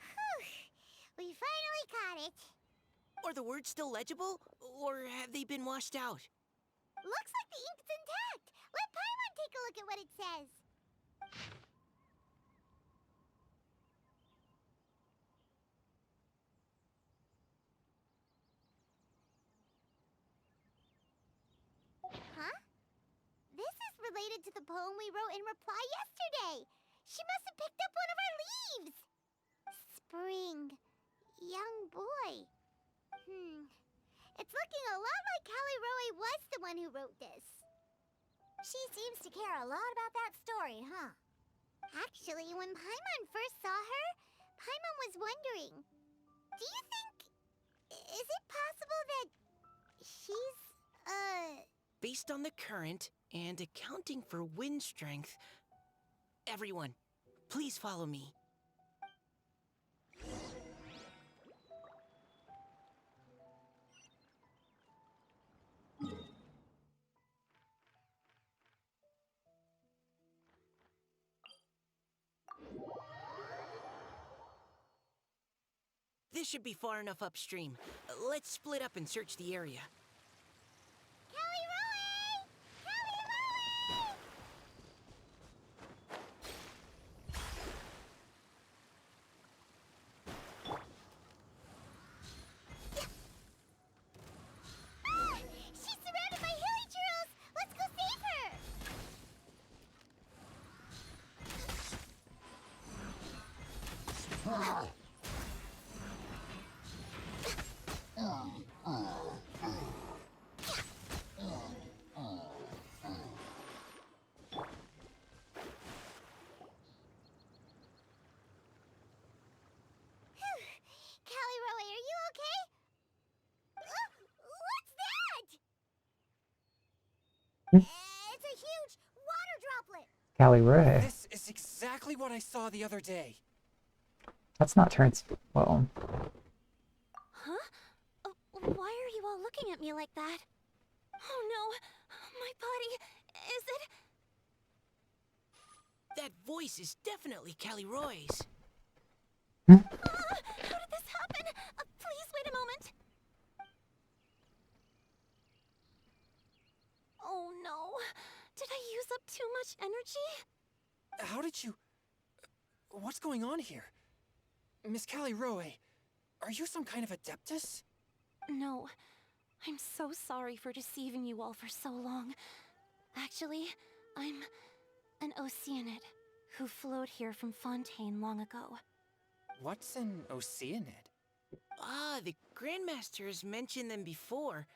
Whew, we finally caught it. Are the words still legible, or have they been washed out? Looks like the ink's intact. Let Paimon take a look at what it says. Huh? This is related to the poem we wrote in reply yesterday. She must have picked up one of our leaves. Spring. Young boy. It's looking a lot like Callie Roe was the one who wrote this. She seems to care a lot about that story, huh? Actually, when Paimon first saw her, Paimon was wondering, do you think... is it possible that she's, Based on the current and accounting for wind strength, everyone, please follow me. This should be far enough upstream. Let's split up and search the area. Callie Roe! Callie Roe! Ah! She's surrounded by hilly churls! Let's go save her! Callie Roe, are you okay? What's that? It's a huge water droplet. Callie Ray. This is exactly what I saw the other day. That's not well. Huh? Why are you all looking at me like that? Oh no! My body... is it... That voice is definitely Callie Roy's. How did this happen? Please wait a moment. Oh no. Did I use up too much energy? How did you... What's going on here? Miss Callie Roe, are you some kind of adeptus? No. I'm so sorry for deceiving you all for so long. Actually, I'm an Oceanid who flowed here from Fontaine long ago. What's an Oceanid? Ah, the Grandmasters mentioned them before.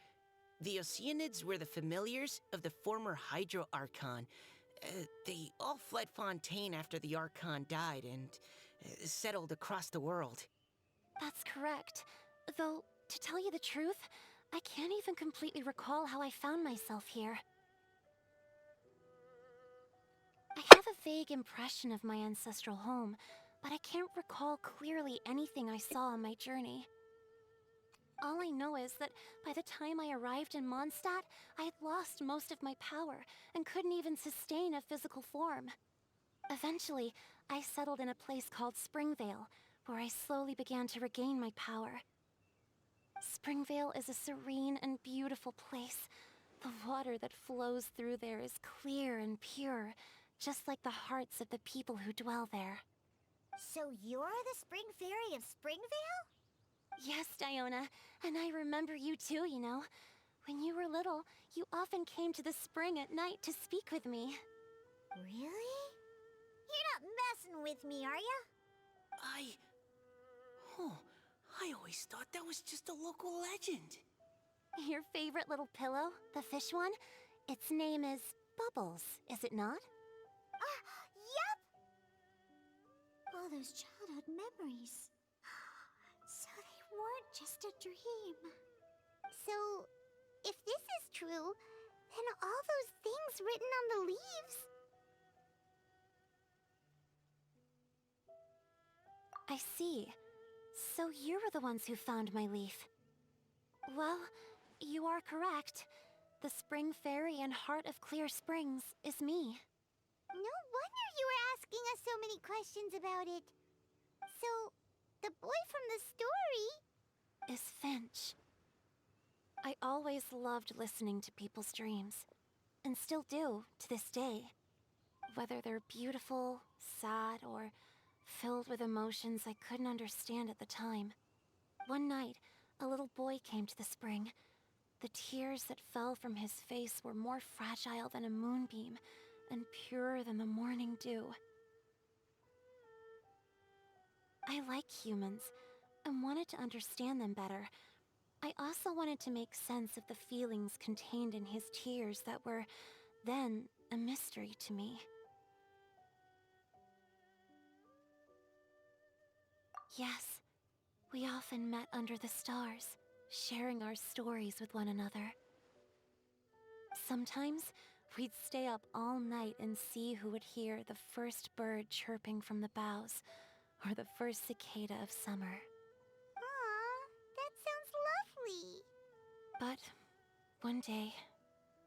The Oceanids were the familiars of the former Hydro Archon. They all fled Fontaine after the Archon died and settled across the world. That's correct. Though, to tell you the truth, I can't even completely recall how I found myself here. I have a vague impression of my ancestral home, but I can't recall clearly anything I saw on my journey. All I know is that by the time I arrived in Mondstadt, I had lost most of my power and couldn't even sustain a physical form. Eventually, I settled in a place called Springvale, where I slowly began to regain my power. Springvale is a serene and beautiful place. The water that flows through there is clear and pure, just like the hearts of the people who dwell there. So you're the Spring Fairy of Springvale? Yes, Diona, and I remember you too, you know. When you were little, you often came to the spring at night to speak with me. Really? You're not messing with me, are ya? I always thought that was just a local legend. Your favorite little pillow, the fish one? Its name is Bubbles, is it not? Yup! All those childhood memories. So they weren't just a dream. So, if this is true, then all those things written on the leaves... I see. So you were the ones who found my leaf. Well, you are correct. The Spring Fairy and Heart of Clear Springs is me. No wonder you were asking us so many questions about it. So, the boy from the story... Is Finch. always loved listening to people's dreams, and still do to this day. Whether they're beautiful, sad, or filled with emotions I couldn't understand at the time. One night, a little boy came to the spring. The tears that fell from his face were more fragile than a moonbeam and purer than the morning dew. I like humans and wanted to understand them better. I also wanted to make sense of the feelings contained in his tears that were then a mystery to me. Yes, we often met under the stars, sharing our stories with one another. Sometimes, we'd stay up all night and see who would hear the first bird chirping from the boughs, or the first cicada of summer. Aw, that sounds lovely. But one day,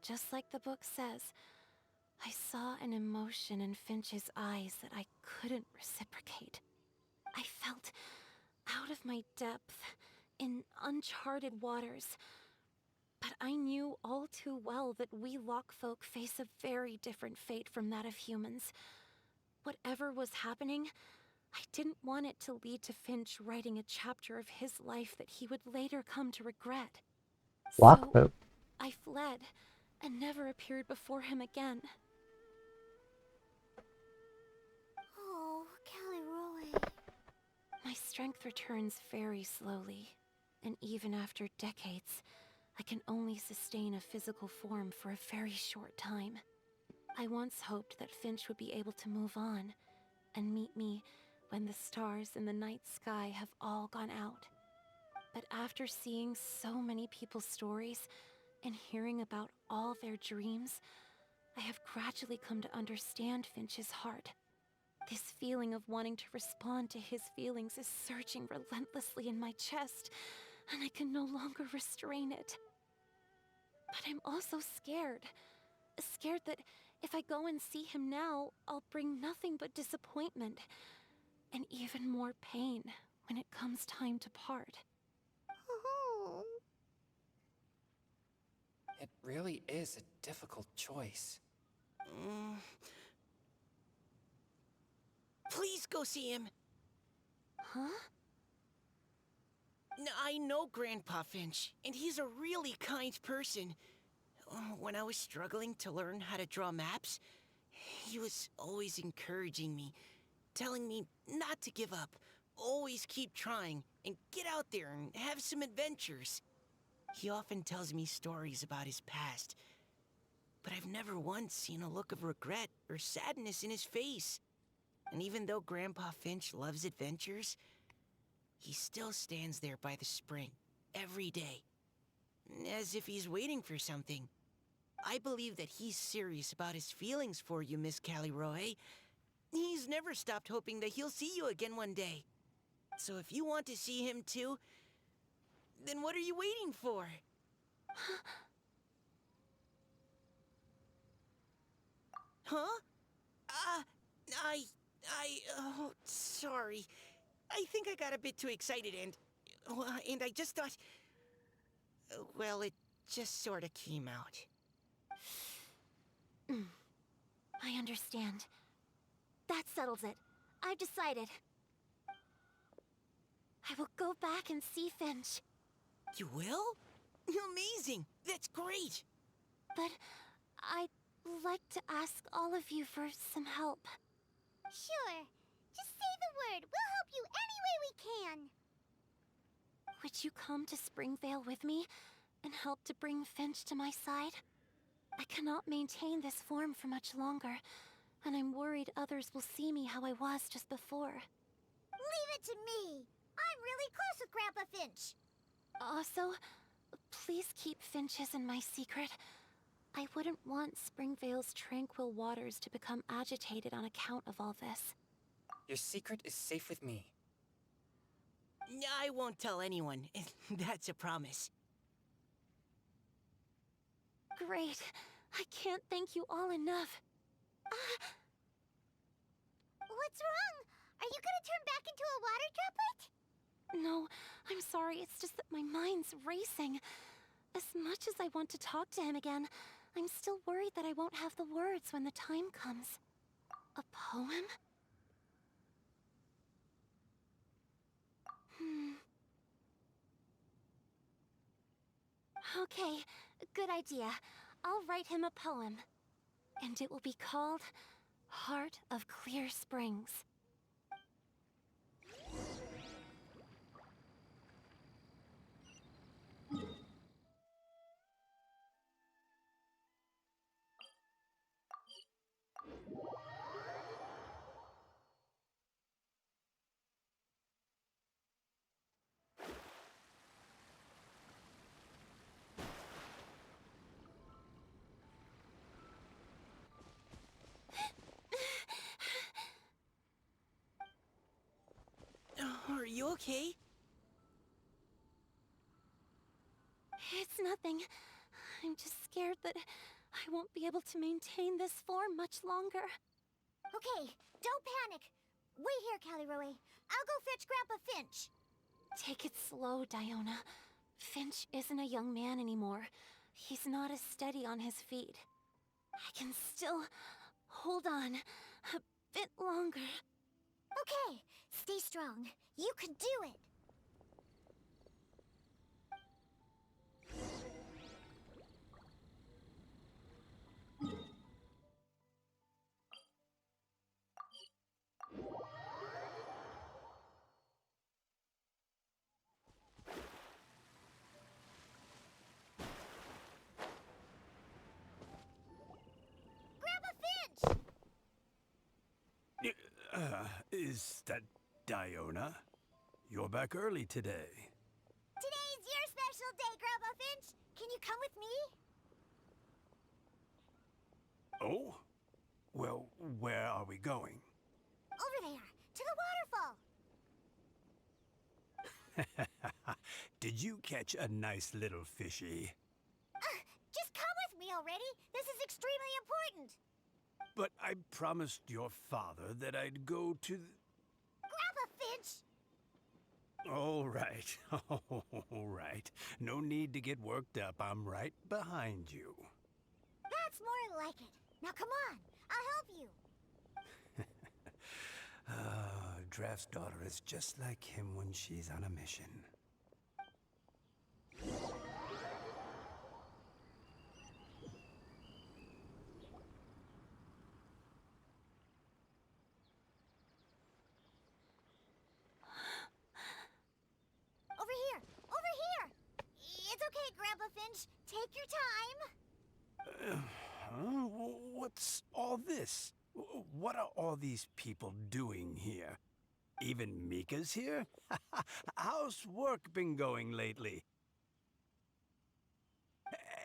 just like the book says, I saw an emotion in Finch's eyes that I couldn't reciprocate. I felt out of my depth, in uncharted waters. But I knew all too well that we Lockfolk face a very different fate from that of humans. Whatever was happening, I didn't want it to lead to Finch writing a chapter of his life that he would later come to regret. Lockfolk. So I fled and never appeared before him again. Oh, Callie. My strength returns very slowly, and even after decades, I can only sustain a physical form for a very short time. I once hoped that Finch would be able to move on and meet me when the stars in the night sky have all gone out. But after seeing so many people's stories and hearing about all their dreams, I have gradually come to understand Finch's heart. This feeling of wanting to respond to his feelings is surging relentlessly in my chest, and I can no longer restrain it. But I'm also scared. Scared that if I go and see him now, I'll bring nothing but disappointment and even more pain when it comes time to part. Oh. It really is a difficult choice. Please go see him. Huh? I know Grandpa Finch, and he's a really kind person. When I was struggling to learn how to draw maps, he was always encouraging me, telling me not to give up, always keep trying, and get out there and have some adventures. He often tells me stories about his past, but I've never once seen a look of regret or sadness in his face. And even though Grandpa Finch loves adventures, he still stands there by the spring, every day, as if he's waiting for something. I believe that he's serious about his feelings for you, Miss Callie. He's never stopped hoping that he'll see you again one day. So if you want to see him too, then what are you waiting for? Huh? Oh, sorry. I think I got a bit too excited and I just thought, well, it just sort of came out. I understand. That settles it. I've decided. I will go back and see Finch. You will? Amazing! That's great! But I'd like to ask all of you for some help. Sure. Just say the word. We'll help you any way we can. Would you come to Springvale with me and help to bring Finch to my side? I cannot maintain this form for much longer, and I'm worried others will see me how I was just before. Leave it to me. I'm really close with Grandpa Finch. Also, please keep Finch's in my secret. I wouldn't want Springvale's tranquil waters to become agitated on account of all this. Your secret is safe with me. I won't tell anyone. That's a promise. Great. I can't thank you all enough. What's wrong? Are you gonna turn back into a water droplet? No, I'm sorry. It's just that my mind's racing. As much as I want to talk to him again, I'm still worried that I won't have the words when the time comes. A poem? Okay, good idea. I'll write him a poem. And it will be called Heart of Clear Springs. Are you okay? It's nothing. I'm just scared that I won't be able to maintain this form much longer. Okay, don't panic. Wait here, Caliroe. I'll go fetch Grandpa Finch. Take it slow, Diona. Finch isn't a young man anymore. He's not as steady on his feet. I can still hold on a bit longer. Okay, stay strong. You can do it. Grandpa Finch! Is that Diona? You're back early today. Today's your special day, Grandpa Finch. Can you come with me? Oh? Well, where are we going? Over there, to the waterfall. Did you catch a nice little fishy? Just come with me already. This is extremely important. But I promised your father that I'd go to Grandpa Finch! All right. All right. No need to get worked up. I'm right behind you. That's more like it. Now come on, I'll help you. Draft's daughter is just like him when she's on a mission. Over here! Over here! It's okay, Grandpa Finch. Take your time. What's all this? What are all these people doing here? Even Mika's here? How's work been going lately?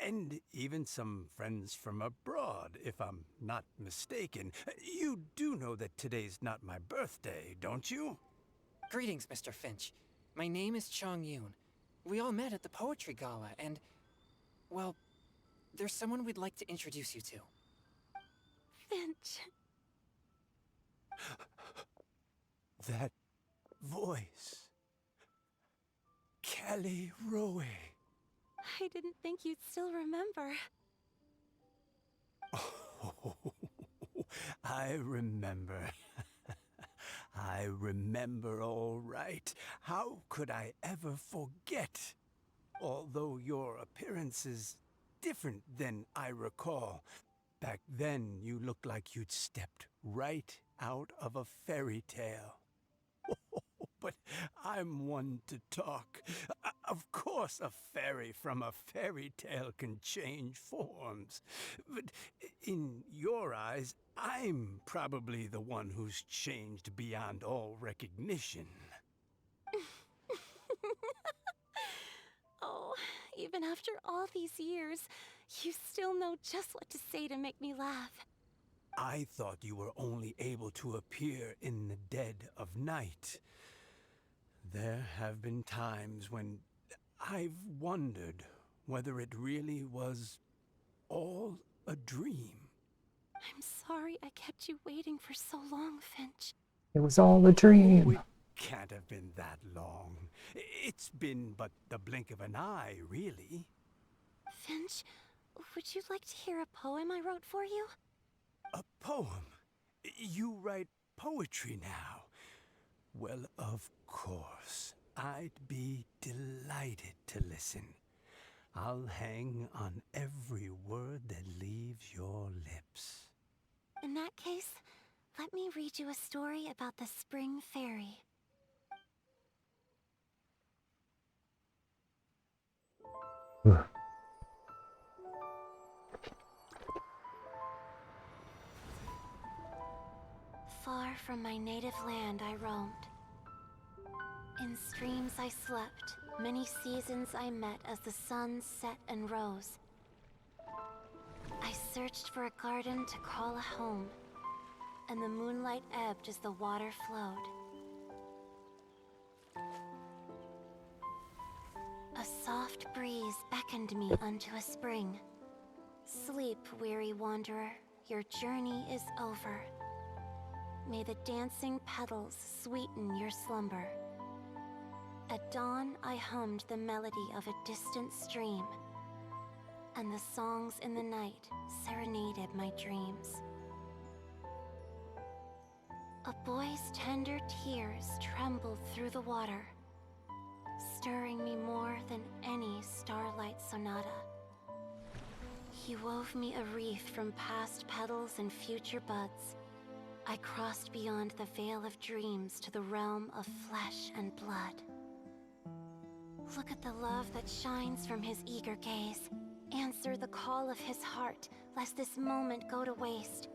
And even some friends from abroad, if I'm not mistaken. You do know that today's not my birthday, don't you? Greetings, Mr. Finch. My name is Chongyun. We all met at the poetry gala, and... well, there's someone we'd like to introduce you to. Finch. That voice. Callie Rowe. I didn't think you'd still remember. Oh, I remember. I remember all right. How could I ever forget? Although your appearance is different than I recall. Back then, you looked like you'd stepped right out of a fairy tale. But I'm one to talk. Of course, a fairy from a fairy tale can change forms. But in your eyes, I'm probably the one who's changed beyond all recognition. Oh, even after all these years, you still know just what to say to make me laugh. I thought you were only able to appear in the dead of night. There have been times when I've wondered whether it really was all a dream. I'm sorry I kept you waiting for so long, Finch. It was all a dream. It can't have been that long. It's been but the blink of an eye, really. Finch, would you like to hear a poem I wrote for you? A poem? You write poetry now? Well, of course. I'd be delighted to listen. I'll hang on every word that leaves your lips. In that case, let me read you a story about the Spring Fairy. Far from my native land I roamed. In streams I slept, many seasons I met as the sun set and rose. I searched for a garden to call a home, and the moonlight ebbed as the water flowed. A soft breeze beckoned me unto a spring. Sleep, weary wanderer, your journey is over. May the dancing petals sweeten your slumber. At dawn, I hummed the melody of a distant stream, and the songs in the night serenaded my dreams. A boy's tender tears trembled through the water, stirring me more than any starlight sonata. He wove me a wreath from past petals and future buds. I crossed beyond the veil of dreams to the realm of flesh and blood. Look at the love that shines from his eager gaze. Answer the call of his heart, lest this moment go to waste.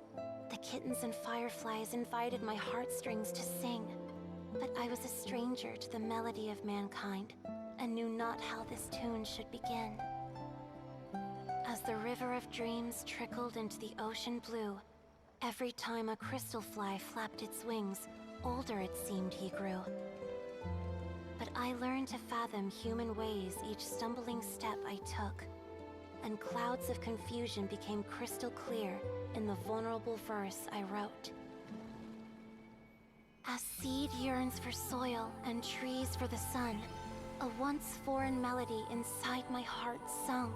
The kittens and fireflies invited my heartstrings to sing, but I was a stranger to the melody of mankind, and knew not how this tune should begin. As the river of dreams trickled into the ocean blue, every time a crystal fly flapped its wings, older it seemed he grew. But I learned to fathom human ways each stumbling step I took, and clouds of confusion became crystal clear in the vulnerable verse I wrote. As seed yearns for soil and trees for the sun, a once foreign melody inside my heart sung,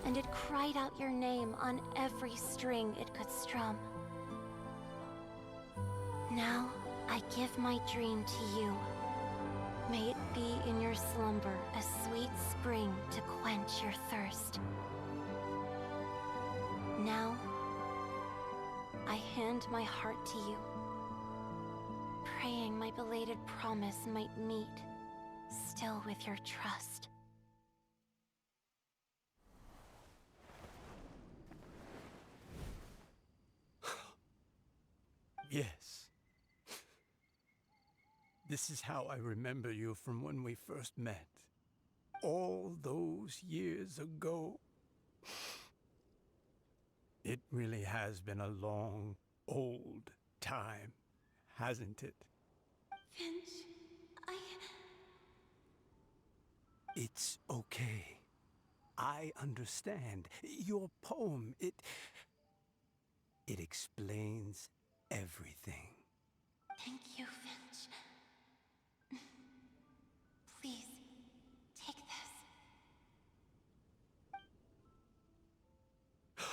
and it cried out your name on every string it could strum. Now, I give my dream to you. May it be in your slumber a sweet spring to quench your thirst. Now, I hand my heart to you, praying my belated promise might meet, still with your trust. Yes. This is how I remember you from when we first met. All those years ago. It really has been a long, old time, hasn't it? Finch, It's okay. I understand. Your poem, it explains everything. Thank you, Finch. Please, take this.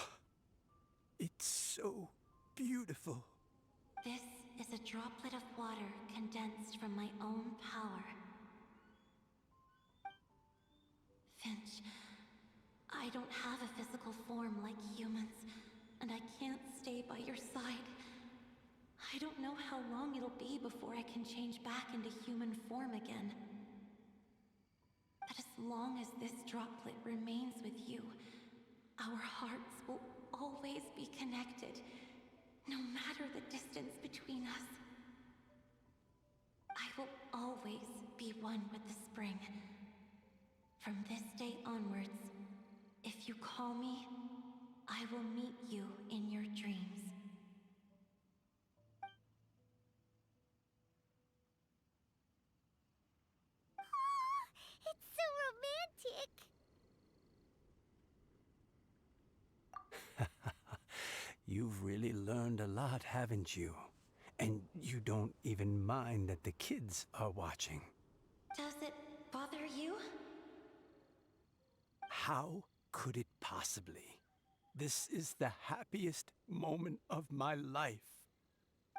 It's so beautiful. This is a droplet of water condensed from my own power. Finch, I don't have a physical form like humans, and I can't stay by your side. I don't know how long it'll be before I can change back into human form again. But as long as this droplet remains with you, our hearts will always be connected, no matter the distance between us. I will always be one with the spring. From this day onwards, if you call me, I will meet you in your dreams. It's so romantic. You've really learned a lot, haven't you? And you don't even mind that the kids are watching. Does it bother you? How could it possibly? This is the happiest moment of my life.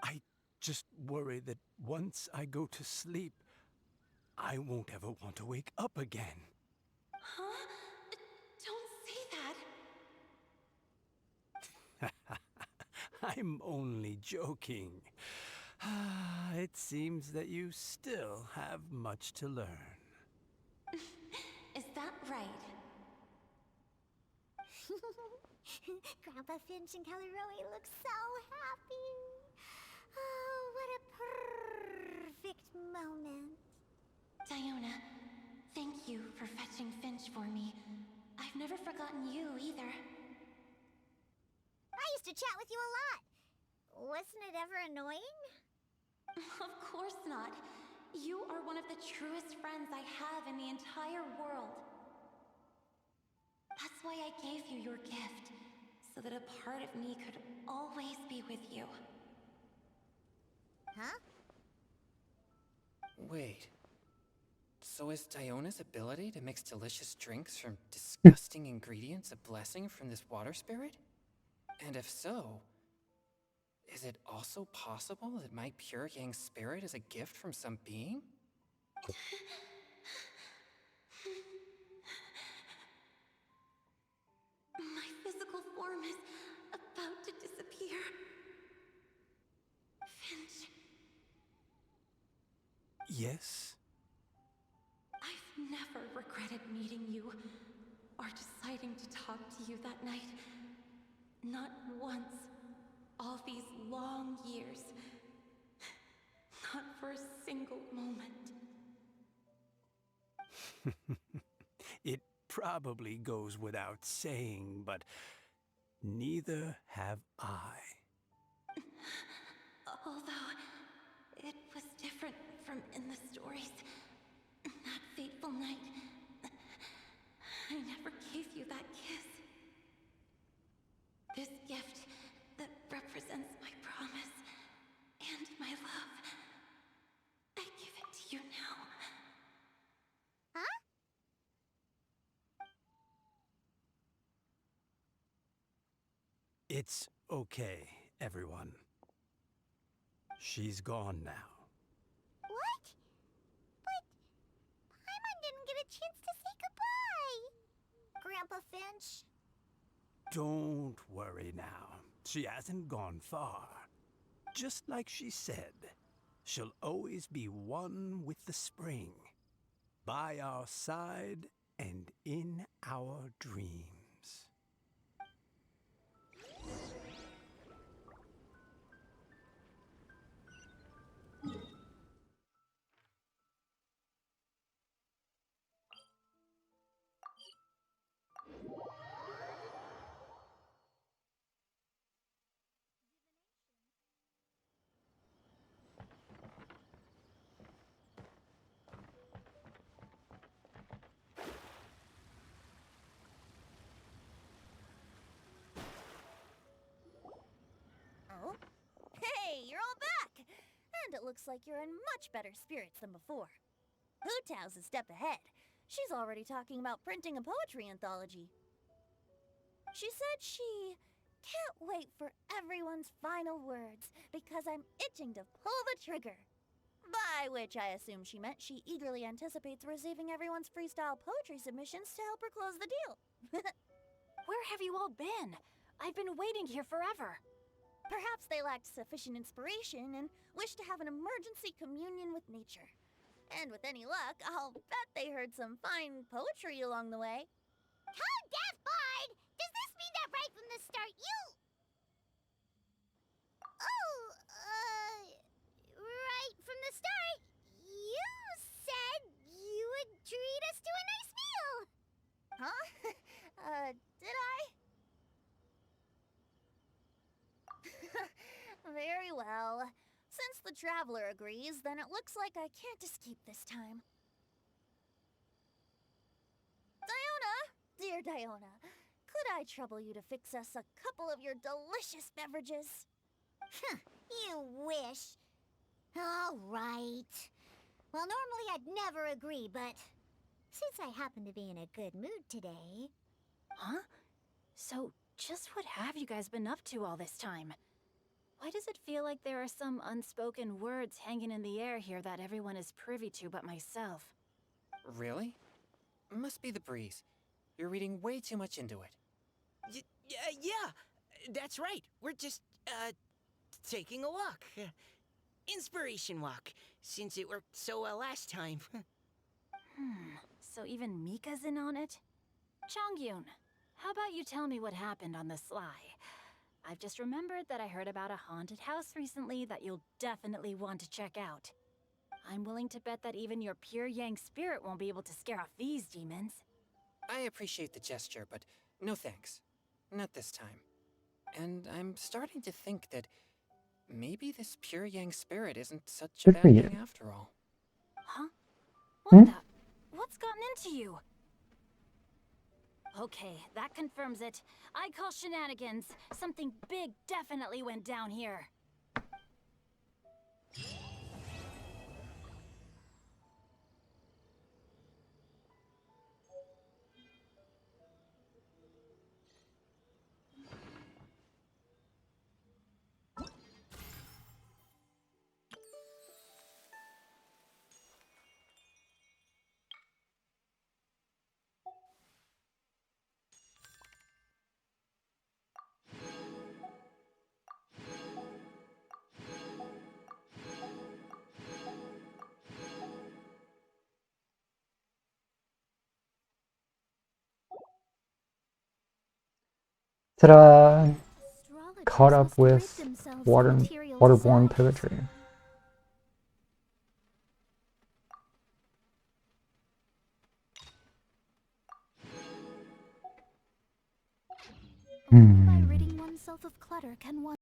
I just worry that once I go to sleep, I won't ever want to wake up again. Huh? Don't say that. I'm only joking. It seems that you still have much to learn. Is that right? Grandpa Finch and Caleroe look so happy. Oh, what a perfect moment. Diona, thank you for fetching Finch for me. I've never forgotten you either. I used to chat with you a lot. Wasn't it ever annoying? Of course not. You are one of the truest friends I have in the entire world. That's why I gave you your gift, so that a part of me could always be with you. Huh? Wait. So is Diona's ability to mix delicious drinks from disgusting ingredients a blessing from this water spirit? And if so, is it also possible that my pure yang spirit is a gift from some being? My physical form is about to disappear. Finch, Yes? I've never regretted meeting you or deciding to talk to you that night. Not once. All these long years. Not for a single moment. It probably goes without saying, but neither have I. Although, it was different from in the stories. That fateful night, I never gave you that kiss. This gift that represents my promise and my love. I give it to you now. Huh? It's okay, everyone. She's gone now. What? But Paimon didn't get a chance to say goodbye. Grandpa Finch? Don't worry now. She hasn't gone far. Just like she said, she'll always be one with the spring, by our side and in our dreams. Oh? Hey, you're all back! And it looks like you're in much better spirits than before. Hu Tao's a step ahead. She's already talking about printing a poetry anthology. She said she can't wait for everyone's final words because I'm itching to pull the trigger. By which I assume she meant she eagerly anticipates receiving everyone's freestyle poetry submissions to help her close the deal. Where have you all been? I've been waiting here forever. Perhaps they lacked sufficient inspiration and wished to have an emergency communion with nature. And with any luck, I'll bet they heard some fine poetry along the way. Tone deaf, Bard! Does this mean that right from the start you... Oh, right from the start, you said you would treat us to a nice meal! Huh? Did I? Very well. Since the traveler agrees, then it looks like I can't escape this time. Diona! Dear Diona, could I trouble you to fix us a couple of your delicious beverages? You wish. All right. Well, normally I'd never agree, but since I happen to be in a good mood today, Huh? So, just what have you guys been up to all this time? Why does it feel like there are some unspoken words hanging in the air here that everyone is privy to but myself? Really? Must be the breeze. You're reading way too much into it. Yeah, that's right. We're just, taking a walk. Inspiration walk, since it worked so well last time. So even Mika's in on it? Chongyun, how about you tell me what happened on the sly? I've just remembered that I heard about a haunted house recently that you'll definitely want to check out. I'm willing to bet that even your pure Yang spirit won't be able to scare off these demons. I appreciate the gesture, but no thanks. Not this time. And I'm starting to think that maybe this pure Yang spirit isn't such a Good for bad you. thing after all. Huh? Hmm? What the? What's gotten into you? Okay, that confirms it. I call shenanigans. Something big definitely went down here. Ta-da! Caught Astrologers up must rid with themselves of material Waterborne desires. Poetry. Only by ridding oneself of clutter can one